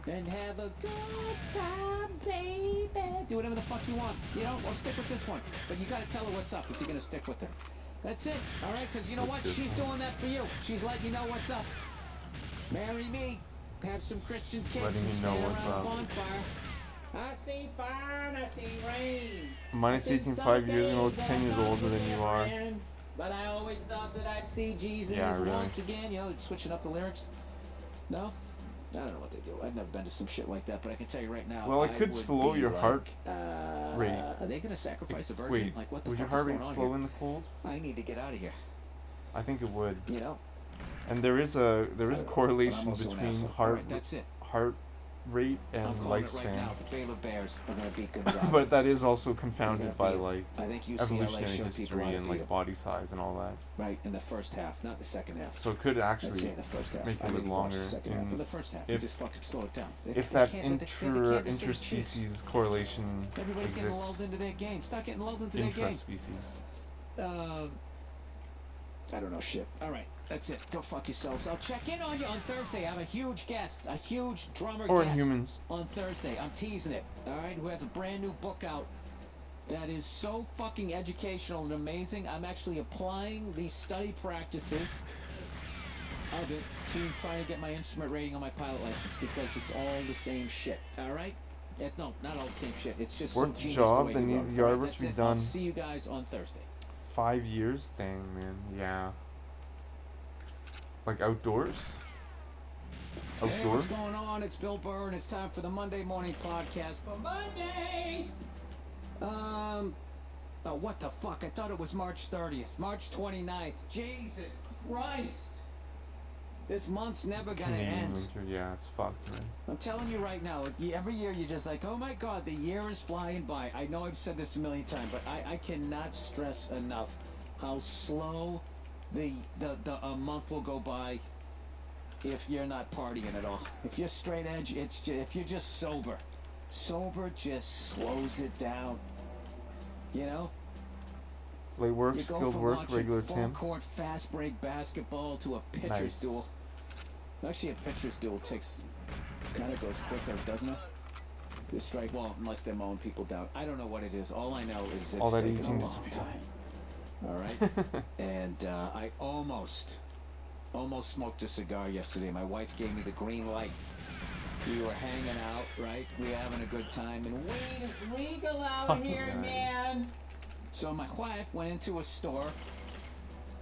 And have a good time, baby. Do whatever the fuck you want. You know, or stick with this one. But you gotta tell her what's up if you're gonna stick with her. That's it, all right? Because you know what? She's doing that for you. She's letting you know what's up. Marry me. Have some Christian kids Letting and you know stand what's around a up. bonfire. I see fire and I see rain. Minus 18, 5 years ago, 10 years older than you are. But I always thought that I'd see Jesus really. once again. You know, it's switching up the lyrics. No? I don't know what they do. I've never been to some shit like that, but I can tell you right now. Well, it I could would slow be your like, heart rate. Are they going to sacrifice a virgin? Wait, Like, what the would your fuck heart is rate going on slow here? in the cold? I need to get out of here. I think it would. You know? And there is a But I'm correlation also an between asshole. heart Alright, that's it. rate and I'm calling it right lifespan. now. The Baylor Bears are going to beat Gonzaga. But that is also They're confounded gonna by beat 'em. like I think UCLA evolutionary showed people history how to and beat like 'em. body size and all that. Right, in the first half, not the second half. So it could Let's say actually in the first half. make I it didn't look watch the longer. second half, in- but the first half, you if- just fucking slow it down. if that interspecies correlation Everybody's getting lulled exists. into their game. Stop getting lulled into their game. Intraspecies. I don't know shit. All right, that's it. Go fuck yourselves. I'll check in on you on Thursday. I have a huge guest, a huge drummer Or guest Inhumans. on Thursday. I'm teasing it. All right, who has a brand new book out that is so fucking educational and amazing. I'm actually applying these study practices of it to try to get my instrument rating on my pilot license because it's all the same shit. All right? No, not all the same shit. It's just Work so the genius job, the way they you need wrote it. the All right, artwork that's to be it. I'll done. see you guys on Thursday. 5 years? Dang, man. Yeah. Like outdoors? Hey, Outdoor? what's going on? It's Bill Burr, and it's time for the Monday Morning Podcast for Monday. Oh, what the fuck? I thought it was March 30th. March 29th. Jesus Christ. This month's never gonna Canadian end. winter, yeah, it's fucked, man. I'm telling you right now, every year you're just like, oh my God, the year is flying by. I know I've said this a million times, but I cannot stress enough how slow a month will go by if you're not partying at all. If you're straight edge, if you're just sober just slows it down. You know? Late work, You go skilled from work, watching regular temp. full-court fast break basketball to a pitcher's Nice. duel. Actually, a pitcher's duel kind of goes quicker, doesn't it? The strike, well, unless they're mowing people down. I don't know what it is. All I know is it's All that taken a aging long disappear. time. All right? And I almost smoked a cigar yesterday. My wife gave me the green light. We were hanging out, right? We were having a good time, and weed is legal out Fucking here, right. man. So my wife went into a store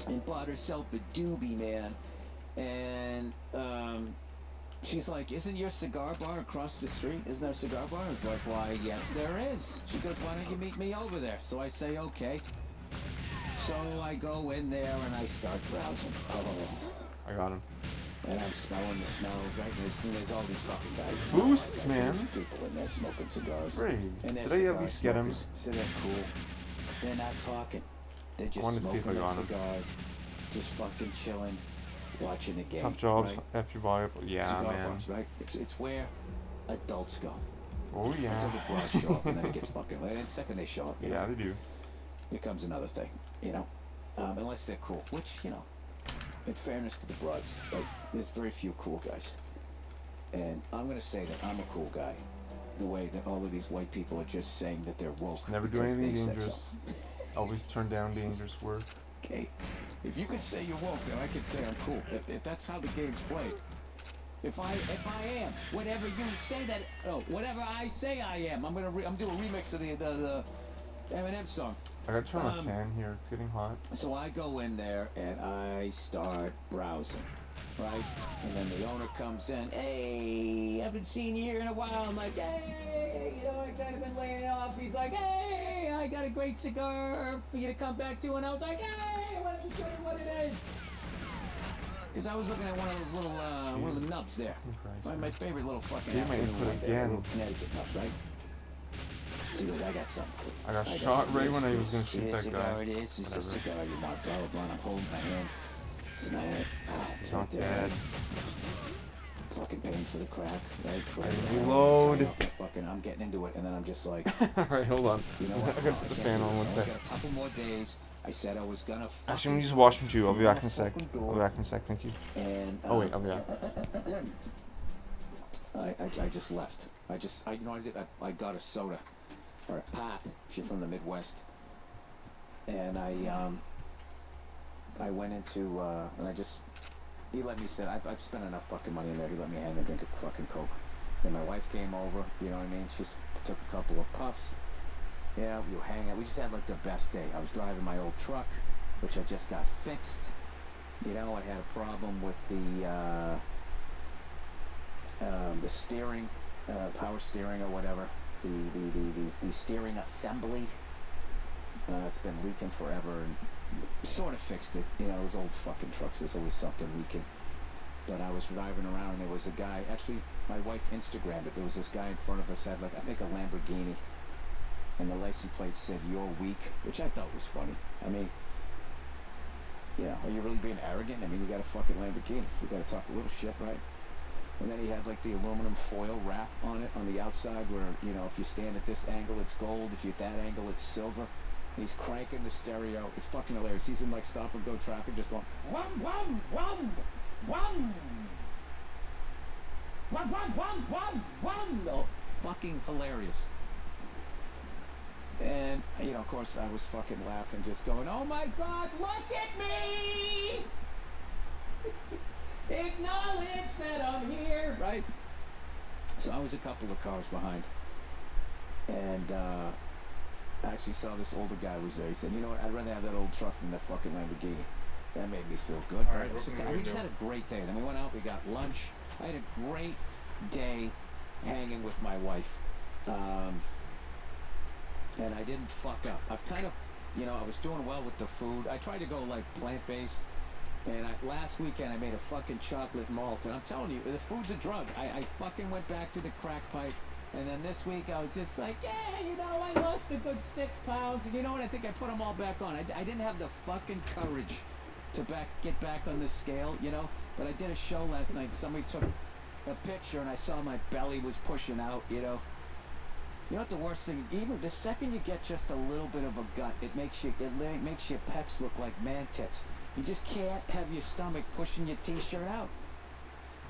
and bought herself a doobie, man. And she's like, isn't your cigar bar across the street? Isn't there a cigar bar? I was like, why, yes, there is. She goes, why don't you meet me over there? So I say, okay. So I go in there and I start browsing. Oh. I got him. And I'm smelling the smells, right? There's all these fucking guys. Boosts, There's man. people in there smoking cigars. Frig. And they're Did I at cigar least get him? smokers, so they're cool. They're not talking. They're just wanted to see if smoking I their got him. cigars, just fucking chilling, watching the game. Tough jobs, right? F your body up. Yeah, Cigar man. bars, right? It's where adults go. Oh, Until yeah. the broads show up, and then it gets fucking late. And the second they show up, you Yeah, know, they do. becomes another thing, you know? Unless they're cool, which, you know, in fairness to the broads, like, there's very few cool guys. And I'm going to say that I'm a cool guy, the way that all of these white people are just saying that they're woke. Just never do because anything they said so. dangerous. Always turn down dangerous work. Okay, if you could say you're woke, then I could say I'm cool. If that's how the game's played. If I am whatever you say that, whatever I say I am, I'm doing a remix of the Eminem song. I gotta turn on the fan here. It's getting hot. So I go in there and I start browsing, right? And then the owner comes in. Hey, haven't seen you here in a while. I'm like, hey, you know, I kind of been laying it off. He's like, hey, I got a great cigar for you to come back to. And I was like, hey, why don't you show me what it is? Because I was looking at one of those little, one of the nubs there. My favorite little fucking afternoon one there, a little Connecticut nub, right? So he goes, I got something for you. I got shot right when I was gonna shoot that guy. This is a cigar you want, blah, blah, blah. And I'm holding my hand, smelling it. It's not bad. Fucking paying for the crack, right? I reload. I'm getting into it, and then I'm just like, alright, hold on. You know what? I gotta put the fan on one sec. I got a couple more days. I said I was gonna. Actually, I'm gonna use the washroom too. I'll be back in a sec. I'll be back in a sec. Thank you. And oh wait, I'll be back. I just left. You know what I did? I got a soda. Or a pop, if you're from the Midwest. And I went into, and he let me sit. I've spent enough fucking money in there. He let me hang and drink a fucking Coke. Then my wife came over, you know what I mean? She just took a couple of puffs. Yeah, we were hanging out. We just had like the best day. I was driving my old truck, which I just got fixed. You know, I had a problem with the steering, power steering or whatever. The steering assembly. It's been leaking forever, and sort of fixed it. You know, those old fucking trucks, there's always something leaking. But I was driving around, and there was a guy, actually, my wife Instagrammed it. There was this guy in front of us, had like, I think a Lamborghini, and the license plate said, "You're weak," which I thought was funny. I mean, you know, are you really being arrogant? I mean, you got a fucking Lamborghini. You gotta talk a little shit, right? And then he had like the aluminum foil wrap on it on the outside where, you know, if you stand at this angle, it's gold. If you're at that angle, it's silver. And he's cranking the stereo. It's fucking hilarious. He's in like stop and go traffic just going, wham, wham, wham, wham. Wham, wham, wham, wham, wham. Oh, fucking hilarious. And, you know, of course, I was fucking laughing, just going, oh my God, look at me! Acknowledge that I'm here, right? So I was a couple of cars behind, and I actually saw this older guy was there. He said, you know what, I'd rather have that old truck than that fucking Lamborghini. That made me feel good. All right, we just had a great day. Then we went out, we got lunch. I had a great day hanging with my wife. And I didn't fuck up. I've kind of, you know, I was doing well with the food. I tried to go like plant-based. And last weekend I made a fucking chocolate malt, and I'm telling you, the food's a drug. I fucking went back to the crack pipe, and then this week I was just like, yeah, you know, I lost a good 6 pounds, and you know what, I think I put them all back on. I didn't have the fucking courage to get back on the scale, you know, but I did a show last night. Somebody took a picture, and I saw my belly was pushing out, you know. You know what the worst thing, even the second you get just a little bit of a gut, it makes your pecs look like man tits. You just can't have your stomach pushing your t-shirt out.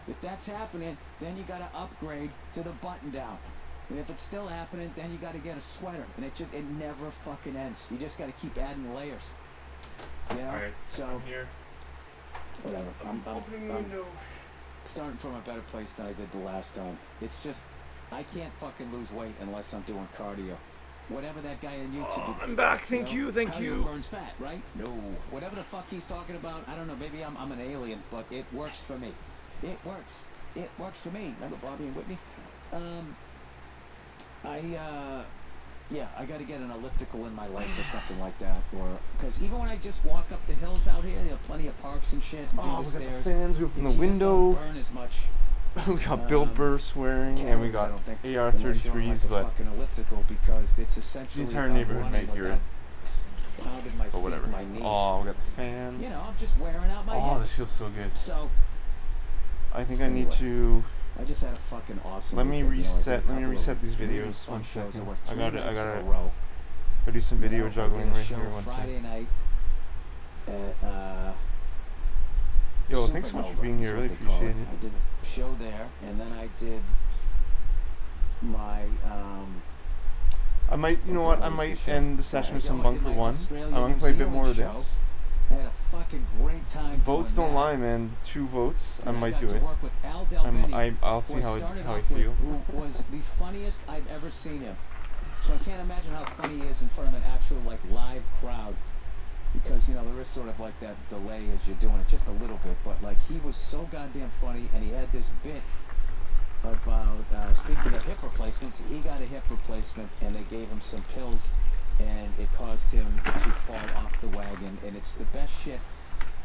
If that's happening, then you gotta upgrade to the button down. And if it's still happening, then you gotta get a sweater. And it never fucking ends. You just gotta keep adding layers. You know? Alright, so I'm here. Whatever. I'm opening the window. Starting from a better place than I did the last time. It's just, I can't fucking lose weight unless I'm doing cardio. Whatever that guy on YouTube. I'm back. Thank you. Thank cardio you. Burns fat, right? No. Whatever the fuck he's talking about, I don't know. Maybe I'm an alien, but it works for me. It works. It works for me. Remember Bobby and Whitney? I got to get an elliptical in my life or something like that, or because even when I just walk up the hills out here, there are plenty of parks and shit. And do the we stairs. got the fans. We open the Just window. don't burn as much. We got Bill Burr swearing, and we got AR-33s, but fucking elliptical because it's essentially the entire neighborhood might hear it. Pounded my feet, whatever. my knees. Oh, we got the fan. You know, I'm just wearing out my Oh, hips. this feels so good. So I think I need to. I just had a fucking awesome. Let me weekend, reset. You know, Let me reset these really videos. fun One shows. second. There were 3 I nights in gotta a row. do some video You know, juggling I did a right show here. One Friday second. night at Yo, thanks so much for being here. Really appreciate it. I did a show there, and then I did my I might, you know what? I might end the session with some Bunker 1. I'm gonna play a bit more of this. I had a fucking great time. Votes doing don't that. lie, man. 2 votes. I And might got do to it. work with Al Del Benny, I'll see who how started I off with, feel. who was the funniest I've ever seen him. So I can't imagine how funny he is in front of an actual, like, live crowd. Because, you know, there is sort of like that delay as you're doing it, just a little bit. But, like, he was so goddamn funny, and he had this bit about, speaking of hip replacements, he got a hip replacement, and they gave him some pills, and it caused him to fall off the wagon. And it's the best shit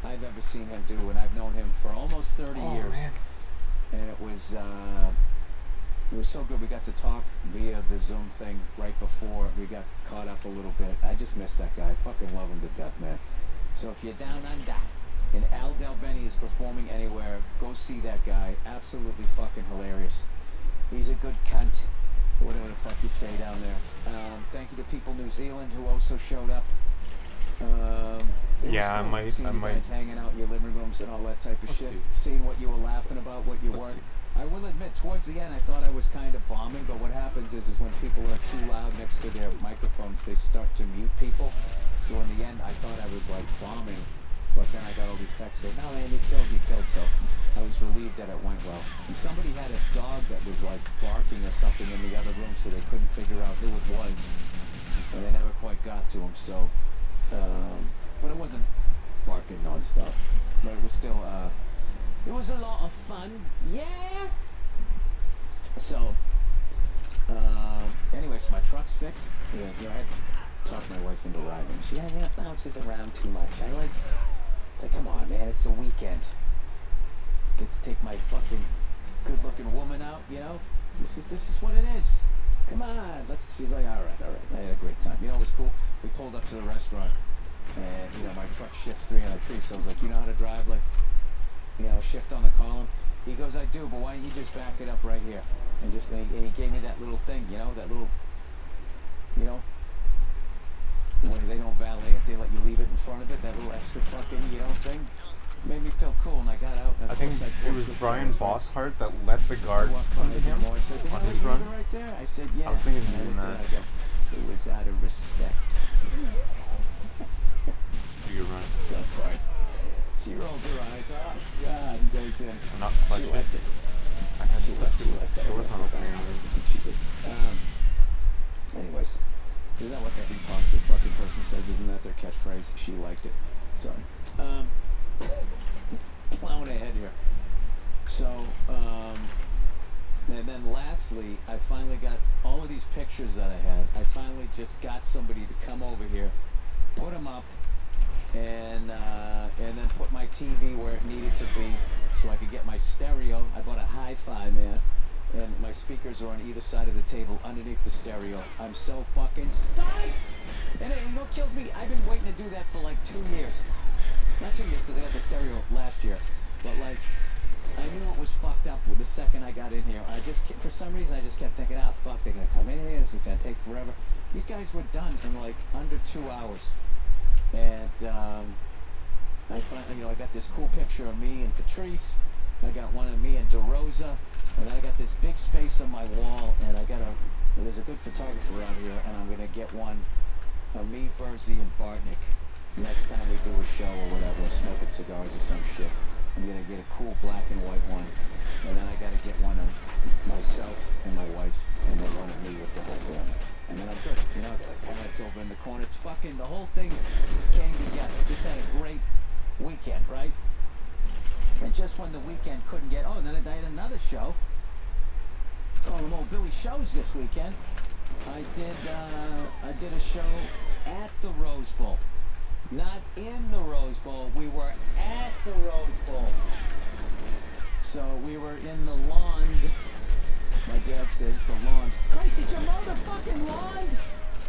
I've ever seen him do, and I've known him for almost 30 years. Man. And it was so good. We got to talk via the Zoom thing right before we got caught up a little bit. I just miss that guy. I fucking love him to death, man. So if you're down under and Al Del Benny is performing anywhere, go see that guy. Absolutely fucking hilarious. He's a good cunt. Whatever the fuck you say down there. Thank you to people in New Zealand who also showed up. Yeah, I might. Seeing you guys hanging out in your living rooms and all that type of Let's shit. see. Seeing what you were laughing about, what you weren't. I will admit, towards the end, I thought I was kind of bombing, but what happens is when people are too loud next to their microphones, they start to mute people. So in the end, I thought I was, like, bombing, but then I got all these texts saying, no, man, you killed, so I was relieved that it went well. And somebody had a dog that was, like, barking or something in the other room, so they couldn't figure out who it was, and they never quite got to him, so, but it wasn't barking nonstop, but it was still, it was a lot of fun. Yeah. So, anyway, so my truck's fixed. Yeah, you know, I had to talk my wife into riding. She bounces around too much. It's like, come on, man, it's the weekend. Get to take my fucking good-looking woman out, you know? This is what it is. Come on, she's like, all right. I had a great time. You know, it was cool. We pulled up to the restaurant, and, you know, my truck shifts 3 on a tree, so I was like, you know how to drive, like, you know, shift on the column? He goes, I do, but why don't you just back it up right here? And he gave me that little thing, you know, that little, you know, when they don't valet it, they let you leave it in front of it, that little extra fucking, you know, thing. Made me feel cool, and I got out. And I think it was Brian Bosshart that let the guards come to him I said, on his run. Right there? I said, yeah. I was thinking of And I doing looked that. at it, I go, it was out of respect. You're right. So, of course, she rolls her eyes, oh, God, and goes in. I'm not clutch She it. liked it. I had She to liked lift it. it. It was not opening. I don't think she did. Anyways, isn't that what every toxic fucking person says? Isn't that their catchphrase? She liked it. Sorry. Plowing ahead here. So, and then lastly, I finally got all of these pictures that I had. I finally just got somebody to come over here, put them up, and then put my TV where it needed to be so I could get my stereo. I bought a hi-fi, man, and my speakers are on either side of the table underneath the stereo. I'm so fucking psyched! And you know what kills me? I've been waiting to do that for like 2 years. Not 2 years, because I got the stereo last year. But, like, I knew it was fucked up the second I got in here. For some reason, I just kept thinking, fuck, they're going to come in here. This is going to take forever. These guys were done in, like, under 2 hours. And, I finally, you know, I got this cool picture of me and Patrice. I got one of me and DeRosa. And then I got this big space on my wall. And there's a good photographer out here. And I'm going to get one of me, Verzi, and Bartnick. Next time we do a show or whatever, smoking cigars or some shit. I'm going to get a cool black and white one. And then I got to get one of myself and my wife. And then one of me with the whole family. And then I'm good. You know, I got my parents over in the corner. It's fucking, the whole thing came together. Just had a great weekend, right? And just when the weekend couldn't get, and then I had another show. Call them old Billy shows this weekend. I did a show at the Rose Bowl. Not in the Rose Bowl. We were at the Rose Bowl. So we were in the lawn. As my dad says, the lawn. Christ, did you mow the fucking lawn?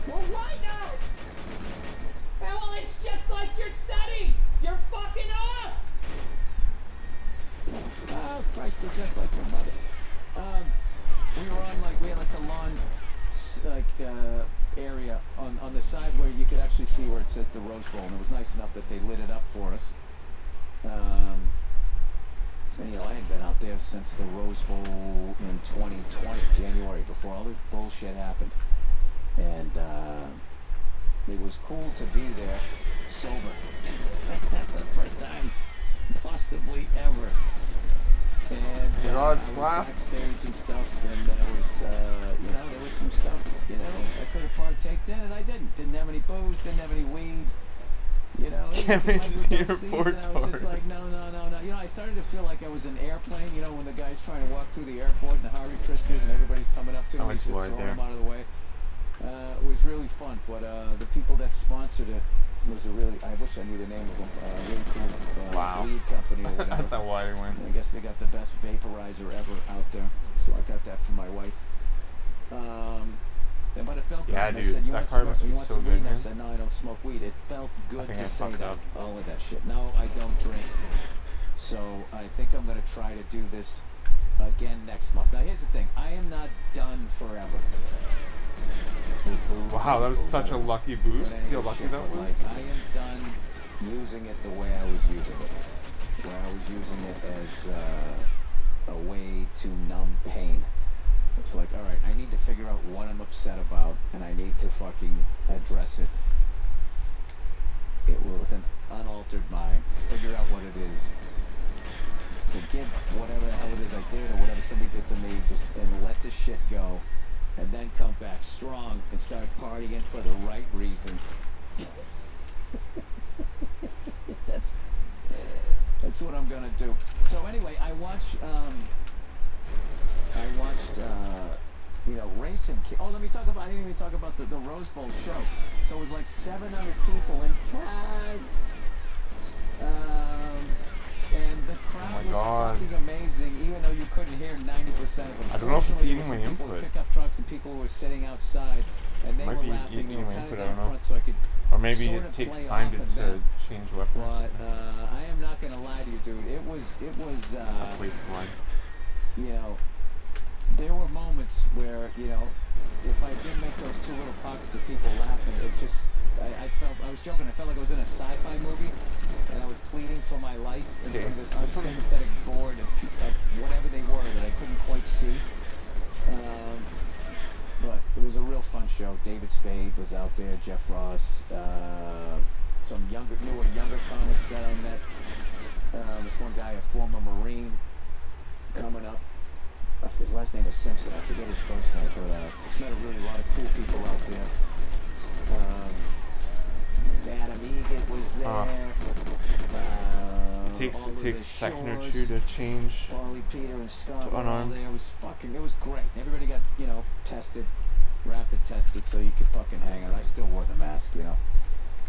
Well, why not? Well, it's just like your studies. You're fucking off. Oh, Christ, you're just like your mother. We were on, we had the lawn, area on the side where you could actually see where it says the Rose Bowl, and it was nice enough that they lit it up for us. And you know, I hadn't been out there since the Rose Bowl in 2020, January, before all this bullshit happened. And it was cool to be there sober. The first time possibly ever. And God I was slap. backstage and stuff, and there was you know, there was some stuff, you know, I could have partaked in, and I didn't. Didn't have any booze, didn't have any weed. You know, Can't wait to see your Ford and I was just like, no. You know, I started to feel like I was in an airplane. You know, when the guy's trying to walk through the airport and the Hare Krishnas and everybody's coming up to him, he's just throwing them out of the way. It was really fun, but the people that sponsored it was a really, I wish I knew the name of them, really cool weed company or whatever. That's how wide it went. I guess they got the best vaporizer ever out there, so I got that for my wife. But it felt good. Yeah, I dude, said, you that want car must be so some good, weed? man. I said, no, I don't smoke weed. It felt good to say that. Up. All of that shit. No, I don't drink. So I think I'm going to try to do this again next month. Now, here's the thing. I am not done forever. Wow, that was such a lucky boost. See how lucky that was? Like, I am done using it the way I was using it. Where I was using it as a way to numb pain. It's like, all right, I need to figure out what I'm upset about, and I need to fucking address it with an unaltered mind. Figure out what it is. Forgive whatever the hell it is I did or whatever somebody did to me, just and let this shit go, and then come back strong and start partying for the right reasons. That's what I'm gonna do. So anyway, I watched you know, racing. Oh, let me talk about. I didn't even talk about the Rose Bowl show. So it was like 700 people in cars, and the crowd was fucking amazing. Even though you couldn't hear 90% of them. I don't know if it's eating my people input. with pickup trucks and people who were sitting outside, and they were laughing. They were kind of down front, so I could. Or maybe sort it of takes play time off to of them. change weapons. But I am not gonna lie to you, dude. It was. That's way too wide. You know, there were moments where, you know, if I did make those two little pockets of people laughing, it just, I was joking, I felt like I was in a sci-fi movie, and I was pleading for my life in front of this unsympathetic board of whatever they were that I couldn't quite see. But it was a real fun show. David Spade was out there, Jeff Ross, some newer comics that I met. This one guy, a former Marine, coming up. His last name is Simpson. I forget his first name, but just met a lot of cool people out there. Adam Egan was there. It takes a second or two to change. Paulie, Peter, and Scott were all unarmed. there. It was great. Everybody got, you know, tested, rapid tested, so you could fucking hang out. I still wore the mask, you know.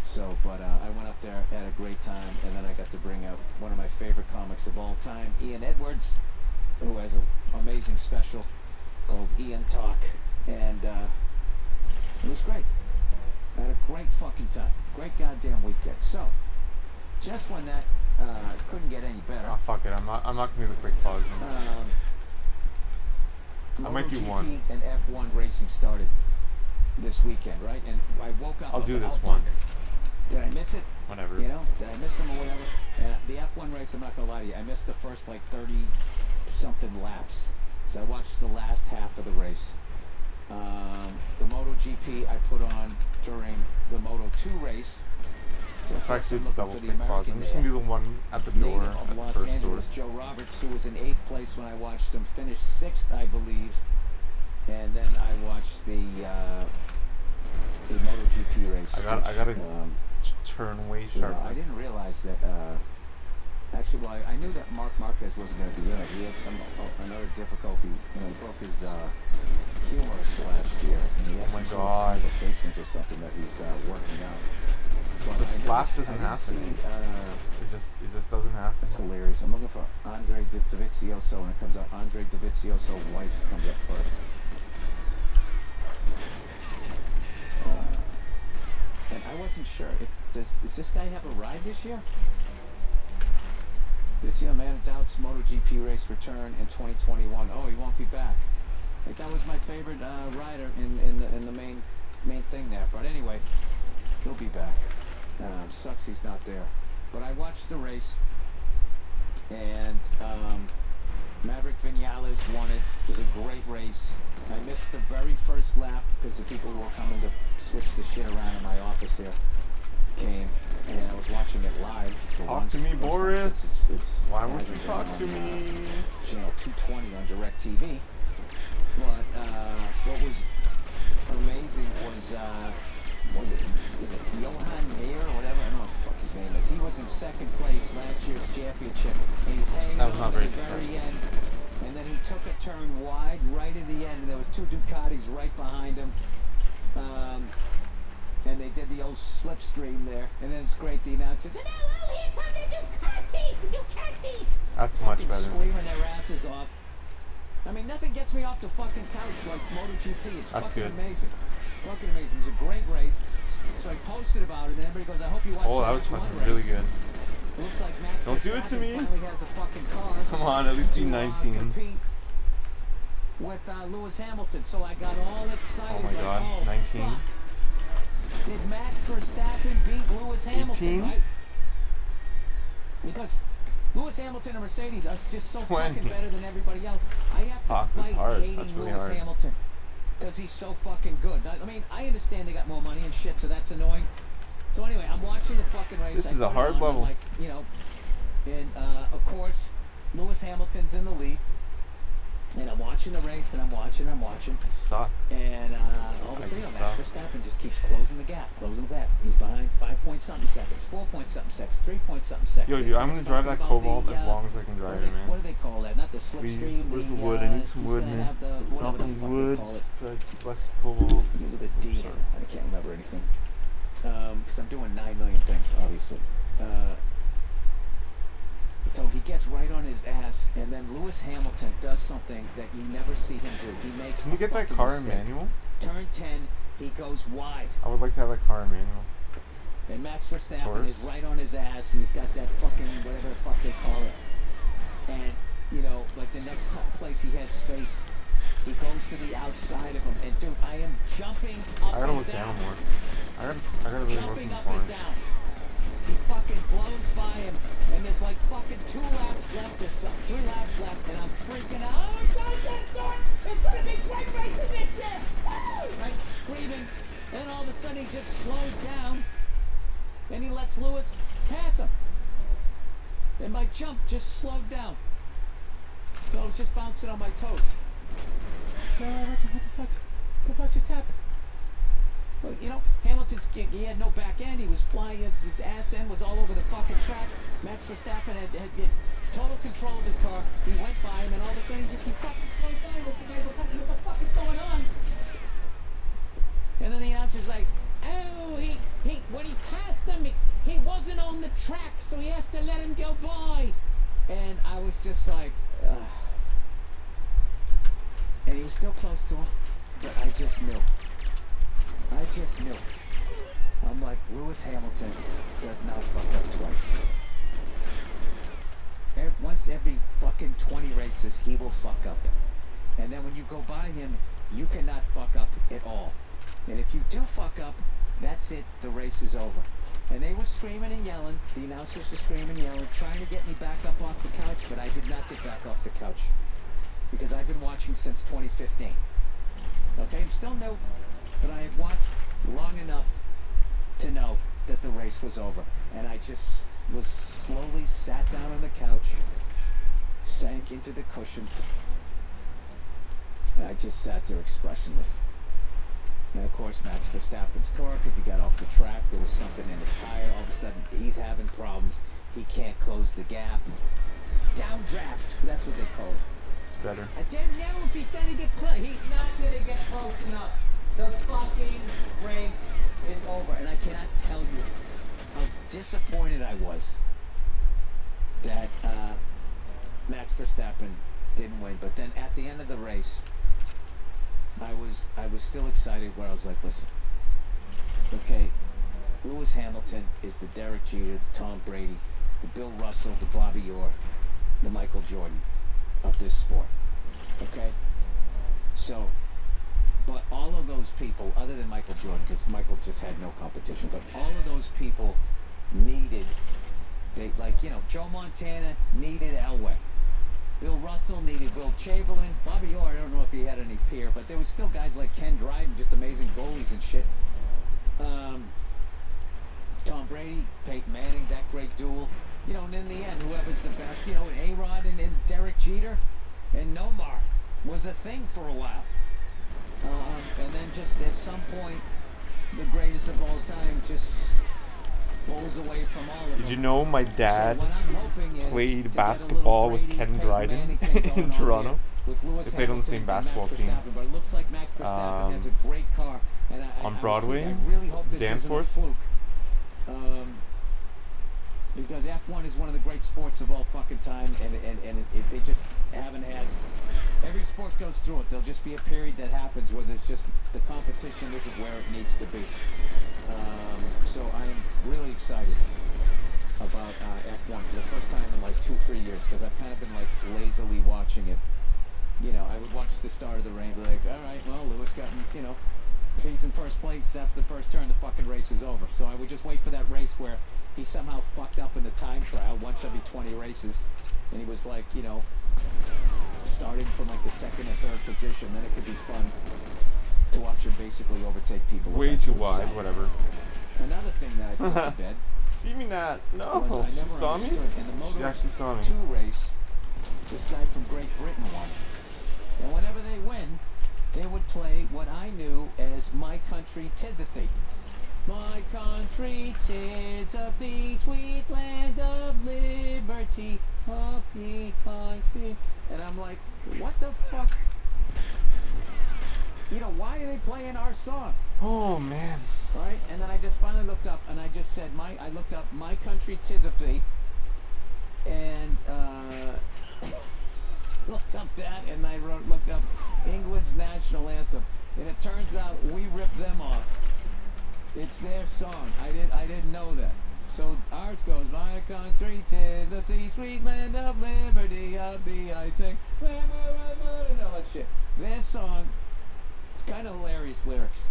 So, but I went up there, had a great time, and then I got to bring out one of my favorite comics of all time, Ian Edwards, who has an amazing special called Ian Talk, and it was great. I had a great fucking time. Great goddamn weekend. So, just when that couldn't get any better. Oh, fuck it. I'm not gonna do the quick pause. I might do one. MotoGP and F1 racing started this weekend, right? And I woke up. I'll do like, this oh, one. fuck. Did I miss it? Whatever. You know, did I miss them or whatever? And the F1 race, I'm not gonna lie to you, I missed the first like 30 something laps. So I watched the last half of the race. The MotoGP I put on during the Moto2 race. So In fact, I'm do looking double for the quick pause. American I'm just gonna do the one at the door, native at of the Los first door. Angeles, Joe Roberts, who was in 8th place when I watched him, finished 6th, I believe. And then I watched the MotoGP race. I gotta turn way you know, sharper. I didn't realize that. Actually, well, I knew that Mark Marquez wasn't going to be in it. He had another difficulty. You know, he broke his humerus last year, and he had some sort of complications or something that he's working out. Just the slap doesn't happen. It just doesn't happen. That's hilarious. I'm looking for Andre Dovizioso, and it comes up. Andre Dovizioso wife comes up first. And I wasn't sure if does this guy have a ride this year? This year, man doubts MotoGP race return in 2021. Oh, he won't be back. Like, that was my favorite rider in the main thing there. But anyway, he'll be back. Sucks he's not there. But I watched the race, and Maverick Vinales won it. It was a great race. I missed the very first lap because the people who were coming to switch the shit around in my office here came, and I was watching it live. Talk to me, Boris. Why won't you talk to me? Channel 220 on DirecTV. But he was in second place last year's championship, and he's hanging That was on not to very the very successful. end. And then he took a turn wide right at the end, and there was 2 Ducatis right behind him. And they did the old slipstream there, and then it's great. The announcers, and oh, here come the Ducati, the Ducatis. That's much Fucking better. screaming their asses off. I mean, nothing gets me off the fucking couch like MotoGP. It's That's fucking good. amazing. Fucking amazing. It was a great race. So I posted about it, and everybody goes, I hope you watched Oh, that the was F1 fucking race. really good. It looks like Max Don't do it to Verstappen me. finally has a fucking car. Come on, at least be to 19. compete with Lewis Hamilton. So I got all excited. Oh my God, like, oh, 19. Fuck. Did Max Verstappen beat Lewis Hamilton, 18? right? Because Lewis Hamilton and Mercedes are just so 20. fucking better than everybody else. I have to Fuck, that's fight hard. hating That's really Lewis hard. Hamilton because he's so fucking good. I mean, I understand they got more money and shit, so that's annoying. So anyway, I'm watching the fucking race. This I is a put it hard on, level. Like, you know, and of course, Lewis Hamilton's in the lead. And I'm watching the race, and I'm watching. Suck. And all of a I sudden, just Max saw. Verstappen just keeps closing the gap. He's behind 5-point-something seconds, 4-point-something seconds, 3-point-something seconds. Yo, They dude, I'm start gonna drive that talking about Cobalt the, as long as I can drive it, man. what do they call that? Not the Please, slipstream. where's the wood? I need some he's wood, gonna man. have the whatever the Nothing fuck they call woods. it. Less Cobalt. Begins with a D. Sorry. I can't remember anything. Because I'm doing 9 million things, obviously. So he gets right on his ass, and then Lewis Hamilton does something that you never see him do. He makes Can you a get that fucking car in mistake. manual? Turn 10, he goes wide. I would like to have that car in manual. And Max Verstappen Taurus. is right on his ass, and he's got that fucking whatever the fuck they call it. And, you know, like the next place he has space, he goes to the outside of him. And, dude, I am jumping up I gotta and look down. down more. I gotta really look Jumping in up and farm. down. He fucking blows by him, and there's like fucking 2 laps left or something, 3 laps left, and I'm freaking out. Oh my God, he's gonna do it! It's gonna be great racing this year! Woo! Right, screaming, and then all of a sudden he just slows down, and he lets Lewis pass him. And my jump just slowed down. So I was just bouncing on my toes. What the fuck just happened? Well, you know, Hamilton's, he had no back end. He was flying, his ass end was all over the fucking track. Max Verstappen had total control of his car. He went by him, and all of a sudden he fucking slows down. He lets the guy go past him. What the fuck is going on? And then the announcer's like, oh, when he passed him, he wasn't on the track, so he has to let him go by. And I was just like, ugh. And he was still close to him, but I just knew. I'm like, Lewis Hamilton does not fuck up twice. Once every fucking 20 races, he will fuck up. And then when you go by him, you cannot fuck up at all. And if you do fuck up, that's it, the race is over. And they were screaming and yelling, the announcers were screaming and yelling, trying to get me back up off the couch, but I did not get back off the couch. Because I've been watching since 2015. Okay, I'm still new, but I had watched long enough to know that the race was over. And I just was slowly sat down on the couch, sank into the cushions, and I just sat there expressionless. And of course, Max Verstappen's car, because he got off the track, there was something in his tire. All of a sudden, he's having problems. He can't close the gap. Downdraft, that's what they call it. It's better. I don't know if he's going to get close. He's not going to get close enough. The fucking race is over. And I cannot tell you how disappointed I was that Max Verstappen didn't win. But then at the end of the race, I was still excited where I was like, listen, okay, Lewis Hamilton is the Derek Jeter, the Tom Brady, the Bill Russell, the Bobby Orr, the Michael Jordan of this sport. Okay? So, but all of those people, other than Michael Jordan, because Michael just had no competition, but all of those people needed, Joe Montana needed Elway. Bill Russell needed Will Chamberlain. Bobby Orr, I don't know if he had any peer, but there was still guys like Ken Dryden, just amazing goalies and shit. Tom Brady, Peyton Manning, that great duel. You know, and in the end, whoever's the best, A-Rod and Derek Jeter and Nomar was a thing for a while. And then just at some point, the greatest of all time just pulls away from all of Did you them. know my So dad what I'm hoping is to played get a basketball little with Brady, Ken Peyton Dryden Manning thing going in on Toronto? here with Lewis They played on the same Hamilton and basketball Max team. Verstappen, but it looks like Max Verstappen has a great car. And On I Broadway, really hope this isn't a Danforth. fluke. Because F1 is one of the great sports of all fucking time, and they just haven't had. Every sport goes through it. There'll just be a period that happens where there's just the competition isn't where it needs to be. So I am really excited about F1 for the first time in like 2-3 years, because I've kind of been like lazily watching it. You know, I would watch the start of the race, be like, all right, well, Lewis got, you know, if he's in first place after the first turn, the fucking race is over. So I would just wait for that race where he somehow fucked up in the time trial once every 20 races, and he was like, you know, starting from like the second or third position. Then it could be fun to watch him basically overtake people. Way too eventually. wide, So, whatever. another thing that I put to bed See me not. No, was I she never saw me? understood in the She Moto actually saw me. 2 race, this guy from Great Britain won. And whenever they win, they would play what I knew as My Country 'Tis of Thee. My country 'tis of thee, sweet land of liberty, of thee I sing. And I'm like, what the fuck? You know, why are they playing our song? Oh, man. Right? And then I just finally looked up, and I just said, I looked up My Country 'Tis of Thee, and looked up that, and I looked up England's national anthem, and it turns out we ripped them off. It's their song. I didn't know that. So ours goes, my country 'tis of thee, sweet land of liberty, of thee I sing, and all that shit. Their song, it's kind of hilarious lyrics.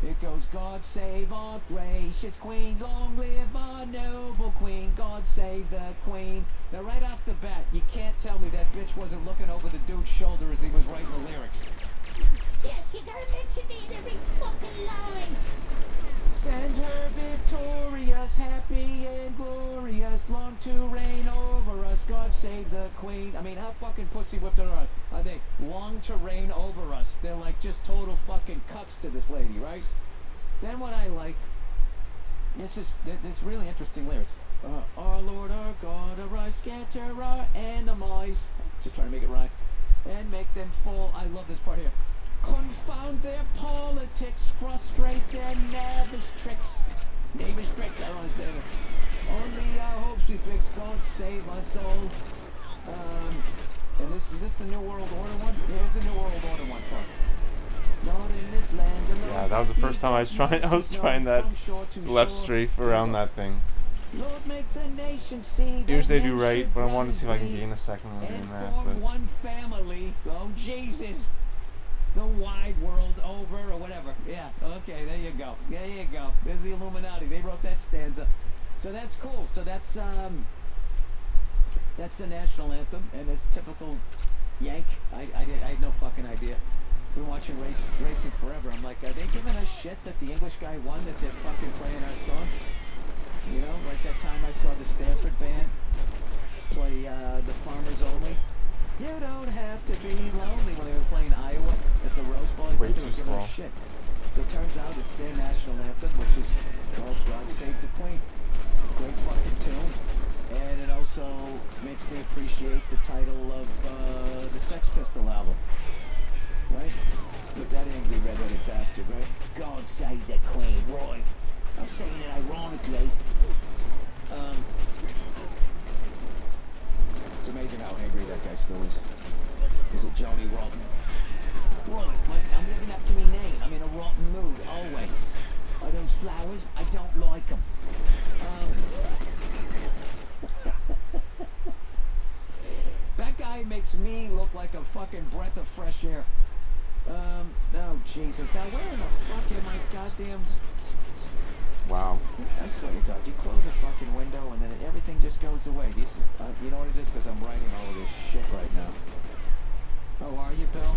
It goes, God save our gracious queen, long live our noble queen, God save the queen. Now right off the bat, you can't tell me that bitch wasn't looking over the dude's shoulder as he was writing the lyrics. Yes, you gotta mention me in every fucking line. Send her victorious, happy and glorious, long to reign over us, God save the queen. I mean, how fucking pussy whipped are us? Are they long to reign over us? They're like just total fucking cucks to this lady, right? Then what I like, this really interesting lyrics. Our Lord, our God, arise, scatter our enemies. Just trying to make it right. And make them fall. I love this part here. Confound their politics, frustrate their knavish tricks. Knavish tricks, I don't want to say that. Only our hopes we fix, God save us all. And is this the New World Order one? Yeah, here's the New World Order one part. Not in this land alone. Yeah, that was the first time I was trying that left strafe around that thing. Lord, make the nation see that Usually I do men right, should but I wanted to see if I can brothers gain a second one be doing and that. form But one family. Oh, Jesus. The wide world over, or whatever. Yeah, okay, there you go. There you go. There's the Illuminati. They wrote that stanza. So that's cool. So that's the national anthem, and it's typical Yank. I had no fucking idea. Been watching racing forever. I'm like, are they giving us shit that the English guy won, that they're fucking playing our song? You know, like that time I saw the Stanford band play the Farmers Only. You don't have to be lonely when they were playing Iowa at the Rose Bowl. I Way thought they were too giving us slow. shit. So it turns out it's their national anthem, which is called God Save the Queen. Great fucking tune. And it also makes me appreciate the title of the Sex Pistol album. Right? With that angry red-headed bastard, right? God Save the Queen, Roy. I'm saying it ironically. It's amazing how angry that guy still is. Is it Johnny Rotten? Right, I'm living up to my name. I'm in a rotten mood, always. Are those flowers? I don't like them. That guy makes me look like a fucking breath of fresh air. Oh, Jesus. Now, where in the fuck am I goddamn... wow. I swear to God, you close a fucking window and then everything just goes away. This is, you know what it is? Because I'm writing all of this shit right now. Oh, are you, Bill?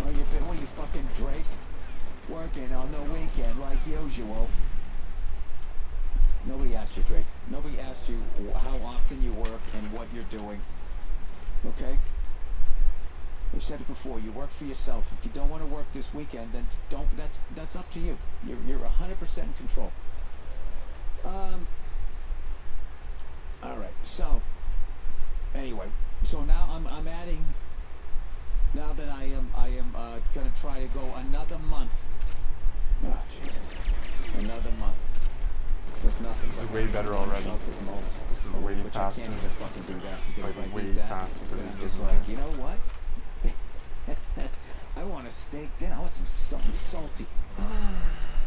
Are you, Bill? What are you, fucking Drake? Working on the weekend like usual. Nobody asked you, Drake. Nobody asked you how often you work and what you're doing. Okay? We've said it before. You work for yourself. If you don't want to work this weekend, then don't. That's up to you. You're 100% in control. All right. So anyway, so now I'm adding. Now that I am gonna try to go another month. Oh Jesus! Another month with nothing. This is but way better already. unsalted malt. This is way Which faster. I can't even fucking do that because Like, if I way eat that, faster than then I'm it just is like, there. you know what? I want a steak dinner. I want something salty,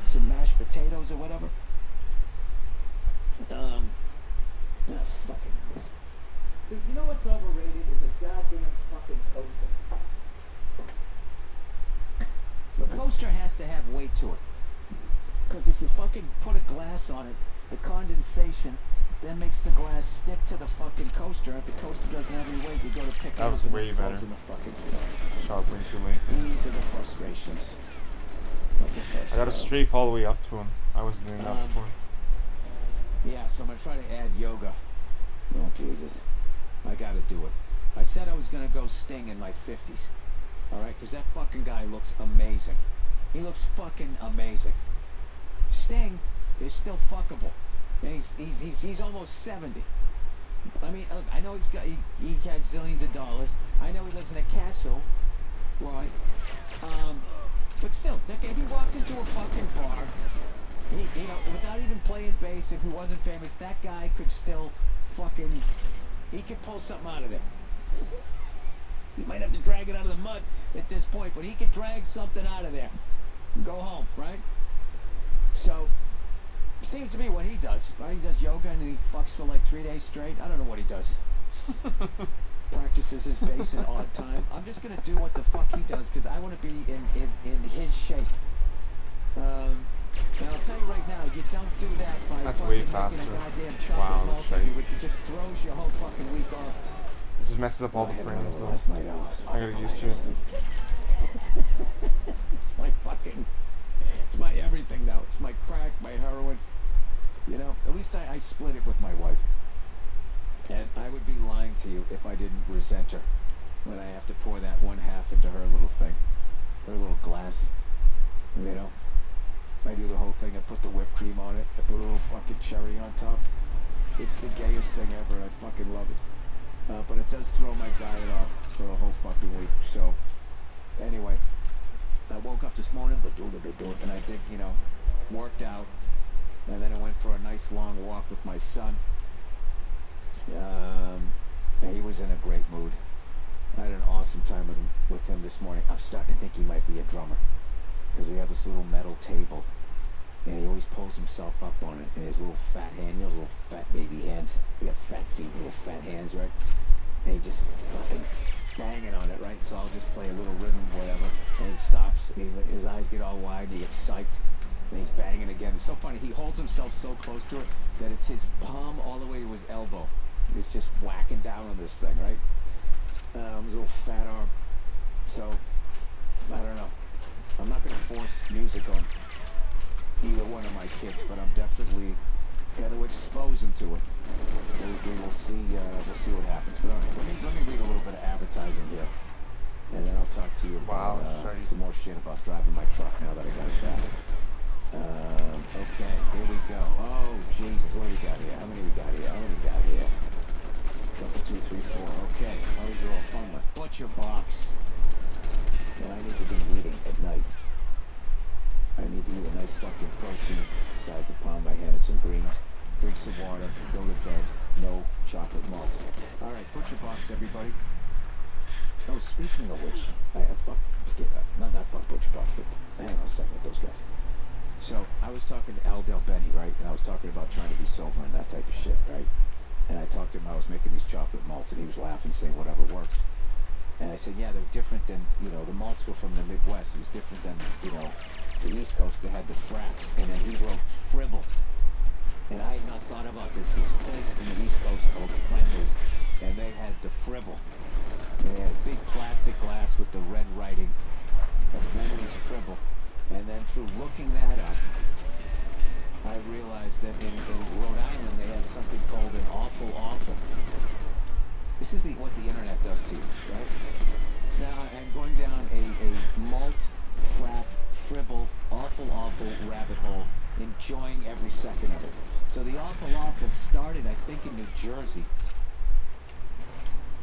some mashed potatoes or whatever. Fucking. Dude, you know what's overrated is a goddamn fucking coaster. The coaster has to have weight to it. Because if you fucking put a glass on it, the condensation then makes the glass stick to the fucking coaster. If the coaster doesn't have any weight, you go to pick it That up was and way it falls better. in the fucking floor. Shot way too late. These are the frustrations of the first I got a world. strafe all the way up to him. I wasn't doing that before. Yeah, so I'm gonna try to add yoga. Oh Jesus, I gotta do it. I said I was gonna go Sting in my 50s. All right, because that fucking guy looks amazing. He looks fucking amazing. Sting is still fuckable. And he's almost 70. I mean, look, I know he has zillions of dollars. I know he lives in a castle, right? But still, if he walked into a fucking bar, you know, without even playing bass, if he wasn't famous, that guy could still fucking, he could pull something out of there. He might have to drag it out of the mud at this point, but he could drag something out of there. Go home, right? So, seems to be what he does, right? He does yoga and he fucks for like 3 days straight. I don't know what he does. Practices his bass in odd time. I'm just gonna do what the fuck he does because I want to be in his shape. And I'll tell you right now, you don't do that by That's fucking way making faster. a goddamn Wow, chocolate malt that's every right. week. It just throws your whole fucking week off. It just messes up all the I had frames another though. last night. Oh, it's I gotta fucking get used to it. it's my fucking, it's my everything now. It's my crack, my heroin. You know, at least I split it with my wife. And I would be lying to you if I didn't resent her when I have to pour that one half into her little thing, her little glass. You know, I do the whole thing. I put the whipped cream on it. I put a little fucking cherry on top. It's the gayest thing ever. I fucking love it. But it does throw my diet off for a whole fucking week. So, anyway, I woke up this morning, and I did, you know, worked out. And then I went for a nice long walk with my son. He was in a great mood. I had an awesome time with him this morning. I'm starting to think he might be a drummer. Because we have this little metal table. And he always pulls himself up on it. And his little fat hand, you know, those little fat baby hands. We got fat feet, little fat hands, right? And he just fucking banging on it, right? So I'll just play a little rhythm, whatever. And he stops. His eyes get all wide and he gets psyched. And he's banging again. It's so funny. He holds himself so close to it that it's his palm all the way to his elbow. He's just whacking down on this thing, right? His little fat arm. So, I don't know. I'm not going to force music on either one of my kids, but I'm definitely going to expose them to it. We will see. We'll see what happens. But okay, let me read a little bit of advertising here, and then I'll talk to you about some more shit about driving my truck now that I got it back. Okay, here we go. Oh, Jesus, what do we got here? How many we got here? Couple, 2, 3, 4. Okay. Oh, these are all fun ones. Butcher box. What I need to be eating at night. I need to eat a nice fucking protein the size of the palm of my hand and some greens. Drink some water and go to bed. No chocolate malts. All right, butcher box, everybody. Oh, speaking of which, not fuck butcher box, but hang on a second with those guys. So I was talking to Al Del Benny, right? And I was talking about trying to be sober and that type of shit, right? And I talked to him, I was making these chocolate malts, and he was laughing, saying whatever works. And I said, yeah, they're different than, you know, the malts were from the Midwest. It was different than, you know, the East Coast. They had the fraps, and then he wrote Fribble. And I had not thought about this. This place in the East Coast called Friendly's, and they had the Fribble. And they had a big plastic glass with the red writing, a Friendly's Fribble. And then through looking that up, I realized that in Rhode Island they have something called an awful awful. This is what the internet does to you, right? So now I'm going down a malt, frap, fribble, awful awful rabbit hole enjoying every second of it. So the Awful started, I think, in New Jersey.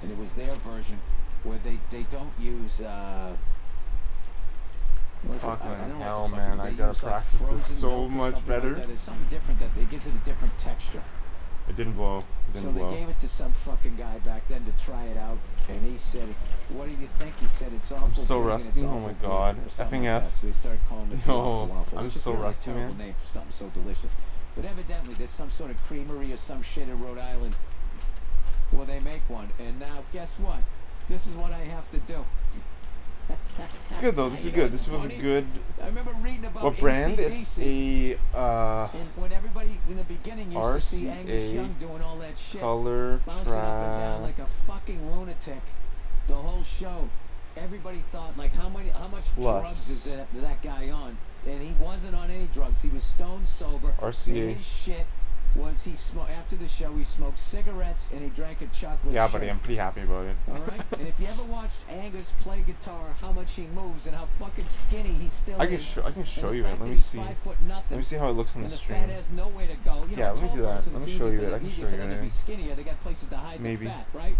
And it was their version where they don't use fucking hell, man, I gotta practice this so much better. Like it's something different that it gives it a different texture. It didn't blow. So they gave it to some fucking guy back then to try it out, and he said, "What do you think?" He said, "It's awful." I'm so rusty. Oh my god. Effing F. So they started calling it the Awful. I'm so rusty, man. Terrible name for something so delicious. But evidently, there's some sort of creamery or some shit in Rhode Island where they make one. And now, guess what? This is what I have to do. It's good though. This is good. This was a good. I remember reading about What brand? It's a and when everybody in the beginning used to see Angus RCA Young doing all that shit, color bouncing up and down like a fucking lunatic, the whole show, everybody thought like how much drugs is that guy on? And he wasn't on any drugs. He was stone sober. RCA. And his shit was he smoked after the show. He smoked cigarettes and he drank a chocolate. Yeah, shake. buddy, I'm pretty happy about it. All right. And if you ever watched Angus play guitar, how much he moves and how fucking skinny he still I is. can show you it. Let me see. 5 foot nothing. Let me see how it looks on And the the stream. fat has nowhere to go. You know, Yeah, let me do that. person, Let me it's show easy you for it. them- I can easy show for you them to it. be skinnier. They got places to hide Maybe. the fat, right?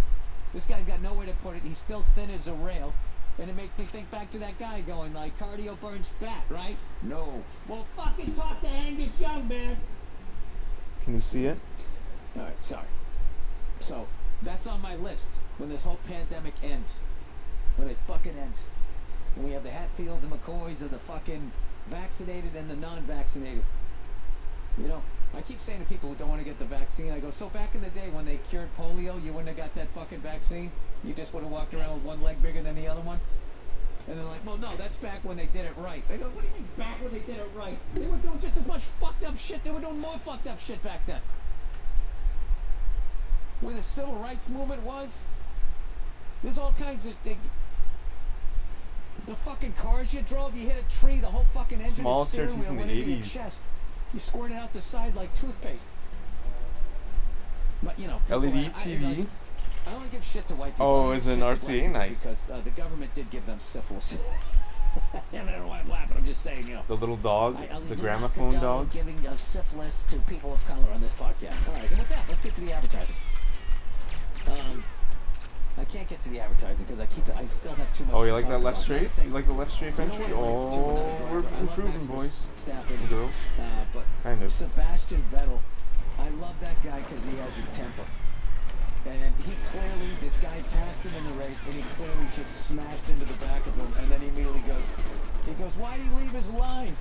This guy's got nowhere to put it. He's still thin as a rail. And it makes me think back to that guy going like, cardio burns fat, right? No. Well, fucking talk to Angus Young, man. Can you see it? All right, sorry. So, that's on my list when this whole pandemic ends. When it fucking ends. When we have the Hatfields and McCoys and the fucking vaccinated and the non-vaccinated. You know, I keep saying to people who don't want to get the vaccine, I go, so back in the day when they cured polio, you wouldn't have got that fucking vaccine? You just would have walked around with one leg bigger than the other one? And they're like, well, no, that's back when they did it right. I go, what do you mean back when they did it right? They were doing just as much fucked up shit. They were doing more fucked up shit back then. Where the civil rights movement was, there's all kinds of... The fucking cars you drove, you hit a tree, the whole fucking engine Small and steering surgeons wheel in went the into your 80s. chest. You squirt it out the side like toothpaste. But, you know... people, LED TV. I only give shit to white people. Oh, I is give an shit to RCA black people nice. Because the government did give them syphilis. I don't know why I'm laughing. I'm just saying, you know. The little dog, I the do gramophone not condone dog. giving syphilis to people of color on this podcast. All right, and with that, let's get to the advertising. I can't get to the advertising because I still have too much. Oh, you to like talk that left about. strafe? Another thing- You like the left strafe You know entry? what, I went to another Oh, driver. we're I love improving, Max boys Verstappen, and girls. but Kind of. Sebastian Vettel, I love that guy because he has a temper. And he clearly, this guy passed him in the race, and he clearly just smashed into the back of him. And then he immediately goes, why'd he leave his line?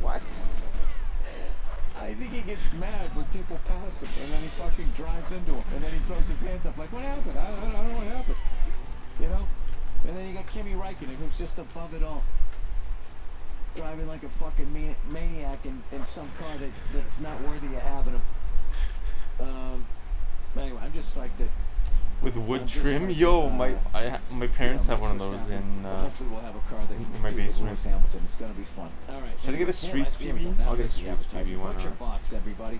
What? I think he gets mad when people pass him, and then he fucking drives into him, and then he throws his hands up like, what happened? I don't know what happened. You know? And then you got Kimi Räikkönen, who's just above it all. Driving like a fucking maniac in some car that's not worthy of having him. Anyway, I'm just psyched that... With wood trim? Yo, my parents have one of those in hopefully we'll have a car that can my compete with basement. Lewis Hamilton. It's gonna be fun. All right. Should I get a Streets TV? I'll get a Streets TV, why Butcher not? box, everybody.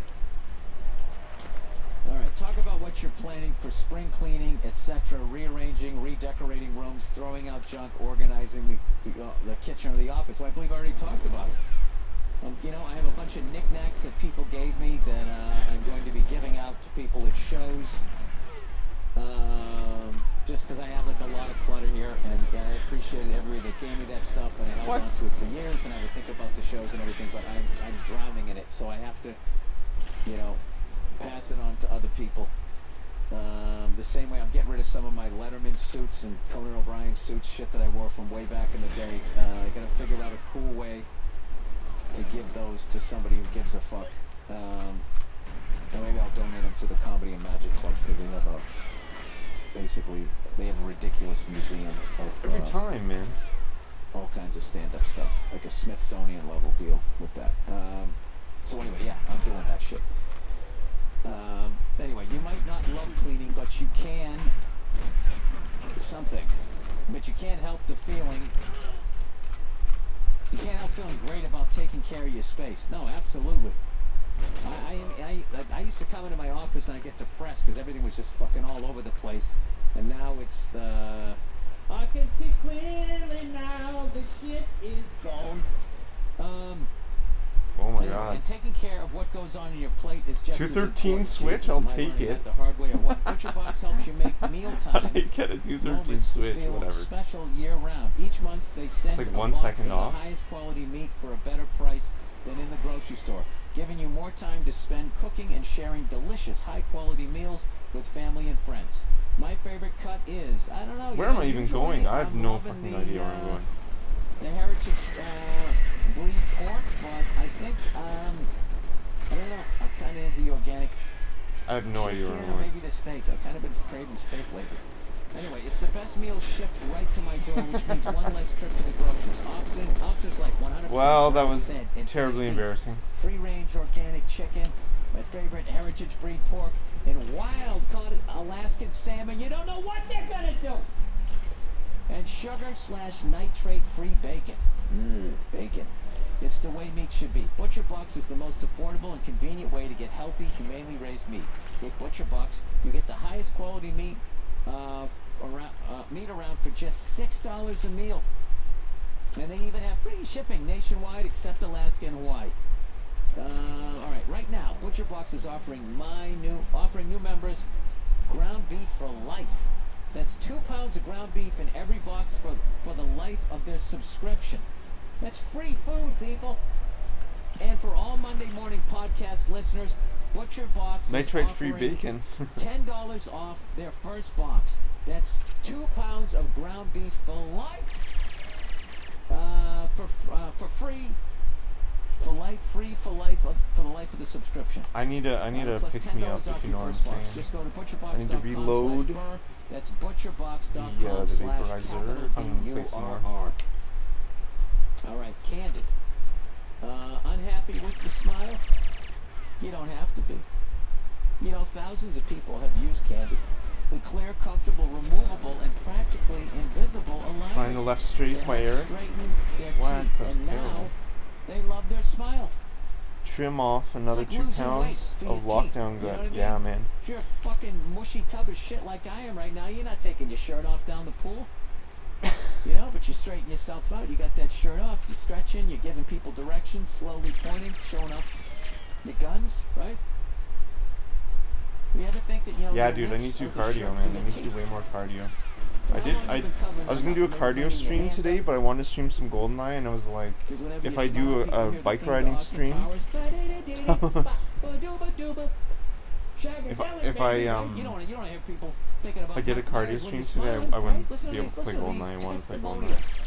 All right. Talk about what you're planning for spring cleaning, etc. Rearranging, redecorating rooms, throwing out junk, organizing the kitchen or the office. Well, I believe I already talked about it. You know, I have a bunch of knickknacks that people gave me that I'm going to be giving out to people at shows. Just because I have like a lot of clutter here, and I appreciated everybody that gave me that stuff, and I held on to it for years, and I would think about the shows and everything, but I'm drowning in it, so I have to, you know, pass it on to other people. The same way I'm getting rid of some of my Letterman suits and Conan O'Brien suits, shit that I wore from way back in the day. I gotta figure out a cool way to give those to somebody who gives a fuck. Or maybe I'll donate them to the Comedy and Magic Club because they have they have a ridiculous museum of Every time, man. all kinds of stand-up stuff, like a Smithsonian level deal with that. So anyway, yeah, I'm doing that shit. Anyway, you might not love cleaning, but you can something. But you can't help the feeling. You can't help feeling great about taking care of your space. No, absolutely. I used to come into my office and I get depressed because everything was just fucking all over the place. And now it's the... I can see clearly now the shit is gone. Oh my Anyway, god. and taking care of what goes on in your plate is just 213 as Switch? Jesus, I'll am I take learning it. that the hard way or what? ButcherBox helps you make How mealtime do I get a 213 moments Switch? feel Whatever. special year round. Each month they send like a 1 box second of off. the highest quality meat for a better price than in the grocery store, giving you more time to spend cooking and sharing delicious, high-quality meals with family and friends. My favorite cut is, I don't know. Where am I even going? I have no fucking idea where I'm going. The heritage breed pork, but I think, I don't know. I'm kind of into the organic I have no idea where I'm chicken or going. maybe the steak. I've kind of been craving steak lately. Anyway, it's the best meal shipped right to my door, which means one less trip to the groceries. Options like 100% Well, that was grass-fed and terribly finished beef, embarrassing. free-range organic chicken, my favorite heritage breed pork, and wild-caught Alaskan salmon. You don't know what they're gonna do. And sugar/nitrate-free bacon. Bacon. It's the way meat should be. ButcherBox is the most affordable and convenient way to get healthy, humanely raised meat. With ButcherBox, you get the highest quality meat around for just $6 a meal. And they even have free shipping nationwide except Alaska and Hawaii. All right, right now, ButcherBox is offering new members ground beef for life. That's 2 pounds of ground beef in every box for the life of their subscription. That's free food, people. And for all Monday morning podcast listeners, ButcherBox is Nitrate-free offering bacon. $10 off their first box. That's 2 pounds of ground beef for life. For free. For life, free for life for the life of the subscription. I need to Plus pick me $10 up off if you your know what I'm first box. saying. Just go to I need to reload butcherbox.com/burr. That's the vaporizer if I'm gonna place more. butcherbox.com/burr. All right, Candid. Unhappy with the smile? You don't have to be. You know, thousands of people have used Candid. The clear, comfortable, removable, and practically invisible aligners. Trying the left straight to by help Eric. straighten their What? teeth, That's and now terrible. they love their smile. Trim off another It's like 2 losing weight pounds for your of teeth, lockdown you know gut. what I mean? Yeah, man. If you're a fucking mushy tub of shit like I am right now, you're not taking your shirt off down the pool. You know, but you straighten yourself out. You got that shirt off. You're stretching. You're giving people directions, slowly pointing, showing off your guns, right? You ever think that, you know, Yeah, your dude, I need ribs to do are the cardio, shirt for man. I your need to do teeth? way more cardio. Well, how long you been covering I was them gonna do a up? Maybe cardio bringing your stream hand today, up? but I wanted to stream some Goldeneye, and I was like, 'Cause whenever if you I do smile, people a hear the bike theme to riding Austin stream, Powers. if I You don't wanna hear people thinking about if I did a Mike Myers cardio when stream you're today, smiling, I wouldn't right? Listen be to able to these, play listen to Goldeneye. I these want to play Goldeneye. testimonials.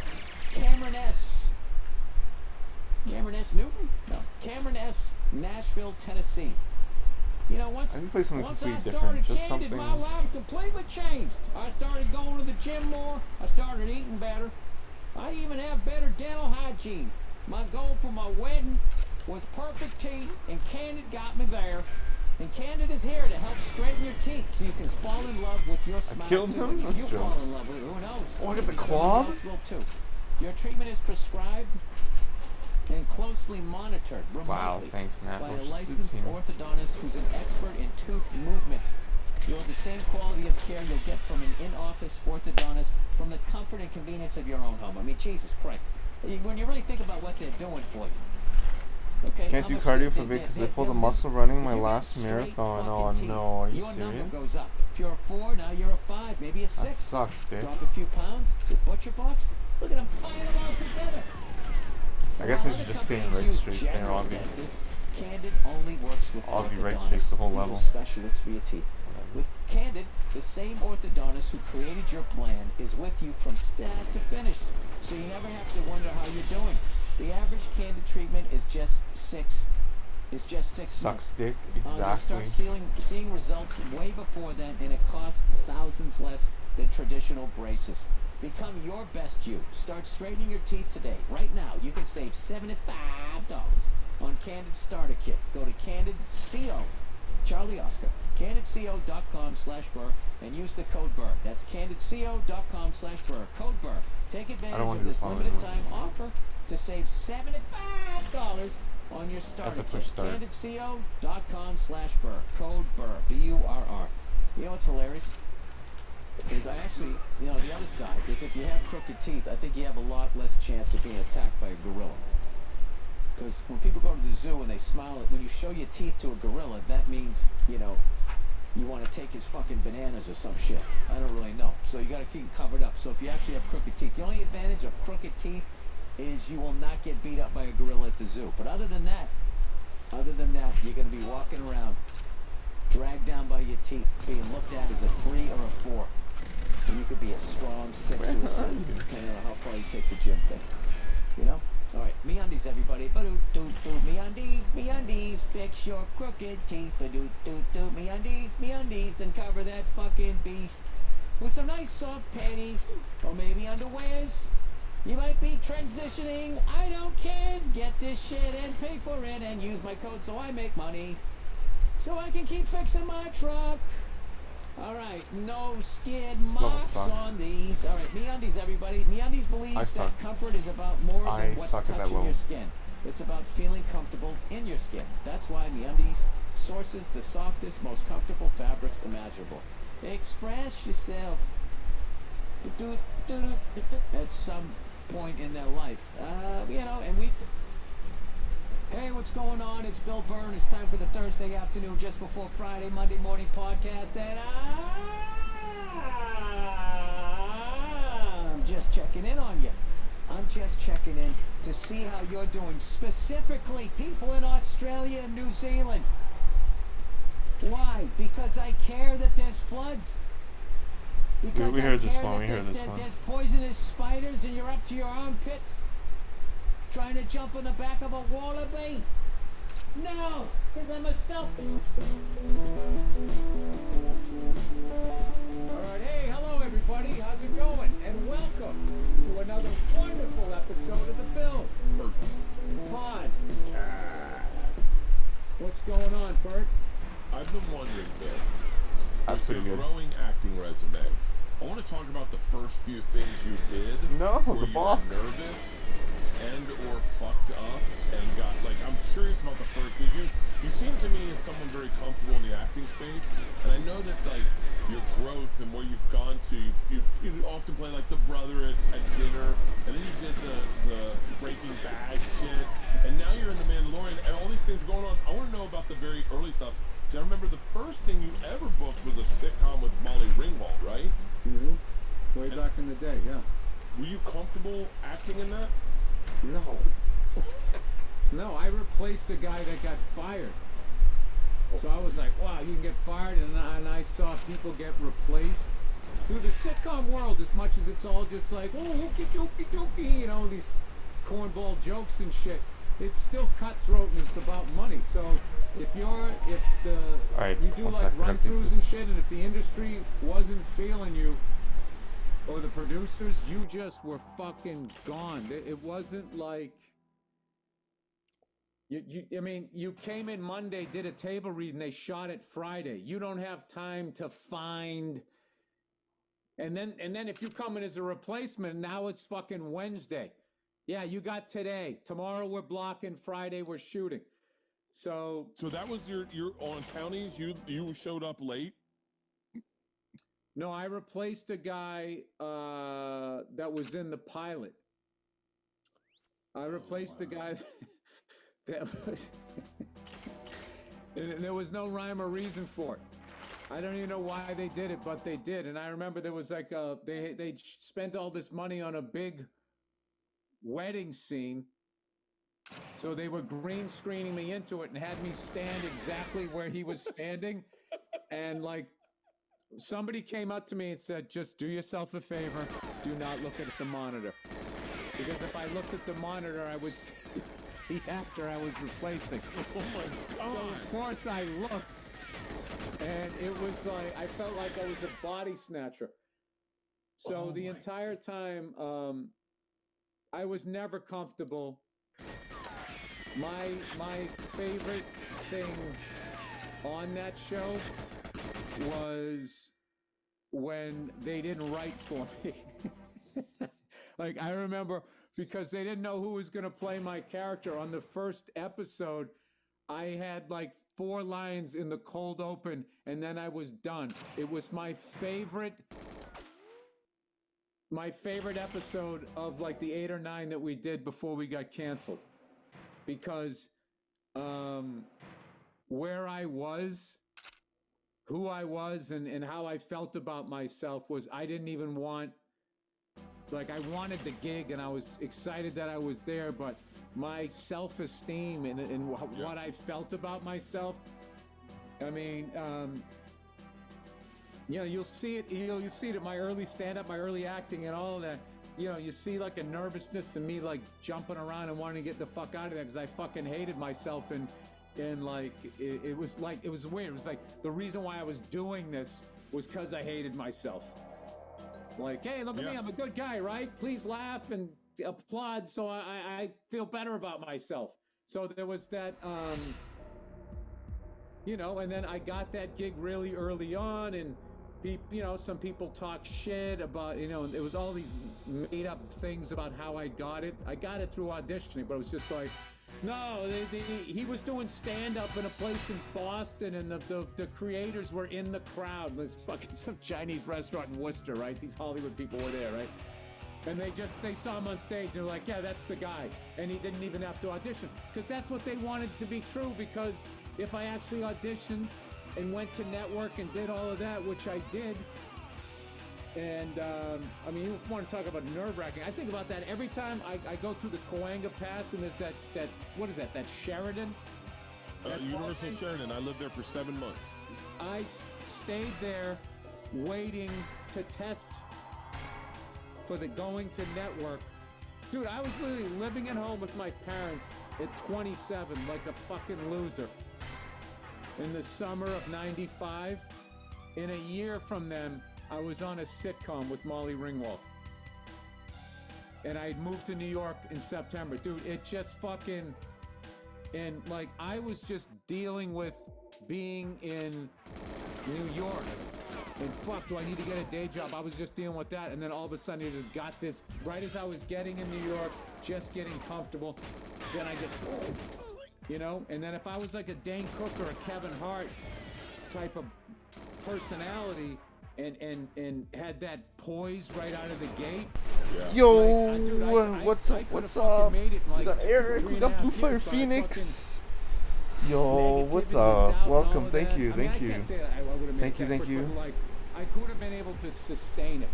Cameron S. Newton? No. Cameron S. Nashville, Tennessee. You know, once I need to play something I completely started different. Just Candid, something. my life completely changed. I started going to the gym more. I started eating better. I even have better dental hygiene. My goal for my wedding was perfect teeth, and Candid got me there. And Candid is here to help straighten your teeth so you can fall in love with your smile killed too. him? And if That's you fall jokes. in love with it, who knows? Oh, I got the Maybe somebody club? else will too. Your treatment is prescribed and closely monitored remotely Wow, thanks, Nat. by a Let's just licensed see me. orthodontist who's an expert in tooth movement. You'll have the same quality of care you'll get from an in-office orthodontist from the comfort and convenience of your own home. I mean, Jesus Christ. When you really think about what they're doing for you. Okay? Can't how do much cardio for a bit because I pulled a they'll- muscle running if my you got last straight marathon. Oh fucking teeth, no, are you your number serious? goes up. If you're a 4, now you're a 5, maybe a 6. That sucks, dude. Drop a few pounds with ButcherBox. Look at them tying them all together. I guess I While should other just stay in companies right use straight there, general Obby. dentists, Candid only works with Obby right orthodontists. straight the whole These are level. specialists for your teeth. With Candid, the same orthodontist who created your plan is with you from start to finish, so you never have to wonder how you're doing. The average Candid treatment is just 6 months. Sucks dick, You'll exactly. start seeing results way before then, and it costs thousands less than traditional braces. Become your best you. Start straightening your teeth today. Right now, you can save $75 on Candid Starter Kit. Go to Candid CO, Charlie Oscar, CandidCO.com/Burr, and use the code Burr. That's CandidCO.com/Burr. Code Burr. Take advantage wanna of do this the following limited one. time offer to save $75 on your starter a kit. push start. CandidCO.com/Burr. Code Burr. BURR. You know what's hilarious? is I actually, the other side is if you have crooked teeth, I think you have a lot less chance of being attacked by a gorilla. Because when people go to the zoo and they smile when you show your teeth to a gorilla, that means, you want to take his fucking bananas or some shit. I don't really know. So you got to keep them covered up. So if you actually have crooked teeth, the only advantage of crooked teeth is you will not get beat up by a gorilla at the zoo. But other than that, you're going to be walking around, dragged down by your teeth, being looked at as a 3 or a 4. And you could be a strong 6 or a 7, depending on how far you take the gym thing. All right, MeUndies, everybody. Ba-doot-doot-doot. MeUndies, fix your crooked teeth. Ba-doot-doot-doot. MeUndies, then cover that fucking beef with some nice soft panties or maybe underwears. You might be transitioning. I don't care. Get this shit and pay for it and use my code so I make money. So I can keep fixing my truck. All right, no skid marks on these. All right, MeUndies, everybody. MeUndies believes that comfort is about more than what's touching your skin. It's about feeling comfortable in your skin. That's why MeUndies sources the softest, most comfortable fabrics imaginable. Express yourself at some point in their life. And we... Hey, what's going on? It's Bill Byrne. It's time for the Thursday afternoon, just before Friday, Monday morning podcast, and I'm just checking in on you. I'm just checking in to see how you're doing, specifically people in Australia and New Zealand. Why? Because I care that there's floods. Because we heard this one. There's poisonous spiders and you're up to your armpits. Trying to jump on the back of a wallaby? No, because I'm a selfie. All right, hey, hello everybody. How's it going? And welcome to another wonderful episode of the Bill Podcast. What's going on, Bert? I've been wondering, Bill. That's with pretty your good. growing acting resume, I want to talk about the first few things you did where the you box. were nervous and or fucked up and got, I'm curious about the first, because you seem to me as someone very comfortable in the acting space, and I know that, your growth and where you've gone to, you often play, the brother at dinner, and then you did the Breaking Bad shit, and now you're in The Mandalorian, and all these things are going on. I want to know about the very early stuff. I remember the first thing you ever booked was a sitcom with Molly Ringwald, right? Mm-hmm. Way back in the day, yeah. Were you comfortable acting in that? No. No, I replaced a guy that got fired. So I was like, wow, you can get fired, and I saw people get replaced. Through the sitcom world, as much as it's all just like, oh, hokey dokey dokey, these cornball jokes and shit, it's still cutthroat and it's about money. So if you do run-throughs and shit, and if the industry wasn't feeling you, or the producers, you just were fucking gone. It wasn't like... You came in Monday, did a table read, and they shot it Friday. You don't have time to find... And then if you come in as a replacement, now it's fucking Wednesday. Yeah, you got today. Tomorrow we're blocking, Friday we're shooting. So that was your on Townies, you showed up late? No, I replaced a guy that was in the pilot. I replaced a guy that was... and there was no rhyme or reason for it. I don't even know why they did it, but they did. And I remember there was they spent all this money on a big wedding scene. So they were green screening me into it and had me stand exactly where he was standing. And somebody came up to me and said, just do yourself a favor. Do not look at the monitor. Because if I looked at the monitor, I would see the actor I was replacing. Oh my God. So of course I looked. And it was I felt like I was a body snatcher. So the entire time, I was never comfortable. My favorite thing on that show was when they didn't write for me. I remember, because they didn't know who was going to play my character. On the first episode, I had 4 lines in the cold open, and then I was done. It was my favorite my favorite episode of like the 8 or 9 that we did before we got canceled, because where I was, who I was, and how I felt about myself was I didn't even want, like, I wanted the gig and I was excited that I was there, but my self-esteem and what I felt about myself, I mean, you know, you'll see it at my early stand-up, my early acting and all of that. You know, you see like a nervousness in me, like jumping around and wanting to get the fuck out of there because I fucking hated myself, and like it was weird. It was like the reason why I was doing this was because I hated myself. Like, hey, look at me, I'm a good guy, right? Please laugh and applaud so I feel better about myself. So there was that, you know, and then I got that gig really early on, and you know, some people talk shit about, you know, it was all these made up things about how I got it. I got it through auditioning, but it was just like, no, he was doing stand-up in a place in Boston, and the creators were in the crowd. There's fucking some Chinese restaurant in Worcester, right? These Hollywood people were there, right? And they saw him on stage, and they were like, yeah, that's the guy. And he didn't even have to audition, because that's what they wanted to be true, because if I actually auditioned and went to network and did all of that, which I did, and I mean, you want to talk about nerve-wracking. I think about that every time I go through the Coanga Pass, and there's that what is that Sheridan? Universal Sheridan. I lived there for 7 months. I stayed there waiting to test for the going to network. Dude, I was literally living at home with my parents at 27 like a fucking loser in the summer of '95. In a year from then, I was on a sitcom with Molly Ringwald. And I had moved to New York in September. Dude, it just fucking... And, like, I was just dealing with being in New York. And fuck, do I need to get a day job? I was just dealing with that. And then all of a sudden, I just got this... Right as I was getting in New York, just getting comfortable, then I just... You know? And then if I was like a Dane Cook or a Kevin Hart type of personality... And had that poise right out of the gate. Yeah. Yo, what's up? What's up? We got Eric, we got Blue Fire Phoenix. Yo, what's up? Welcome. Thank you. Thank you. Thank you. Like, I could have been able to sustain it.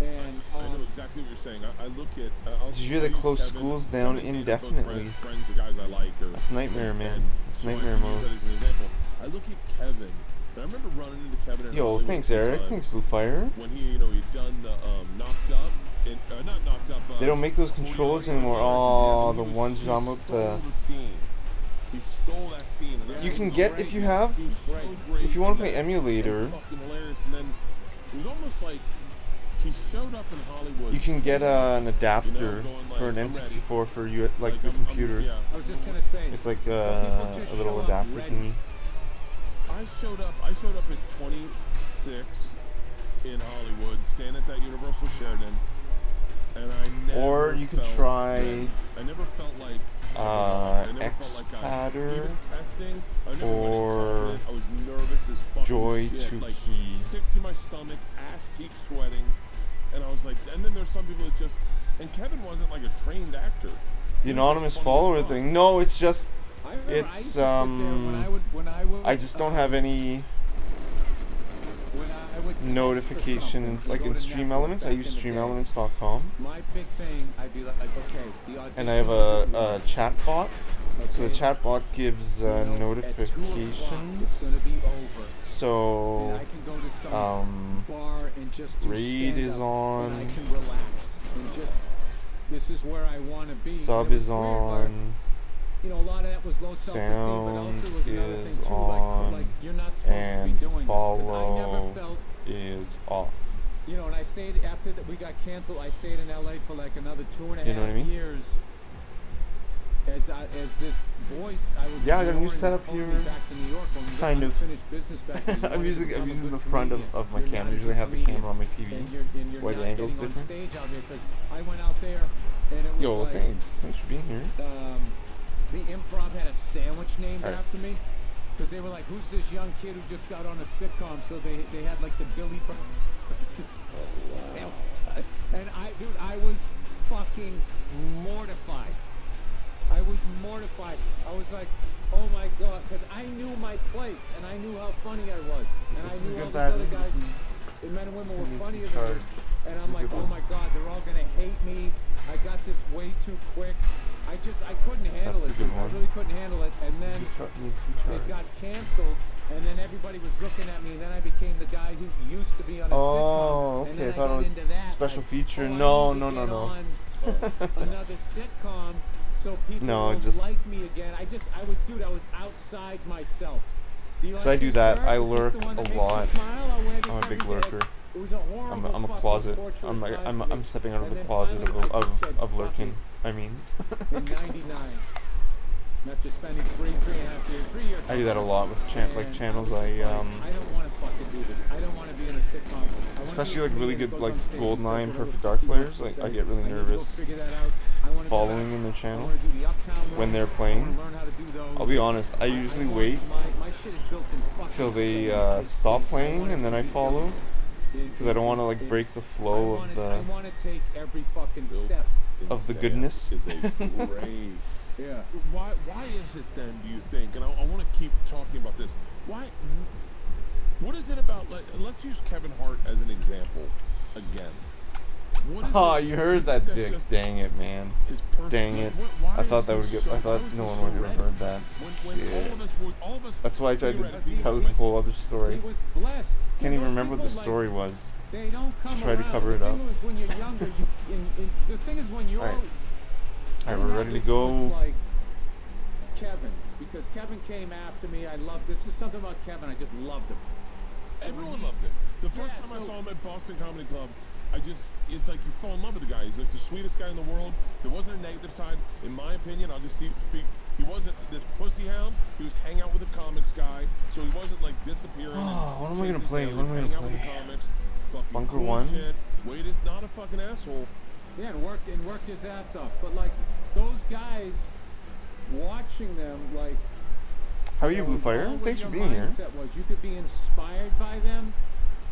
And I know exactly what you're saying. I look at. Did you hear they closed schools down indefinitely? Friends or guys I like. That's nightmare, man. It's nightmare mode. I look at Kevin. I remember running into Kevin in Yo, thanks Eric. Thanks Blue Fire. When he, you know, he'd done the knocked up, and, not knocked up. They don't make those controllers anymore. Oh, the ones you with the. He stole that scene. You can get if you have, if you want to play emulator. Fucking hilarious. And then it was almost like he showed up in Hollywood. You can get an adapter for an N64 for you, like the computer. I was just gonna say. It's like a little adapter thingy. I showed up at 26 in Hollywood, staying at that Universal Sheridan, and I never. Or you could try. I never felt like. X-Patter testing. or I was nervous as fucking Joy shit. to Like, Key. Sick to my stomach, ass cheeks sweating, and I was like. And then there's some people that just. And Kevin wasn't like a trained actor. The anonymous follower thing. No, it's just. It's I just don't have any notification like in Stream Elements. I use StreamElements.com. My big thing, I'd be like, okay, and I have a chat bot. So the chat bot gives notifications. So Raid is on. I can relax and just. This is where I want to be. Sub is on. You know, a lot of that was low self-esteem, but also was another thing too, like you're not supposed to be doing this, because I never felt is off. You know, and I stayed after that we got canceled. I stayed in LA for like another 2.5 years. As this voice, I was. Yeah, I got a new setup here. Back to New York when kind of. Business back to New York. I'm using the front of my camera. Usually I have the camera on my TV. And why the angle's different. Stage out there, because I went out there and it was Yo, like, thanks for being here. The Improv had a sandwich named after me, because they were like, who's this young kid who just got on a sitcom? So they had like the Billy Burr And I was fucking mortified. I was mortified. I was like, oh my God, because I knew my place and I knew how funny I was. And I knew all these other guys, the men and women were funnier than me. And I'm like, oh my God, they're all gonna hate me. I got this way too quick. I couldn't handle it, dude. I really couldn't handle it. And then it got canceled. And then everybody was looking at me, and then I became the guy who used to be on a sitcom. Oh, okay. And then I thought it was special feature. No. Another sitcom, so people will like me again. I was outside myself. So I do that. I lurk a lot. I'm a big lurker. I'm a closet. I'm stepping out of the closet of lurking. I mean. In '99. Not just spending 3 years. I do that a lot with channels. I don't want to fucking do this. I don't want to be in a sitcom. Especially like really good like Goldeneye and Perfect Dark players. Like I get really nervous following in their channel when they're playing. I'll be honest. I usually wait till they stop playing and then I follow because I don't want to like break the flow of the goodness. Yeah. Why is it then, do you think, and I want to keep talking about this, what is it about, let's use Kevin Hart as an example again. You heard that, Dick. Dang it, man. Dang it. I thought that would I thought no one would have heard that. That's why I tried to tell this whole other story. Can't even remember what the story was. They don't come try to cover it up. When you're younger, the thing is when you're... Alright, we're ready to go. Like Kevin, because Kevin came after me. I love this. Is something about Kevin. I just loved him. Everyone loved it. The first time I saw him at Boston Comedy Club, it's like you fall in love with the guy. He's like the sweetest guy in the world. There wasn't a negative side, in my opinion. I'll just speak. He wasn't this pussy hound. He was hang out with the comics guy, so he wasn't like disappearing. What am I gonna play? What am I gonna play? Bunker cool 1. Shit. Wade is not a fucking asshole. Yeah, and worked his ass off. But like those guys, watching them, like. How are you, Blue Fire? Thanks for being here. Was you could be inspired by them,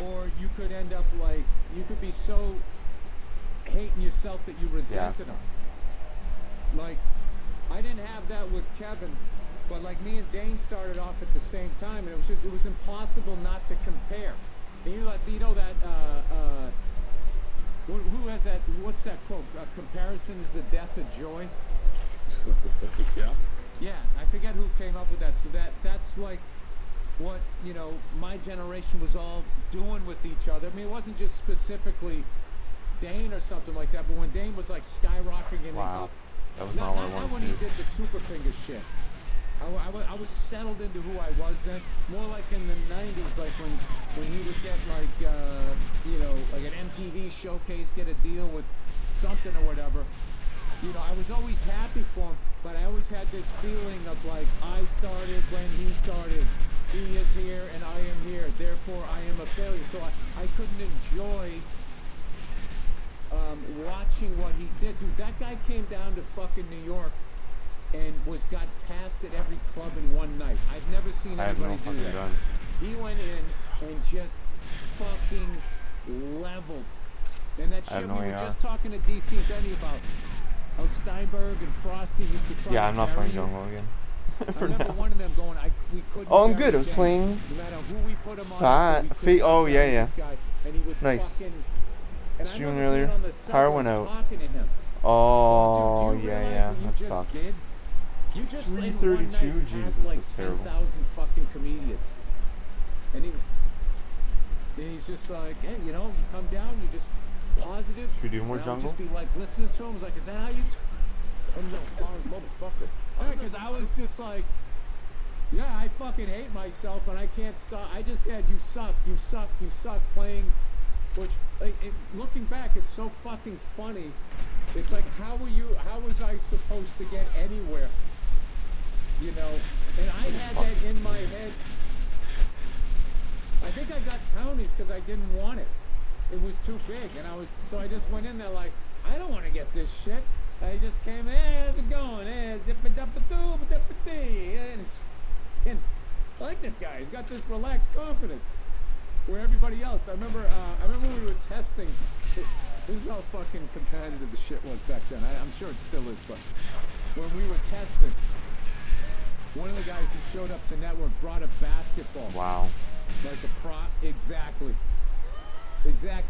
or you could end up like you could be so hating yourself that you resented them. Like, I didn't have that with Kevin, but like me and Dane started off at the same time, and it was impossible not to compare. And you know that. Who has that? What's that quote? Comparison is the death of joy. Yeah. Yeah, I forget who came up with that. So that's like what my generation was all doing with each other. I mean, it wasn't just specifically Dane or something like that, but when Dane was like skyrocketing up. That was not what I wanted not when he did the super finger shit. I was settled into who I was then. More like in the 90s, like when he would get like, like an MTV showcase, get a deal with something or whatever. I was always happy for him, but I always had this feeling of like, I started when he started. He is here and I am here. Therefore, I am a failure. So I couldn't enjoy watching what he did. Dude, that guy came down to fucking New York and got cast at every club in one night. I've never seen anybody do that. He went in and just fucking leveled. And that shit we were just talking to DC and Benny about. How Steinberg and Frosty used to try to I'm not playing Jungle again. I remember one of them going, we couldn't. Oh, I'm good. I was playing no matter who we put him on, oh, yeah. And he would nice. Streaming earlier. Power went out. Oh, yeah. That sucks. You just 332. Jesus, like that's terrible. 10,000 fucking comedians. And he's just like, hey, you come down, you just positive. Should we do more Jungle? Just be like listening to him. I was like, is that how you motherfucker. Because I was just like, yeah, I fucking hate myself and I can't stop. I just had you suck playing, which looking back, it's so fucking funny. It's like, how was I supposed to get anywhere? And I had that in my head. I think I got townies because I didn't want it. It was too big, and so I just went in there like, I don't want to get this shit. I just came, hey, how's it going? Hey, and I like this guy. He's got this relaxed confidence. where everybody else. I remember when we were testing. This is how fucking competitive the shit was back then. I'm sure it still is, but when we were testing, one of the guys who showed up to network brought a basketball. Wow. Like a prop. Exactly.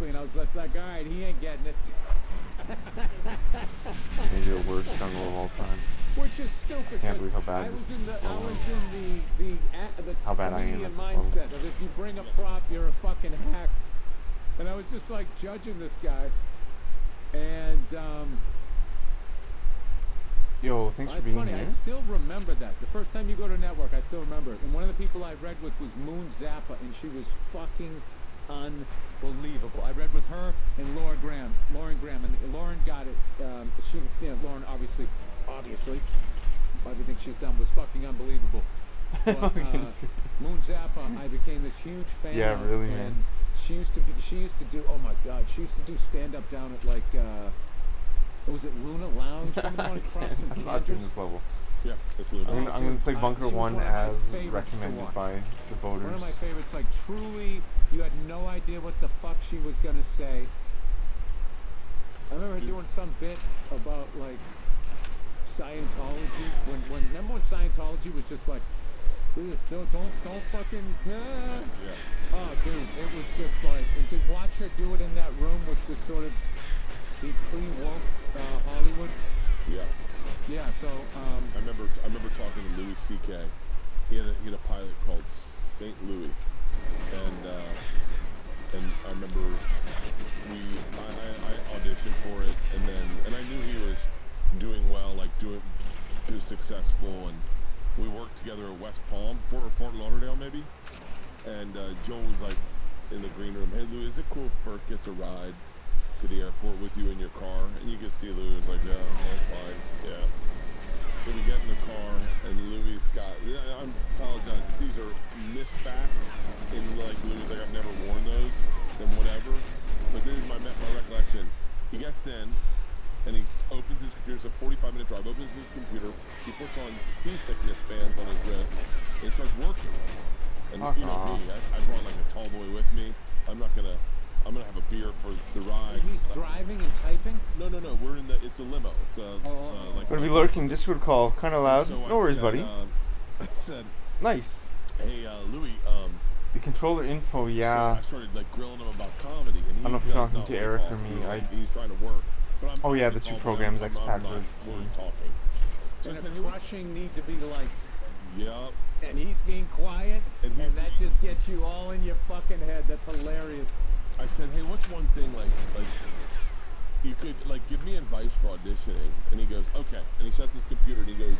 And I was just like, all right, he ain't getting it. Maybe the worst jungle of all time. Which is stupid. Can't believe how bad I was this in the How bad I am comedian at this level. mindset of if you bring a prop, you're a fucking hack. And I was just like judging this guy, and Yo, thanks for it's being funny. here. I still remember that. The first time you go to network, I still remember it. And one of the people I read with was Moon Zappa, and she was fucking unbelievable. I read with her and Lauren Graham, and Lauren got it. Lauren obviously, everything she's done was fucking unbelievable. But Moon Zappa, I became this huge fan. Yeah, of, really, and man. She used to do. Oh my God, she used to do stand up down at like. Was it Luna Lounge? Remember the one across from I'm not doing Kansas? this level. Yeah, that's Luna. I'm gonna play Bunker she was 1 one of my as favorites to recommended watch. by the voters. One of my favorites, like truly, you had no idea what the fuck she was gonna say. I remember her doing some bit about like Scientology. Remember when Scientology was just like, "Ugh, don't fucking. Yeah. Oh, dude, it was just like, and to watch her do it in that room, which was sort of the pre-woke Hollywood. Yeah. Yeah, so I remember talking to Louis C.K. He had a pilot called St. Louis, and I remember I auditioned for it, and I knew he was doing well, like he was successful, and we worked together at West Palm, Fort Lauderdale maybe, and Joe was like in the green room, hey Louis, is it cool if Bert gets a ride to the airport with you in your car? And you can see Louis was like, yeah, that's fine, yeah. So we get in the car, and Louis got, I apologize if these are misfacts, and like Louis like, I've never worn those, then whatever. But this is my recollection. He gets in, and he opens his computer, it's a 45-minute drive, opens his computer, he puts on seasickness bands on his wrist, and he starts working. And you know me, I brought like a tall boy with me. I'm gonna have a beer for the ride. he's driving and typing. No. We're in it's a limo. It's a like. Gonna be lurking. Discord call, kind of loud. So No worries, buddy. I said, Nice. hey, Louis. The controller info, So yeah. I started like grilling him about comedy, and he I don't know if you're does talking not to wanna Eric talk. or me. He's trying to work. But I'm Oh, yeah, I'm the a two tall programs, man. X-Pac I'm not versus- talking. So I And said, a hey, what's crushing need to be liked. Yup. And he's being quiet, And and, he's that being- just gets you all in your fucking head. That's hilarious. I said, hey, what's one thing like you could like give me advice for auditioning? And he goes, okay. And he shuts his computer and he goes,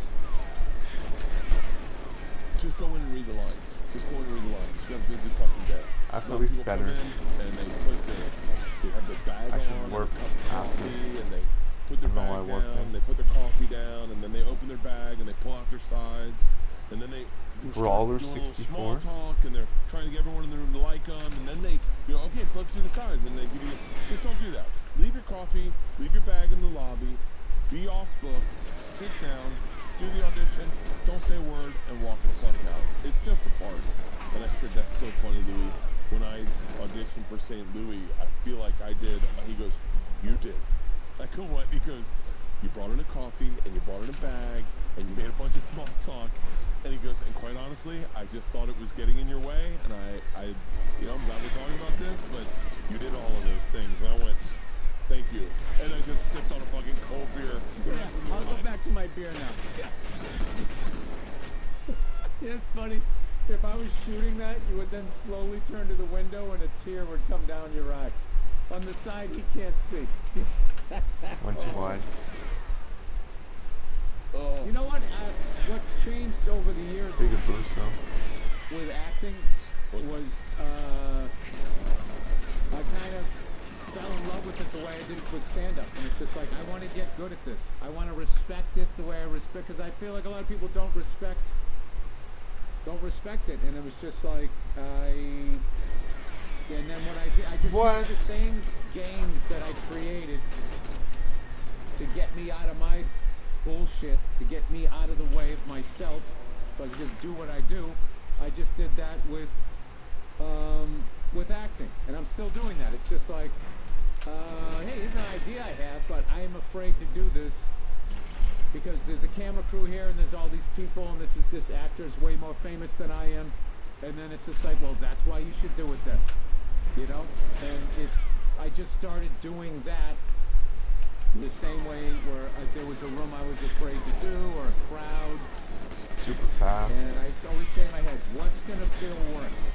just go in and read the lines. Just go in and read the lines. You have a busy fucking day. That's Now, at least people better. come in and they have their bag I should on, work and a cup of after. coffee, and they put their I don't know bag why I work down, there. they put their coffee down, and then they open their bag and they pull out their sides, and then they start Brawler doing a little 64. small talk, and they're trying to get everyone in the room to like them, and then they, okay, so let's do the sides, and they give you, just don't do that. Leave your coffee, leave your bag in the lobby, be off book, sit down, do the audition, don't say a word, and walk the fuck out. It's just a part. And I said, that's so funny, Louis. When I auditioned for St. Louis, I feel like I did. He goes, you did. I go, what? He goes, you brought in a coffee, and you brought in a bag, and you made a bunch of small talk. And he goes, and quite honestly, I just thought it was getting in your way, and I'm glad we're talking about this, but you did all of those things. And I went, thank you. And I just sipped on a fucking cold beer. Yeah, I'll go back to my beer now. Yeah, it's funny. If I was shooting that, you would then slowly turn to the window and a tear would come down your eye. On the side, he can't see. Went too wide. Oh. You know what? What changed over the years Bigger boost, though. with acting was I kind of fell in love with it the way I did with stand-up. And it's just like, I want to get good at this. I want to respect it the way I respect, because I feel like a lot of people don't respect it. And it was just like, and then what I did, I just used the same games that I created to get me out of my bullshit, to get me out of the way of myself, so I could just do what I do. I just did that with with acting, and I'm still doing that. It's just like, hey, here's an idea I have, but I am afraid to do this because there's a camera crew here and there's all these people and this actor's way more famous than I am, and then it's just like, well, that's why you should do it then, you know? And I just started doing that the same way where there was a room I was afraid to do or a crowd. Super fast. And I used to always say in my head, what's gonna feel worse?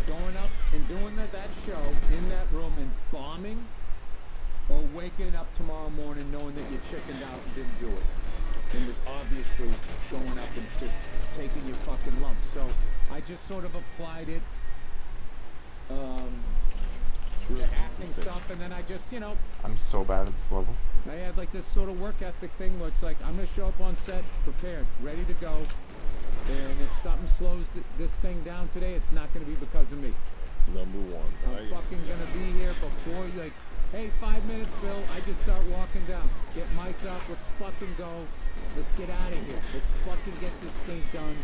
Going up and doing that show in that room and bombing, or waking up tomorrow morning knowing that you chickened out and didn't do it? And was obviously going up and just taking your fucking lump. So I just sort of applied it to acting stuff, and then I just, you know, I'm so bad at this level. I had like this sort of work ethic thing where it's like, I'm gonna show up on set prepared, ready to go, and if something slows this thing down today, it's not gonna be because of me. It's number one. I'm fucking gonna be here before you, like, hey, 5 minutes, Bill. I just start walking down, get mic'd up, let's fucking go, let's get out of here, let's fucking get this thing done.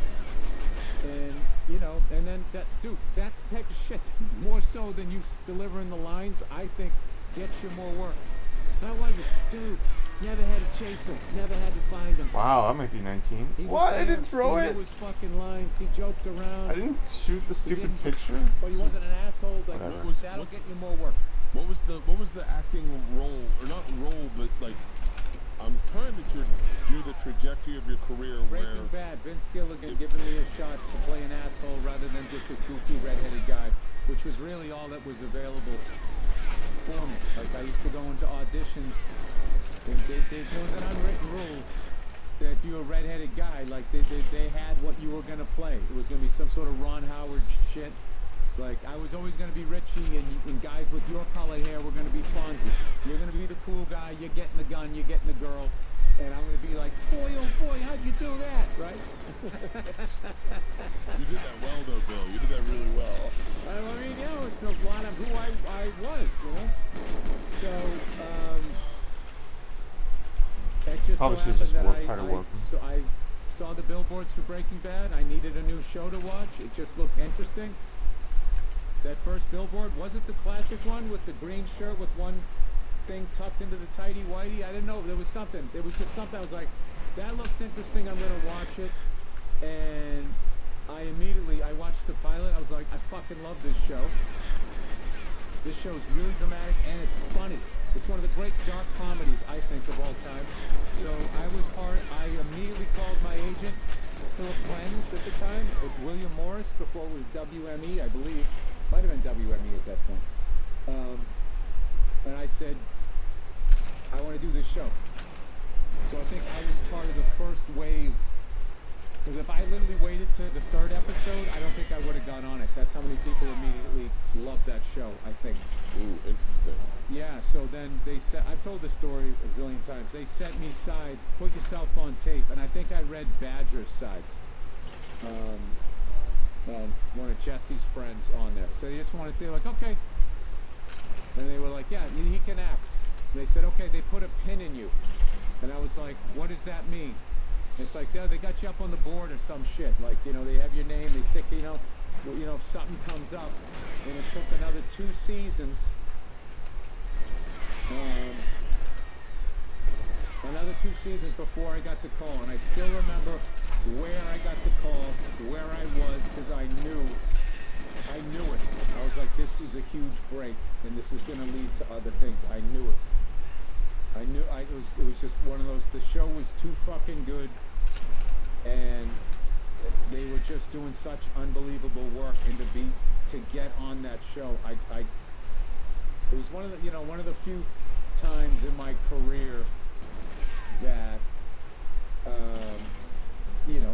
And, you know, and then that, dude, that's the type of shit, more so than you delivering the lines, I think gets you more work. How was it? Dude, never had to chase him, never had to find him. Wow, that might be 19. He was What? I there, didn't throw he it. knew his fucking lines, he joked around. I didn't shoot the stupid didn't- picture. But he wasn't an asshole, like, Whatever. that'll get you more work. What was the acting role, or not role, but like, I'm trying to do the trajectory of your career Breaking Bad, Vince Gilligan giving me a shot to play an asshole rather than just a goofy redheaded guy, which was really all that was available for me. Like, I used to go into auditions, and there was an unwritten rule that if you were a redheaded guy, like they had what you were gonna play. It was gonna be some sort of Ron Howard shit. Like, I was always gonna be Richie, and guys with your color hair were gonna be Fonzie. You're gonna be the cool guy, you're getting the gun, you're getting the girl, and I'm gonna be like, boy, oh boy, how'd you do that, right? You did that well, though, Bill. You did that really well. I mean, you know, it's a lot of who I was, you know? So, it just Probably so should happened just that try to work. so I saw the billboards for Breaking Bad. I needed a new show to watch. It just looked interesting. That first billboard, was it the classic one with the green shirt with one thing tucked into the tighty whitey? I didn't know. There was something. There was just something. I was like, that looks interesting. I'm going to watch it. And I watched the pilot. I was like, I fucking love this show. This show is really dramatic and it's funny. It's one of the great dark comedies, I think, of all time. So I immediately called my agent, Philip Clens at the time, at William Morris, before it was WME, I believe. Might have been WME at that point. And I said, I want to do this show. So I think I was part of the first wave. Because if I literally waited to the third episode, I don't think I would have gone on it. That's how many people immediately loved that show, I think. Ooh, interesting. Yeah, so then they said, I've told this story a zillion times. They sent me sides, put yourself on tape, and I think I read Badger's sides. One of Jesse's friends on there. So they just wanted to say, like, okay. And they were like, yeah, he can act. And they said, okay, they put a pin in you. And I was like, what does that mean? It's like, yeah, they got you up on the board or some shit. Like, you know, they have your name, they stick, you know, if something comes up. And it took another 2 seasons. Another 2 seasons before I got the call. And I still remember where I got the call, where I was, because I knew it. I was like, this is a huge break, and this is going to lead to other things. I knew it. It was just one of those, the show was too fucking good, and they were just doing such unbelievable work, and to get on that show, it was one of the few times in my career that,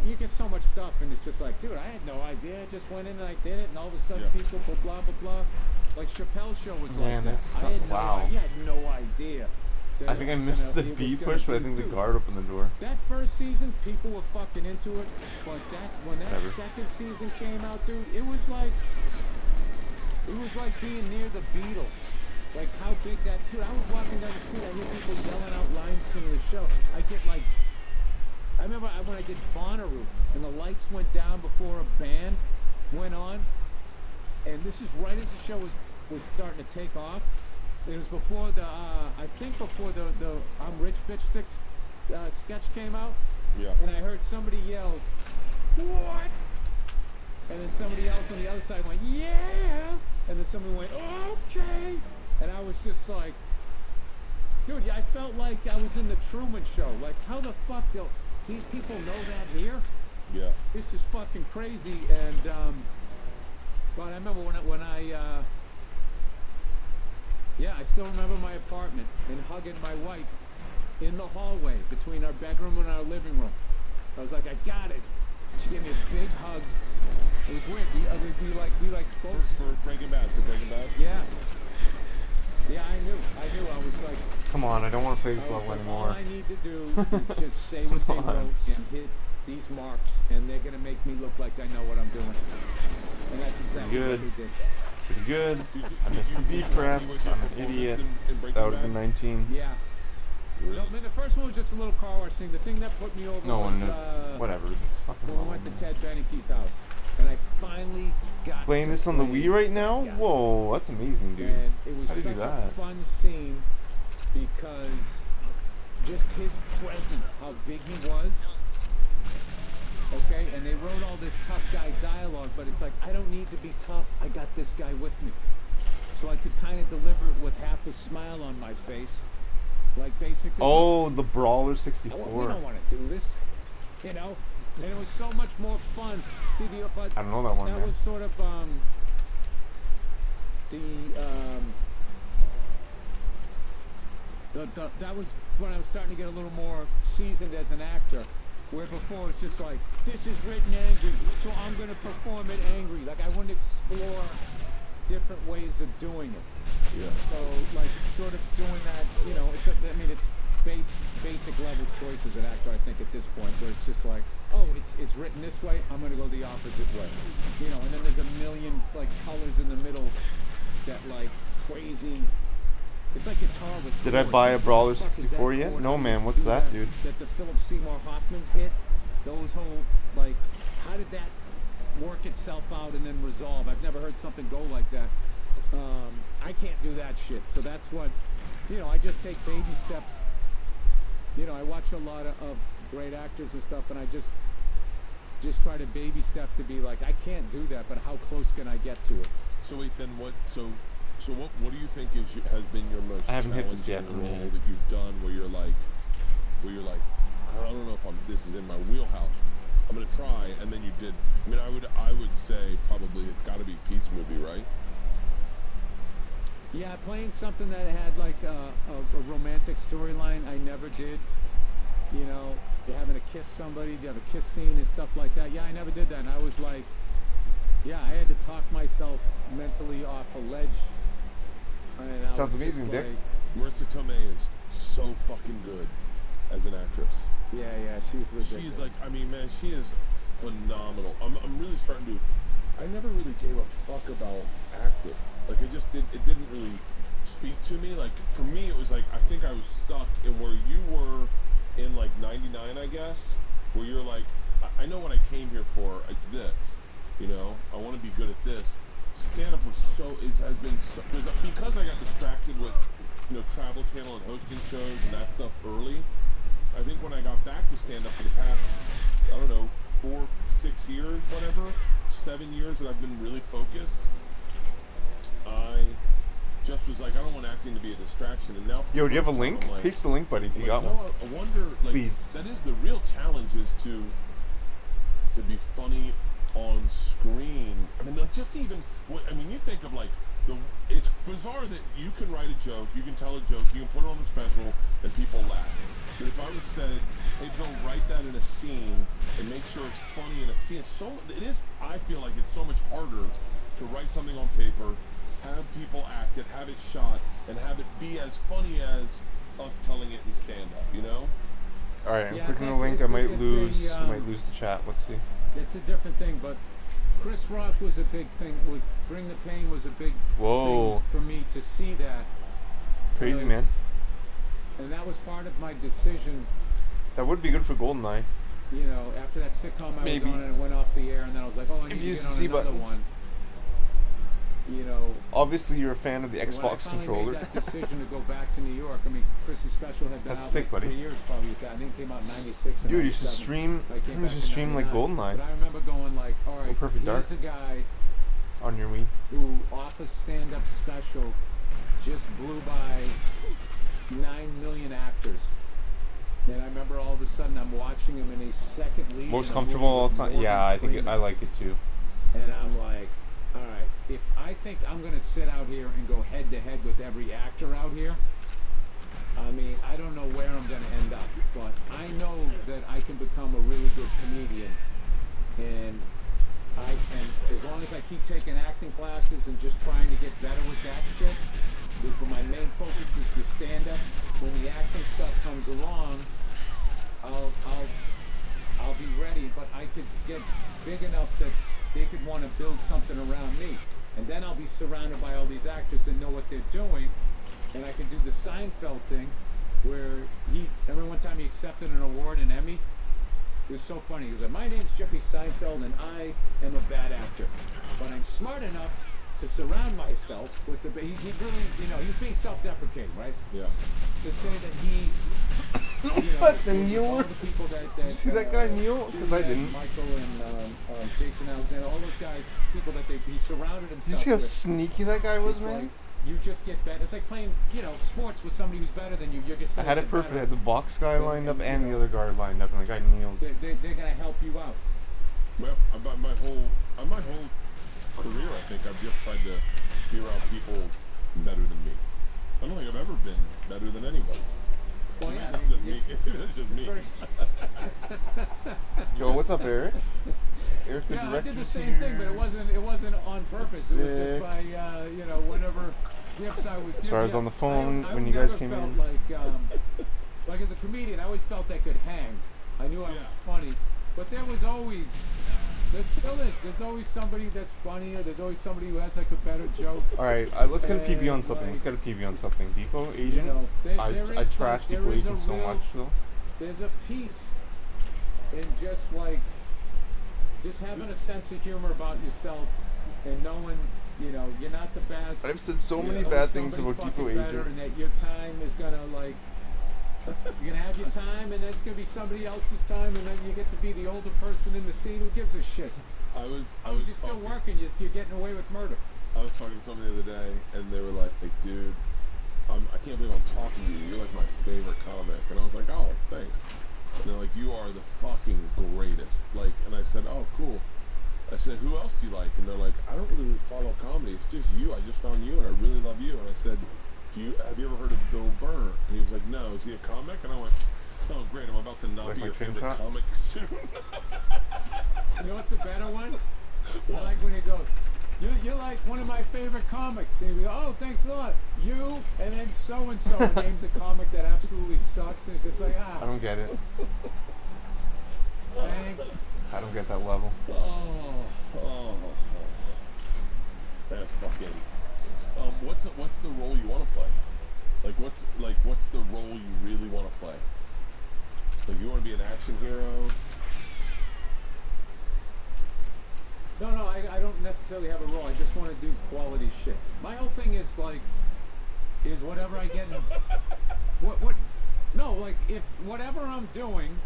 you get so much stuff, and it's just like, dude, I had no idea. I just went in and I did it, and all of a sudden people go blah, blah, blah. Like Chappelle's show was like that. I had no idea. I think I missed the B push, but I think the guard opened the door. That first season, people were fucking into it, but when that second season came out, dude, it was like being near the Beatles. Like how big that, dude, I was walking down the street, I hear people yelling out lines from the show. I remember when I did Bonnaroo, and the lights went down before a band went on, and this is right as the show was starting to take off. It was before the I think before the I'm Rich Bitch Sticks sketch came out. Yeah. And I heard somebody yell, "What?" And then somebody else on the other side went, "Yeah." And then somebody went, "Okay." And I was just like, dude, I felt like I was in the Truman Show. Like, how the fuck do these people know that here? Yeah. This is fucking crazy. And but I remember when I I still remember my apartment and hugging my wife in the hallway between our bedroom and our living room. I was like, I got it. She gave me a big hug. It was weird. We like both. For Breaking Bad. Yeah. Yeah, I knew. I was like, Come on, I don't want to play this I was level like, anymore. all I need to do is just say what they wrote and hit these marks, and they're gonna make me look like I know what I'm doing. And that's exactly what they did. Pretty good. I missed the beat press. I'm an idiot. That would have been 19. Yeah. Really? No, I mean, the first one was just a little car wash thing. The thing that put me over No was one. Whatever. This fucking. when we went to Ted Beneke's house, and I finally got Playing to this on the play Wii right now? Yeah. Whoa, that's amazing, dude. And it was How do you such do a that? fun scene because just his presence, how big he was. Okay, and they wrote all this tough guy dialogue, but it's like, I don't need to be tough. I got this guy with me. So I could kind of deliver it with half a smile on my face. Like, basically. Oh, the Brawler We 64. don't want to do this, you know? And it was so much more fun. See, but I don't know that one, that man. was sort of, that was when I was starting to get a little more seasoned as an actor. Where before it's just like, this is written angry, so I'm going to perform it angry. Like, I wouldn't explore different ways of doing it. Yeah. So, like, sort of doing that, you know, it's basic level choice as an actor, I think, at this point, where it's just like, oh, it's written this way, I'm going to go the opposite way. You know, and then there's a million, like, colors in the middle that, like, crazy. It's like guitar with chords. Did I buy a Like, Brawler what the fuck is that 64 yet? chord? No, How do man. you What's do that, dude? That the Philip Seymour Hoffman's hit, those whole, like, how did that work itself out and then resolve? I've never heard something go like that. I can't do that shit. So that's what, you know, I just take baby steps. You know, I watch a lot of great actors and stuff, and I just try to baby step to be like, I can't do that, but how close can I get to it? So wait, then what? So what do you think has been your most I haven't hit this yet. challenging role that you've done where you're like, I don't know if this is in my wheelhouse. I'm gonna try, and then you did. I mean, I would say probably it's got to be Pete's movie, right? Yeah, playing something that had like a romantic storyline, I never did. You know, you're having to kiss somebody, you have a kiss scene and stuff like that. Yeah, I never did that. And I was like, yeah, I had to talk myself mentally off a ledge. And I Sounds was amazing, just Dick. like, Marissa Tomei is so fucking good as an actress. yeah, she's ridiculous. She's like, I mean, man, she is phenomenal. I'm really starting to. I never really gave a fuck about acting. Like, it didn't really speak to me. Like, for me, it was like, I think I was stuck in where you were in like 99, I guess, where you're like, I know what I came here for. It's this, you know. I want to be good at this. Stand-up was has been so, because I got distracted with, you know, Travel Channel and hosting shows and that stuff early. I think when I got back to stand-up for the past, I don't know, 4, 6 years, whatever, 7 years that I've been really focused, I just was like, I don't want acting to be a distraction. And now, Yo, do you have a link? Like, Paste the link, buddy, if you got no, one. I wonder, like, Please. that is the real challenge, is to be funny on screen. I mean, like, just even, you think of like, it's bizarre that you can write a joke, you can tell a joke, you can put it on a special, and people laugh. But if I was said, hey, Bill, write that in a scene and make sure it's funny in a scene, I feel like it's so much harder to write something on paper, have people act it, have it shot, and have it be as funny as us telling it in stand-up, you know? Alright, I'm Yeah, clicking the it's link. a- I might it's lose. a, I might lose the chat. Let's see. It's a different thing, but Chris Rock was a big thing. Was Bring the Pain was a big Whoa. thing for me to see that. Crazy, because- man. And that was part of my decision. That would be good for Goldeneye. You know, after that sitcom I was Maybe. on and it went off the air, and then I was like, oh, I need If to you get use on the C another buttons. one. you know. Obviously, you're a fan of the When I Xbox finally controller. made that decision to go back to New York, I mean, Chrissy's special had been That's out sick, like buddy. 3 years probably at that. I think it came out in 96 or Dude, you should 97. stream. I came You back should in stream like 99. Goldeneye But I remember going like, all right, Perfect here's Dark. a guy on your Wii. who off a stand-up special just blew by 9 million actors. And I remember all of a sudden I'm watching him in a second lead. Most in a comfortable movie all with time. Morgan Yeah, I think Freeman. I liked it too. And I'm like, all right, if I think I'm going to sit out here and go head to head with every actor out here, I mean, I don't know where I'm going to end up, but I know that I can become a really good comedian. And as long as I keep taking acting classes and just trying to get better with that shit, but my main focus is to stand up. When the acting stuff comes along, I'll be ready, but I could get big enough that they could want to build something around me. And then I'll be surrounded by all these actors that know what they're doing, and I can do the Seinfeld thing where I remember one time he accepted an award, an Emmy. It was so funny. He was like, my name's Jerry Seinfeld, and I am a bad actor. But I'm smart enough to surround myself with the... He really, you know, he's being self-deprecating, right? Yeah. To say that he... You know, But the with Neil... all the people that Did you see that guy, Neil? Because I Juliet, didn't. Michael and Jason Alexander, all those guys, people that he surrounded himself Did you see how with. sneaky that guy was, It's man? like, you just get better. It's like playing, you know, sports with somebody who's better than you. You're just I gonna had it get perfect. I better. had the box guy lined up and you the know, other guard lined up, and the guy kneeled. They're gonna help you out. Well, about my whole career, I think I've just tried to be around people better than me. I don't think I've ever been better than anybody. Well, yeah, It's just me. It's just me. Yo, what's up, Eric? Eric, the Yeah, I director. did the same thing, but it wasn't on purpose. It was just Sick. by you know, whatever gifts I was given. So I was on the phone I when you guys never came felt in. Like as a comedian, I always felt I could hang. I knew I was funny, but there still is. There's always somebody that's funnier. There's always somebody who has like a better joke. All right, let's get a PB on And, something. Let's like, get a PB on something. Depot agent. You know, I there I is, trash like, there Depot is a agent so real- much though. There's a piece in just like just having a sense of humor about yourself and knowing, you know, you're not the best. I've said so many There's bad always things somebody about Depot fucking better, agent. and that your time is gonna like you're gonna have your time, and then it's gonna be somebody else's time, and then you get to be the older person in the scene. Who gives a shit? I was You're still working. You're getting away with murder. I was talking to somebody the other day, and they were like, dude, I can't believe I'm talking to you. You're like my favorite comic. And I was like, oh, thanks. And they're like, you are the fucking greatest. Like, and I said, oh, cool. I said, who else do you like? And they're like, I don't really follow comedy. It's just you. I just found you, and I really love you. And I said, have you ever heard of Bill Burr? And he was like, no. Is he a comic? And I went, oh, great. I'm about to not Like be my your chin favorite shot? comic soon. You know what's a better one? I like when you go, you're like one of my favorite comics. And you go, oh, thanks a lot. You, and then so-and-so names a comic that absolutely sucks. And it's just like, I don't get it. thanks. I don't get that level. Oh. That's fucking. What's the role you want to play? What's the role you really want to play? Like, you want to be an action hero? No, I don't necessarily have a role. I just want to do quality shit. My whole thing is whatever I get in, if whatever I'm doing,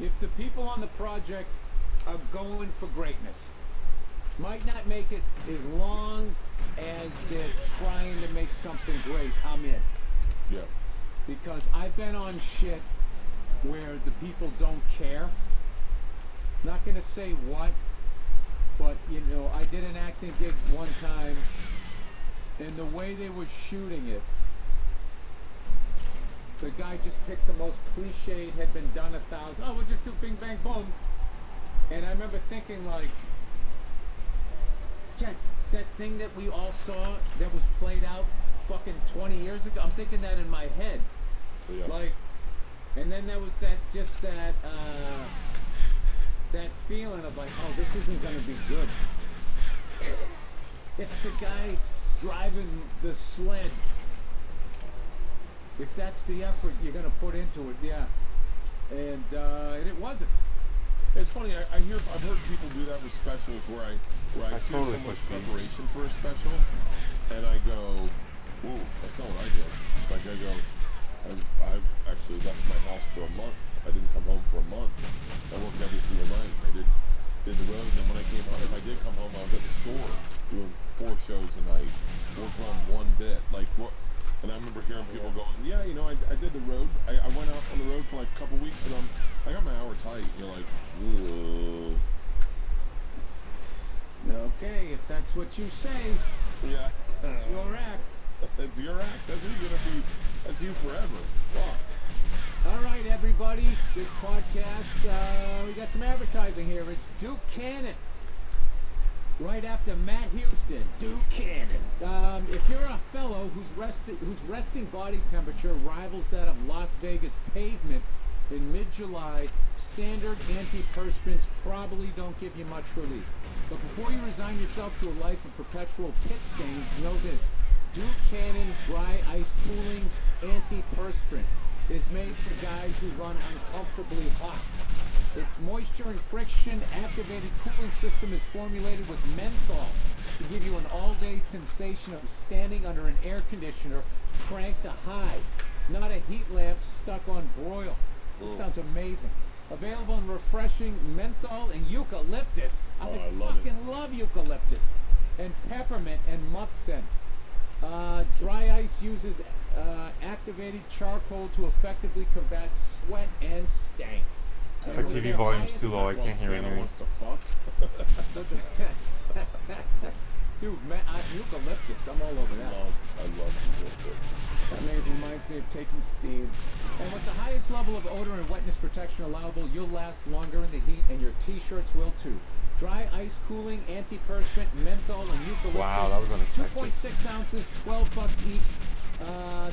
if the people on the project are going for greatness, might not make it as long as they're trying to make something great, I'm in. Yeah. Because I've been on shit where the people don't care. Not gonna say what, but you know, I did an acting gig one time, and the way they were shooting it, the guy just picked the most cliched, had been done 1,000. Oh, we'll just do bing bang boom. And I remember thinking like, yeah, that thing that we all saw that was played out fucking 20 years ago. I'm thinking that in my head. Yeah. Like, and then there was that feeling of like, oh, this isn't gonna be good. If the guy driving the sled, if that's the effort you're gonna put into it, yeah. And it wasn't. It's funny. I've heard people do that with specials where I hear totally so much push me. preparation for a special, and I go, "Ooh, that's not what I did." Like I go, I've actually left my house for a month. I didn't come home for a month. I worked every single night. I did the road. Then when I came home, if I did come home, I was at the store doing 4 shows a night, working on 1 bit. Like what? And I remember hearing people going, "Yeah, you know, I did the road. I went out on the road for like a couple weeks, and I got my hour tight." And you're like, "Ugh." Okay, if that's what you say, Yeah. it's your act. That's your act. That's who you're gonna be. That's you forever. Fuck. All right, everybody, this podcast, we got some advertising here. It's Duke Cannon. Right after Matt Houston, Duke Cannon. If you're a fellow whose resting body temperature rivals that of Las Vegas pavement in mid-July, standard antiperspirants probably don't give you much relief. But before you resign yourself to a life of perpetual pit stains, know this. Duke Cannon Dry Ice Cooling Antiperspirant is made for guys who run uncomfortably hot. Its moisture and friction activated cooling system is formulated with menthol to give you an all-day sensation of standing under an air conditioner cranked to high, not a heat lamp stuck on broil. This sounds amazing. Available in refreshing menthol and eucalyptus. I love eucalyptus. And peppermint and musk scents. Dry ice uses activated charcoal to effectively combat sweat and stank. My TV volume's too low. I can't hear Santa anything. wants to fuck. Dude, man, eucalyptus, I'm all over that. I love eucalyptus. That reminds me of taking steams. And with the highest level of odor and wetness protection allowable, you'll last longer in the heat, and your t-shirts will too. Dry ice cooling, antiperspirant, menthol, and eucalyptus. Wow, that was unexpected. 2.6 ounces, $12 each.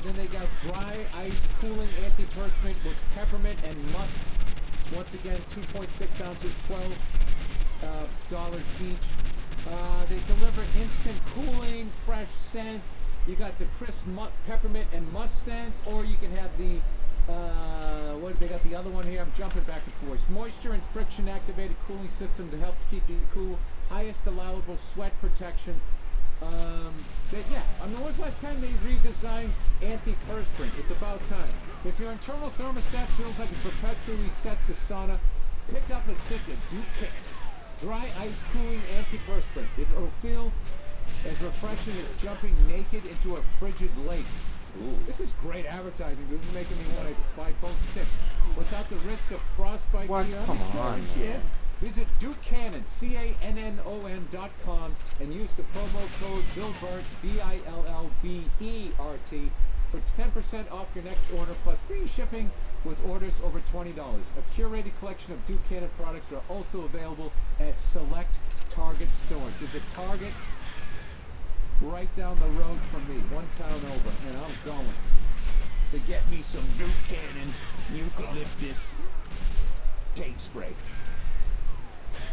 Then they got dry ice cooling antiperspirant with peppermint and musk. Once again, 2.6 ounces, $12 each. They deliver instant cooling, fresh scent. You got the crisp peppermint and musk scents, or you can have the they got the other one here. I'm jumping back and forth. Moisture and friction activated cooling system to help keep you cool. Highest allowable sweat protection. When was the last time they redesigned antiperspirant? It's about time. If your internal thermostat feels like it's perpetually set to sauna, pick up a stick of Duke Cannon Dry Ice Cooling Antiperspirant. It'll feel as refreshing as jumping naked into a frigid lake. Ooh. This is great advertising. This is making me want to buy both sticks without the risk of frostbite. What? Come on, man. Visit DukeCannon, CANNON.com, and use the promo code BILLBERT, BILLBERT, for 10% off your next order, plus free shipping with orders over $20. A curated collection of Duke Cannon products are also available at select Target stores. There's a Target right down the road from me, one town over, and I'm going to get me some Duke Cannon eucalyptus tape spray.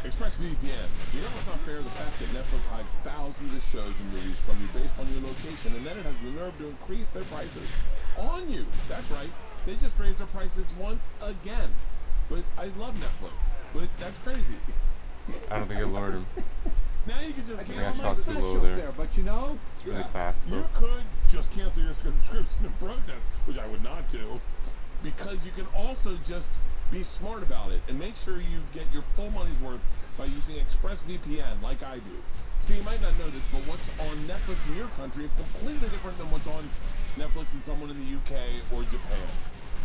ExpressVPN. You know what's not fair? The fact that Netflix hides thousands of shows and movies from you based on your location, and then it has the nerve to increase their prices on you. That's right. They just raised their prices once again. But I love Netflix. But that's crazy. I don't think it lowered them. Now you can just I cancel talked too low there. But you know, It's really fast though. You could just cancel your subscription and protest, which I would not do, because you can also just be smart about it and make sure you get your full money's worth by using ExpressVPN like I do. See, you might not know this, but what's on Netflix in your country is completely different than what's on Netflix in someone in the UK or Japan.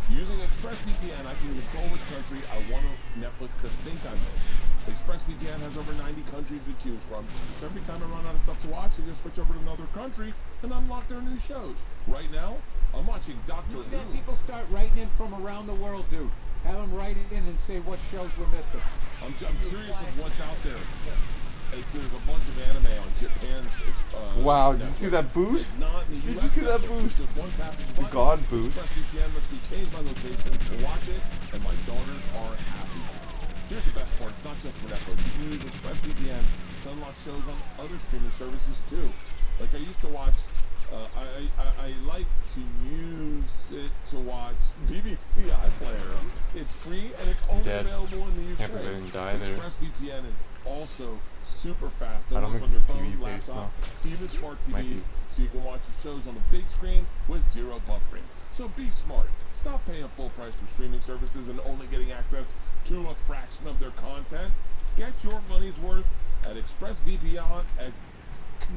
Using ExpressVPN, I can control which country I want Netflix to think I'm in. ExpressVPN has over 90 countries to choose from, so every time I run out of stuff to watch, I just switch over to another country and unlock their new shows. Right now, I'm watching Doctor you should have Who. people start writing in from around the world, dude. Have them write it in and say what shows we're missing. I'm curious of what's out there. There's a bunch of anime on Japan's. Wow, did you see that boost? Did you see that boost? The God boost. ExpressVPN lets me change my locations to watch it, and my daughters are happy. Here's the best part, it's not just for Netflix. You can use ExpressVPN to unlock shows on other streaming services too. Like I used to watch, I like to use it to watch BBC iPlayer. It's free and it's only dead. available in the UK. Can't prevent him die there. ExpressVPN is also super fast. It I don't works think on your it's phone, TV based, laptop, even smart Might TVs, be. so you can watch your shows on the big screen with zero buffering. So be smart. Stop paying full price for streaming services and only getting access to a fraction of their content. Get your money's worth at ExpressVPN.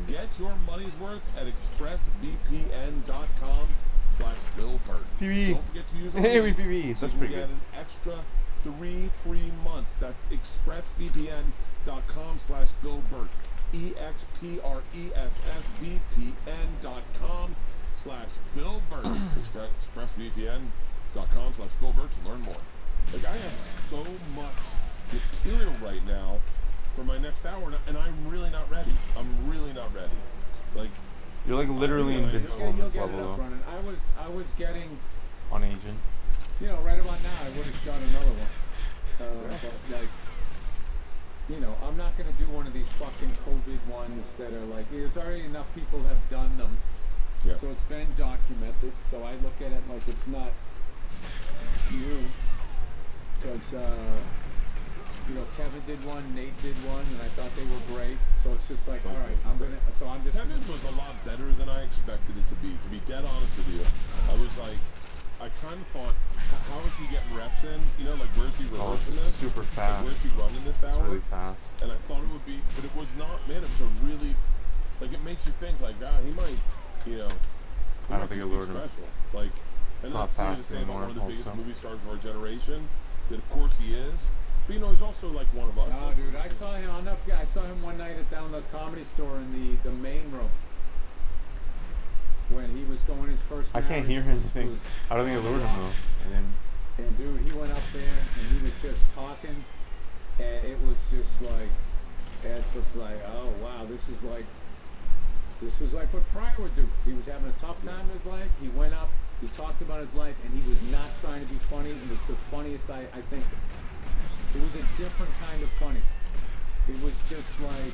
Get your money's worth at expressvpn.com/Bill Burton. PB. Don't forget to use the Hey, link PB. so That's you pretty can good. get an extra 3 free months. That's expressvpn.com/Bill Burt. expressvpn.com/Bill Burt. expressvpn.com/Bill Burt to learn more. Like, I have so much material right now for my next hour, and I'm really not ready. I'm really not ready. Like, You're like literally invincible on You'll this get it level up though. running. I was getting, On Agent. you know, right about now I would have shot another one. But like, you know, I'm not gonna do one of these fucking COVID ones that are like, there's already enough people have done them. Yeah. So it's been documented. So I look at it like it's not new. Because, you know, Kevin did one, Nate did one, and I thought they were great. So it's just like, all right, I'm just. Kevin's was a lot better than I expected it to be. To be dead honest with you, I was like, I kind of thought, how is he getting reps in? You know, like, where's he Oh, rehearsing it's this? super Like, fast. where's he running this It's hour? really fast. And I thought it would be, but it was not. Man, it was a really, like, it makes you think, like, he might, you know. I don't think it lured him. Special. Like, and not that's silly to fast say about anymore, one of the biggest also. movie stars of our generation. That of course he is. But you know, he's also like one of us. Oh, dude, I saw him. I'll never forget. I saw him one night down the Comedy Store in the main room when he was going his first. I can't hear him think. I don't think it lured him though. And dude, he went up there and he was just talking, and it was just like, it's just like, oh wow, this was like what Pryor would do. He was having a tough time in his life. He went up, he talked about his life, and he was not trying to be funny. It was the funniest I think. It was a different kind of funny. It was just like,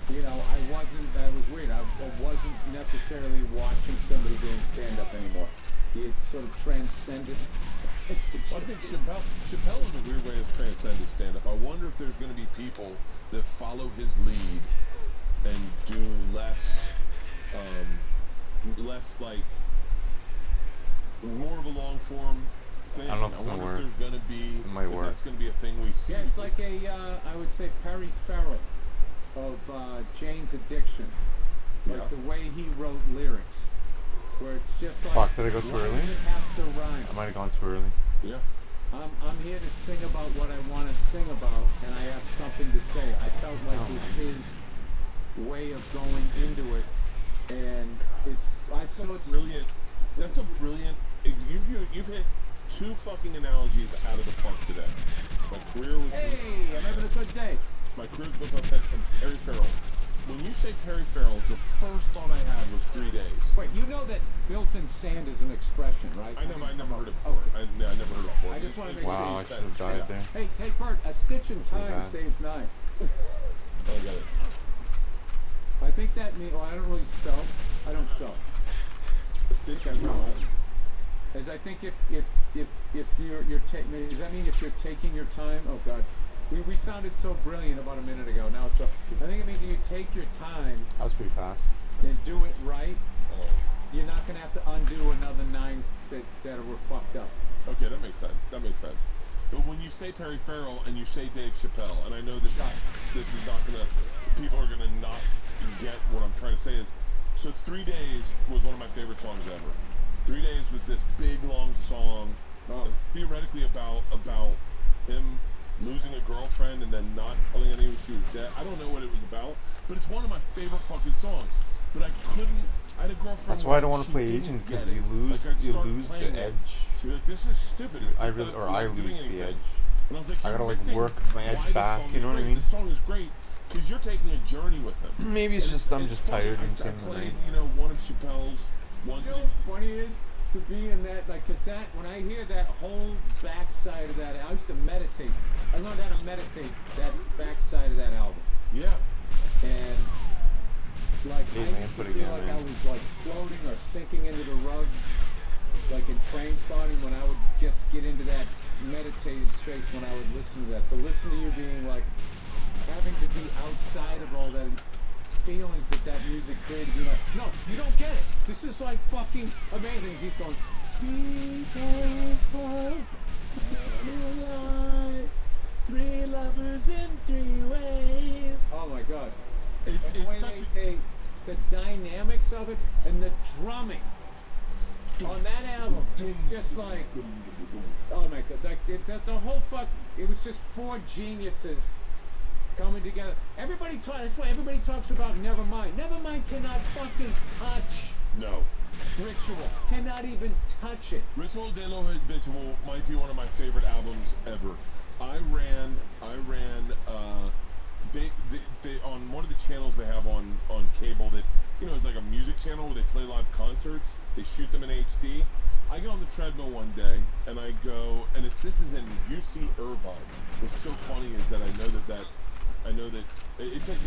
you know, that was weird. I wasn't necessarily watching somebody doing stand-up anymore. He had sort of transcended. I think Chappelle in a weird way has transcended stand-up. I wonder if there's going to be people that follow his lead and do less like, more of a long-form thing. I don't know if it's gonna wonder work. if there's going to be, It might work. that's going to be a thing we see. Yeah, it's like I would say Perry Farrell of Jane's Addiction. Like the way he wrote lyrics. Where it's just like, Fuck, did I go too why early? does it have to rhyme? I might have gone too early. Yeah. I'm here to sing about what I want to sing about, and I have something to say. I felt like it was his way of going into it, and it's brilliant. That's a brilliant. You've hit two fucking analogies out of the park today. My career was. Hey, I'm having a good day. My career's built on set and Perry Farrell. When you say Perry Farrell, the first thought I had was 3 days. Wait, you know that built-in sand is an expression, right? I never heard it before. Okay. I never heard it before. I just want to make sure. Wow, I you should have died there. Hey, Bert, a stitch in time bad. saves 9. I got it. I think that means, well, I don't really sew. I don't sew. Stitch I and know. time. As I think if you're taking, does that mean if you're taking your time? Oh God, we sounded so brilliant about a minute ago. Now it's so. I think it means if you take your time That was pretty fast. and do it right, you're not gonna have to undo another 9 that were fucked up. Okay, that makes sense. That makes sense. But when you say Perry Farrell and you say Dave Chappelle, and I know this is not gonna, people are gonna not get what I'm trying to say is, so 3 Days was one of my favorite songs ever. 3 Days was this big long song, theoretically about him losing a girlfriend and then not telling anyone she was dead. I don't know what it was about, but it's one of my favorite fucking songs. But I had a girlfriend. That's why I don't want to she play didn't Agent, get because it. you lose Like, I'd start the playing it. edge. She'd be like, "This is stupid. It's just I not lose doing the anything." edge. And I was like, I gotta, "You're like, missing work my edge why this back, song you is know what I great. mean? This song is great because you're taking a journey with him." Maybe it's And just I'm just funny. tired and I same the played, night. you know, one of Chappelle's ones. You know what's funny is to be in that, like, cause that when I hear that whole backside of that, I used to meditate. I learned how to meditate that backside of that album, Yeah. and like Hey, I man, used to put it feel again, like man. I was like floating or sinking into the rug. like in train spotting, when I would just get into that meditative space when I would listen to that. To listen to you being like, having to be outside of all that feelings that music created, be like, no, you don't get it. This is like fucking amazing. He's going, 3 days past, 3 lovers in 3 ways. oh my god. It's such a... the dynamics of it and the drumming on that album is just like, oh my god, like the whole it was just 4 geniuses coming together. That's why everybody talks about Nevermind. Nevermind cannot fucking touch No. Ritual. Cannot even touch it. Ritual de lo Habitual might be one of my favorite albums ever. I ran they on one of the channels they have on cable that, you know, is like a music channel where they play live concerts. They shoot them in HD. I get on the treadmill one day and I go, and if this is in UC Irvine, what's so funny is that I know that it's like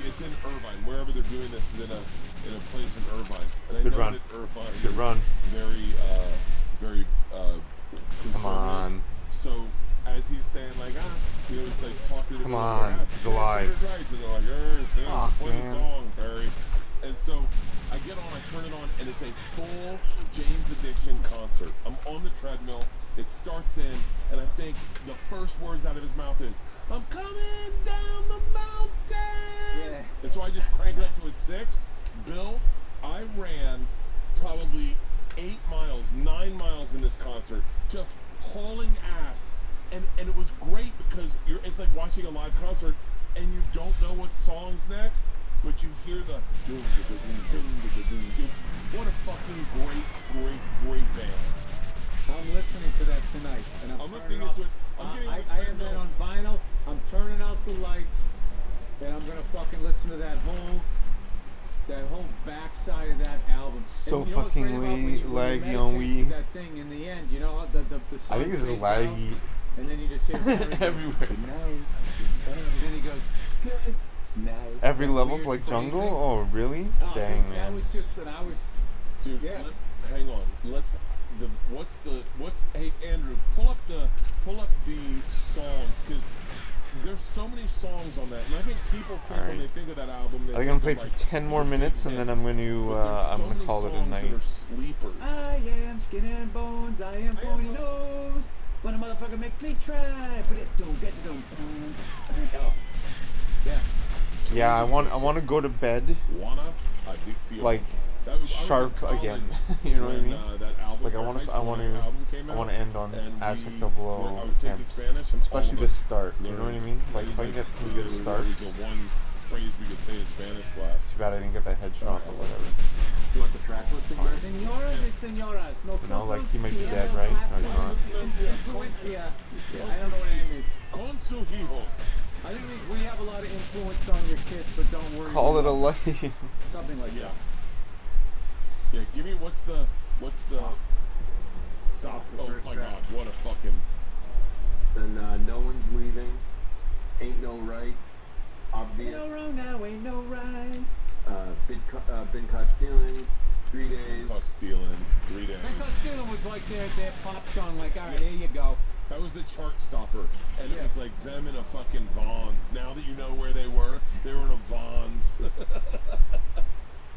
it's in Irvine. Wherever they're doing this is in a place in Irvine, and I Good know run. that Irvine Good is run. very Come conservative. on. So as he's saying like you know, he's like talking to Come the on, like, he's alive. Rights, and they're like, play the man. song, Barry. And so I get on, I turn it on, and it's a full Jane's Addiction concert. I'm on the treadmill. It starts in, and I think the first words out of his mouth is, "I'm coming down the mountain." Yeah. And so I just crank it up to a 6. Bill, I ran probably 8 miles, 9 miles in this concert, just hauling ass. And it was great because it's like watching a live concert and you don't know what song's next, but you hear the doom, what a fucking great band. I'm listening to that tonight, and I'm listening turning to off- it. I'm getting on I the have that treadmill. on vinyl. I'm turning out the lights, and I'm gonna fucking listen to that whole backside of that album. So And you know what's great fucking about when you laggy meditate on to Wii. that thing in the end, you know, the song I think this is fades out, laggy and then you just hear Barry go, everywhere. "Good night." And then he goes, "Good night." Every That level's weird like jungle? phrasing. Oh, really? Oh, Dang, dude, that man. was just, and I was, Dude, Yeah. hang on. Hey Andrew, pull up the songs, because there's so many songs on that, and I think people think when they think of that album, they I'm gonna play think for of, like, 10 more the big minutes, and then hits. I'm gonna But there's so many call it a songs night. that are sleepers. I am skin and bones, I am pointy nose. When a motherfucker makes me try, but it don't get to don't. Oh. Yeah. Yeah, I want to go to bed Wanna, I did feel like that was, I was in sharp college again. You know what I when, mean? That album, Like I or want high to, school when that album came out, end on and Aztec we Double were- I O was taking camps, Spanish, and especially all of the us start. You know what I learned mean? Like things if I can get some good there starts. was the one phrase we could say in Spanish class. Too bad I didn't get that headshot or whatever. You want the track listing, Barry? Señoras y señoras, nosotros like, he might be dead, tenemos right? más No, he's not. influencia. I don't know what it means. Con sus hijos. I think it means we have a lot of influence on your kids, but don't worry. Call it a about life. something like Yeah. that. Yeah, give me what's the Stop the oh first my track. god, what a fucking Then No One's Leaving, Ain't No Right, Ain't Obvious, no wrong now, ain't no right. Been Caught Stealing, 3 Days. caught stealing 3 days. Because Stealing was like their pop song, like, alright, here you go. That was the chart stopper, and it Yeah. was like them in a fucking Vons. Now that you know where they were in a Vons.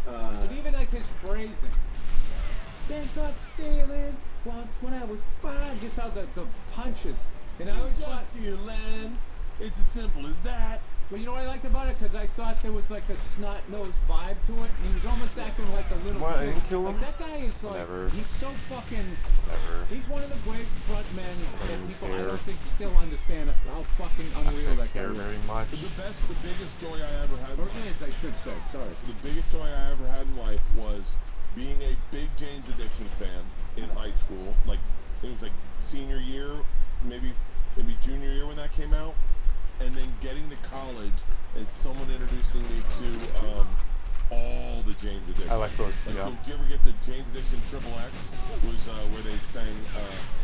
But even like his phrasing. Been caught stealing once when I was 5. Just how the punches. And I always thought, Just stealing. It's as simple as that. well, you know what I liked about it? Because I thought there was like a snot-nosed vibe to it. And he was almost acting like a little What, I kid. didn't kill him? Like that guy is like, Whatever. he's so fucking, Whatever. he's one of the great frontmen that don't people, care. I don't think still understand how fucking unreal I that guy care is. very much. The biggest joy I ever had. Or is, I should say, sorry. The biggest joy I ever had in life was being a big Jane's Addiction fan in high school. Like, it was like senior year, maybe junior year when that came out. And then getting to college and someone introducing me to all the Jane's Addiction. I like those, Like, yeah. did you ever get to Jane's Addiction Triple X? Was where they sang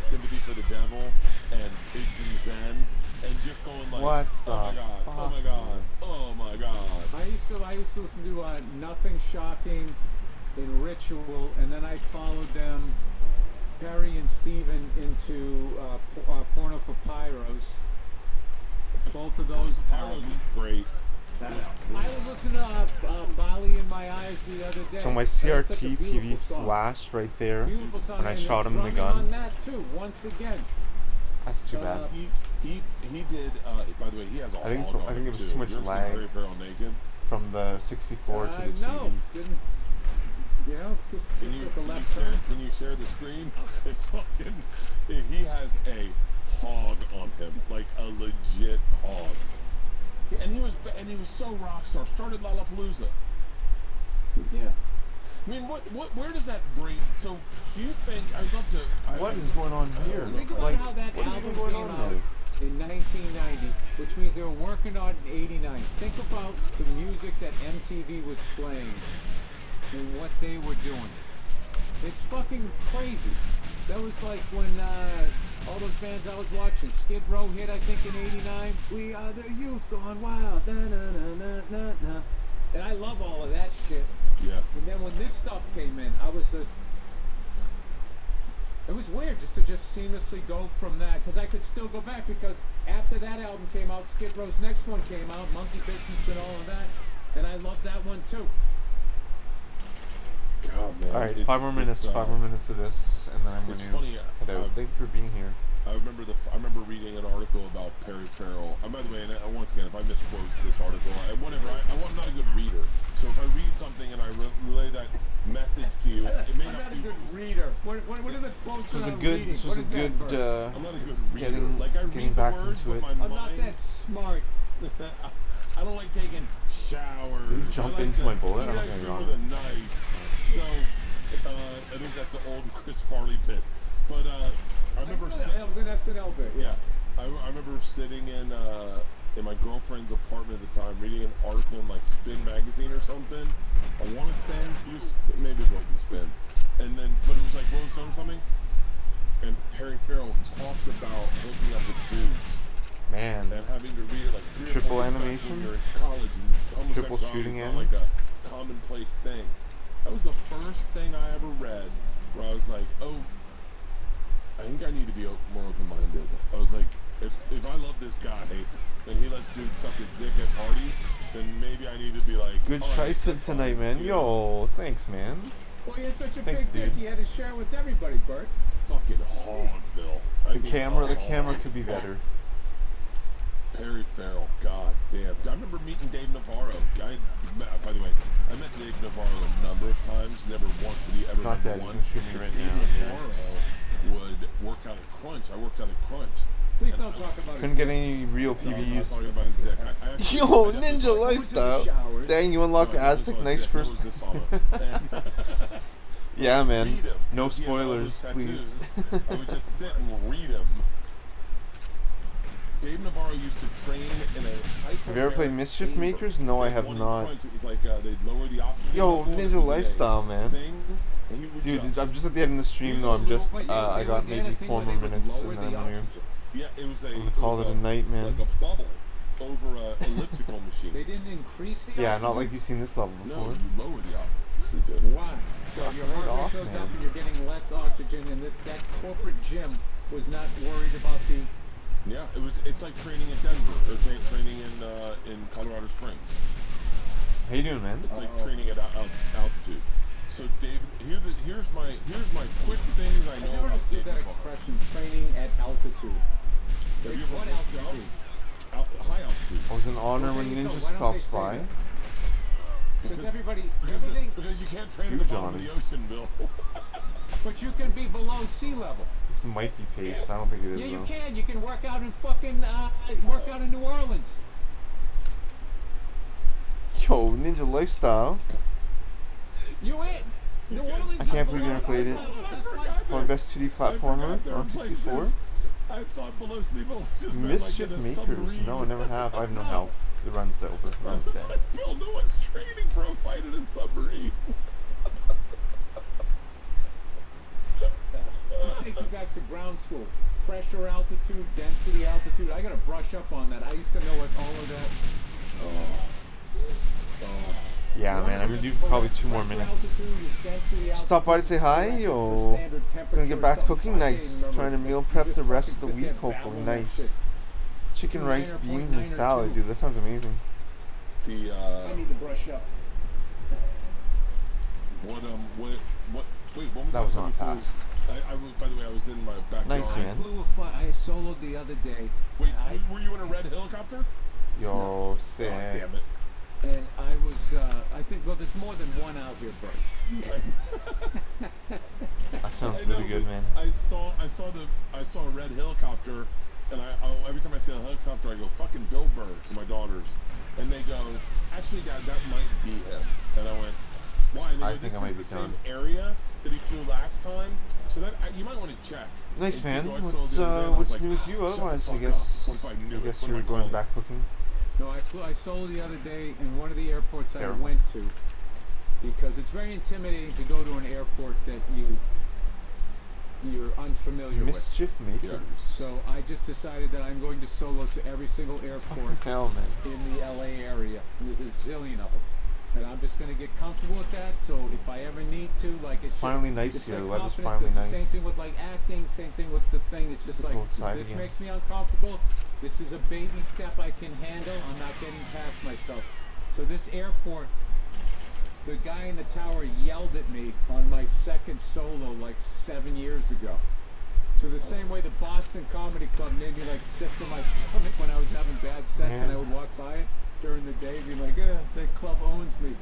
Sympathy for the Devil and Pigs in Zen, and just going like, What oh my the god, oh fuck? my god, oh my god. I used to listen to Nothing Shocking in Ritual, and then I followed them Perry and Steven into Porno for Pyros. Both of those Pyros was great. I was listening to Bali in My Eyes the other day. So my CRT TV flashed right there when I shot him in the gun. On that too, once again. That's too bad. He did. By the way, he has a I think hog on it was too. too much You ever seen lag Perry Farrell naked? from the 64 to the TV. No, didn't. You know, just took a left turn. Can you share the screen? It's fucking. He has a hog on him, like a legit hog. And he was so rock star. Started Lollapalooza. Yeah. I mean, where does that bring? So, do you think? I'd love to. What is going on here? Think about how that album came out in 1990, which means they were working on it in 89. Think about the music that MTV was playing and what they were doing. It's fucking crazy. That was like when all those bands I was watching, Skid Row hit, I think, in 89. We are the youth gone wild. Na, na, na, na, na, na. And I love all of that shit. Yeah. And then when this stuff came in, I was just... It was weird just to seamlessly go from that, because I could still go back, because after that album came out, Skid Row's next one came out, Monkey Business and all of that, and I loved that one too. God, man. All right, 5 more minutes of this, and then I'm It's going to funny. head out. Thank you for being here. I remember reading an article about Perry Farrell. By the way, and once again, if I misquote this article, I'm not a good reader. So if I read something and I relay that message to you, it may I'm not not a be. good reader. What are the quotes This was that a I'm good. reading? This was What a is that, good. Bert? I'm not a good reader. Like I getting read back the words, into but it. my I'm mind. not that smart. I don't like taking showers. Did you jump I like into to my bullet? eat I don't ice think cream I with a knife. So I think that's an old Chris Farley bit. But I remember. That was an SNL bit. Yeah, I remember sitting in my girlfriend's apartment at the time, reading an article in like Spin magazine or something. I want to say maybe it wasn't Spin, but it was like Rolling Stone or something. And Perry Farrell talked about hooking up with dudes. Man. And having to read it like 3 Triple or 4 years back animation? when you're in college and Triple homosexuality shooting is not anime? like a commonplace thing. That was the first thing I ever read where I was like, oh, I think I need to be more open-minded. I was like, if I love this guy and he lets dudes suck his dick at parties, then maybe I need to be like, Good all right, tricep tonight, man. Yo, thanks, man. Well, he had such a Thanks, big dick, dude. he had to share it with everybody, Bert. fucking hog, Bill. The camera could be better. Perry Farrell, god damn. I remember meeting Dave Navarro. By the way, I met Dave Navarro a number of times. Never once would he ever Not number that, one. he's gonna shoot me right Dave now, Navarro would work out at Crunch. I worked out at Crunch. Please don't talk about Couldn't his get dick. any real No, I was not TVs. talking about his dick. I actually- Yo, I definitely ninja saw- lifestyle. showers. Dang, you unlocked No, I definitely Aztec. saw his Nice dick. first. It was this sauna. Yeah, man. Read him, No 'cause he had all spoilers, those please. tattoos. I would just sit and read him. Dave Navarro used to train in a hyperbaric Have you ever played Mischief chamber. Makers? No, I They had have one in not. Crunch. It was like they'd lower the oxygen Yo, level. It ninja was a lifestyle, man. thing, and he would Dude, just- I'm just at the end of the stream These though. are I'm little just, things I they got They had maybe a thing 4 where more they would minutes lower and the then I'm gonna oxygen. Yeah, it was a. gonna call it a night, man. Like a bubble over a elliptical machine. They didn't increase the Yeah, oxygen? not like you've seen this level No, before. you lower the oxygen. Why? So your Fuck heart it off, rate goes man. up and you're getting less oxygen, and that corporate gym was not worried about the... Yeah, it's like training in Denver or training in Colorado Springs. How you doing, man? It's like training at altitude. So Dave, here's my quick things I I know never about understood Dave that Navarro. expression, training at altitude. Have Like, you ever what worked out? altitude? High altitude. It was an honor Well, when there you go. Ninja Why don't stops they say by. that? Because everything... Because you can't train Huge at the bottom on of it. the ocean, Bill. But you can be below sea level. This might be paced. I don't think it is Yeah, you though. can. You can work out in fucking... work out in New Orleans. Yo, Ninja Lifestyle. You in. New Orleans I can't is believe you never below played sea it. level. That's I why- forgot One of the best 2D platformer there are on 64. places. I thought below sea level just meant Mischief like in a Makers. submarine. No, I never have. I have no help. The run's over. I Run's was dead. like, Bill, no one's training for a fight in a submarine. This takes me back to ground school. Pressure altitude, density altitude. I gotta brush up on that. I used to know what all of that. Yeah, man, I'm gonna do probably 2 more minutes. Stop by to say hi, yo. Gonna get back to cooking, nice. Trying to meal prep the rest of the week, hopefully, nice. Chicken, rice, beans, and salad, dude, that sounds amazing. I need to brush up. Wait, when was That was time not you flew? fast. I was, by the way, I was in my backyard. Nice, man. I soloed the other day. Wait, were you in a red helicopter? Yo, sick. Oh, damn it. And I was, I think, well, there's more than one out here, Bert. That sounds I know, really good, man. I saw a red helicopter, and every time I see a helicopter, I go, fucking Bill Burr to my daughters. And they go, actually, Dad, that might be him. And I went, why? And they I go, think this I might is be the done. same area that he flew last time. So that you might want to check. Nice, And man. people I saw the other day, and I was What's like, new with you? shut the Otherwise, I fuck guess up. What if I knew it? What you're am I going calling back cooking. No, I soloed the other day in one of the airports I Terrible. went to, because it's very intimidating to go to an airport that you're unfamiliar with. Mischief makers. So I just decided that I'm going to solo to every single airport Hell, man. in the LA area, and there's a zillion of them. And I'm just going to get comfortable with that, so if I ever need to, like, it's Finally just, nice it's here. like Weather's confidence, finally it's the nice. same thing with, like, acting, same thing with the thing. It's just Go like, outside this again. makes me uncomfortable. This is a baby step I can handle. I'm not getting past myself. So this airport, the guy in the tower yelled at me on my second solo, like, 7 years ago. So the same way the Boston Comedy Club made me, like, sick to my stomach when I was having bad sets, and I would walk by it during the day, being like, that club owns me.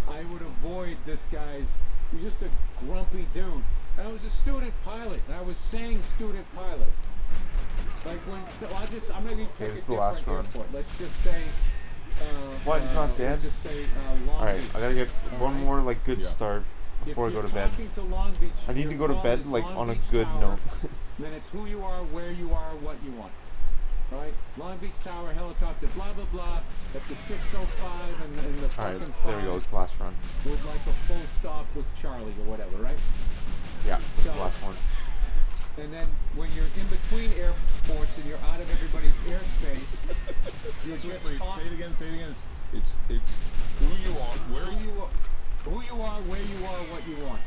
I would avoid this guy's, he was just a grumpy dude. And I was a student pilot, and I was saying student pilot. Like I'm gonna pick a this is the last different one. airport. Let's just say, What, he's not dead? Let's just say Long Alright, Beach. I gotta get one Alright? more, like, good Yeah. start before I If go you're to bed. talking to Long Beach, I need your to go to call bed, is like, Long on a Beach good Tower, note. Then it's who you are, where you are, what you want. Right? Long Beach Tower, helicopter, blah, blah, blah. At the 6:05 and the Alright, fucking there we go. 5 It's the last run. with like a full stop with Charlie or whatever, right? Yeah, this is the So- last one. And then when you're in between airports and you're out of everybody's airspace, you're just Wait, talking. say it again. It's who you are, where Who you you are, where you are, what you want.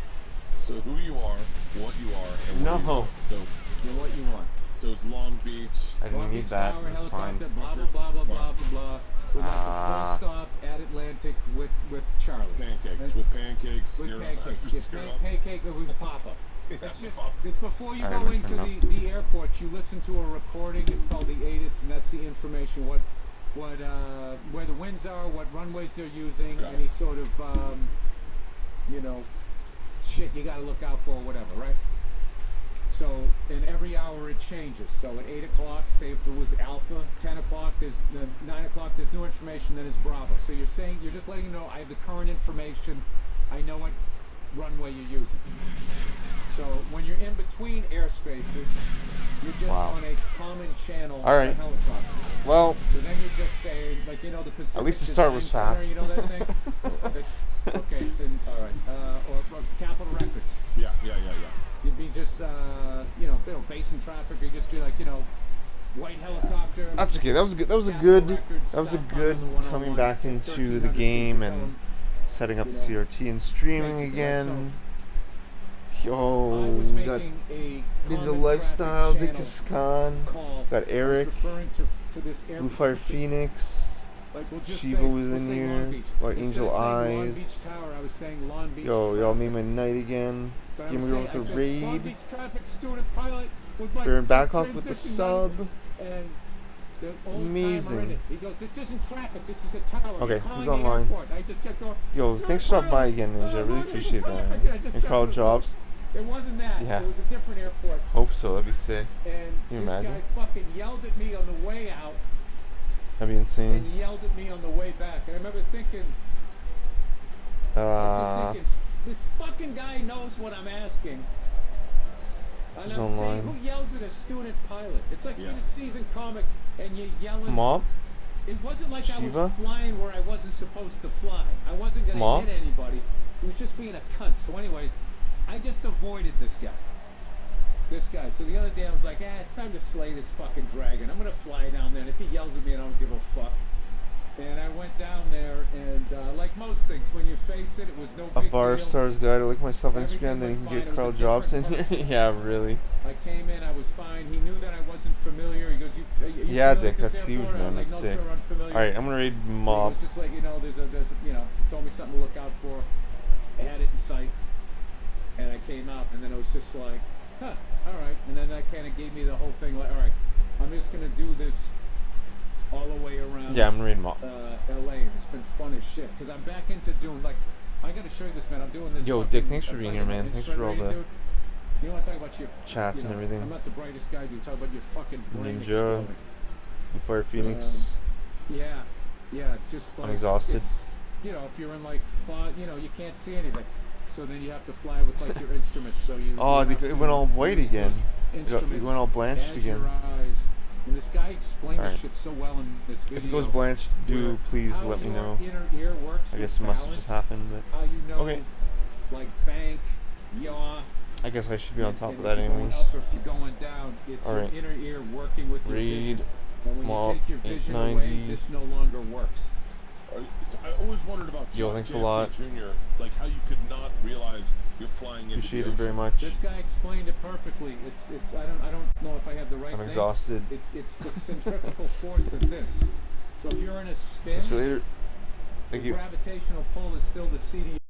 So who you are, what you are, and where you No. are. So You're what you want. it's Long Beach. I didn't Long need Beach that. Tower, That's fine. helicopter, blah, blah, blah, blah, blah, blah, blah. With like a full stop at Atlantic with Charlie. Pancakes. And- With pancakes. With syrup, pancakes. extra Get syrup. pancake with Papa. It's just, it's before you Alright, go I'm into turning the airport, you listen to a recording. It's called the ATIS, and that's the information, where the winds are, what runways they're using, Got it. any sort of, shit you gotta look out for, whatever, right? So, in every hour it changes. So at 8 o'clock, say if it was Alpha, 10 o'clock, 9 o'clock, there's new information, then it's Bravo. So you're just letting you know, I have the current information, I know what runway you're using. So when you're in between airspaces, you're just on a common channel All right. for helicopters. Well, So then you're just saying, like, the Pacific At least the start Design was Center, fast. you know that thing? Okay, so, all right. Or Capitol Records. Yeah. You'd be just, basin traffic. You'd just be like, white helicopter. that's okay. That was good. That was a Capitol good. Records, That was a southbound good on the 101, coming back into the 1300 game feet to and tell 'em, setting up you the know, CRT and streaming basically, again. I Yo, was we got making a Ninja common Lifestyle, traffic Dick channel Khan, call. got I was Eric, referring to this Blue airport. Fire Phoenix, Like, we'll just Shiva say, was we'll in say here, Long Beach. or Instead Angel of saying Long Eyes. Beach Tower, I was saying Long Beach Yo, y'all traffic. made my night again. But I Give was me saying- with I the said, Long raid. Beach traffic student pilot with my We're in Bangkok with the transition sub. gun, and the old Amazing. timer in it. He goes, "This isn't traffic. This is a tower." Okay, You're who's calling the online? airport." And I just kept going. Yo, "Student thanks for stopping by pilot, again, Ninja. I really Long Beach appreciate traffic." that. And I just And kept Carl doing so. Jobs. It wasn't that. Yeah. It was a different airport. Hope so. That'd be sick. And you this imagine? guy fucking yelled at me on the way out That'd be insane. and yelled at me on the way back. And I remember thinking, I was just thinking, this fucking guy knows what I'm asking. And He's I'm saying, online. who yells at a student pilot? It's like being Yeah. a seasoned comic and you're yelling. Mom? It wasn't like I Shiva? was flying where I wasn't supposed to fly. I wasn't going Mom? to hit anybody. He was just being a cunt. So anyways, I just avoided this guy. So the other day I was like, it's time to slay this fucking dragon. I'm going to fly down there, and if he yells at me, I don't give a fuck. And I went down there, and like most things, when you face it, it was no A big bar deal. star's guide to look myself on Everything Instagram, then you went can fine. get It was a Carl different Jobson. person. Yeah, really. I came in, I was fine. He knew that I wasn't familiar. He goes, "You Yeah, familiar Dick, with this that's airport?" huge, And I man. was like, That's "No, sick. sir, unfamiliar." Alright, I'm gonna read He Mob. was just like, he told me something to look out for. I had it in sight, and I came out, and then it was just like, huh, all right. And then that kind of gave me the whole thing, like, all right, I'm just gonna do this all the way around. Yeah, I'm gonna read Mob. LA. It's been fun as shit because I'm back into doing like, I gotta show you this, man. I'm doing this. Yo, fucking- Dick, thanks for I'm being talking here, about man. Thanks instrument for all reading, the dude. You want to talk about your chats and everything. I'm not the brightest guy, dude. Talk about your fucking brain Ninja, exploding. Fire Phoenix. Yeah, it's just like I'm exhausted. It's, if you're in like fog, you can't see anything. So then you have to fly with like your instruments. So you. Oh, you have it to went all white use again. those It went all blanched as again. Your eyes. And this guy explained Alright. this shit so well in this video. If it goes blanched, do where please how let me your know. Inner ear works I with guess it must have balance, just happened, but How you know, okay. like bank, yaw. I guess I should be on top and of that if you're going anyways. up or if you're going down, it's Alright. your inner ear working with your Read vision. And when Mob you take your vision away, 890. this no longer works. So I always wondered about Yo, John thanks a JFK lot. Jr., like how you could not realize you're flying into Appreciate the it very ocean. much. This guy explained it perfectly. It's I don't know if I have the right I'm thing. exhausted. It's the centrifugal force of this. So if you're in a spin, Catch you later. the Thank you. gravitational pull is still the seat of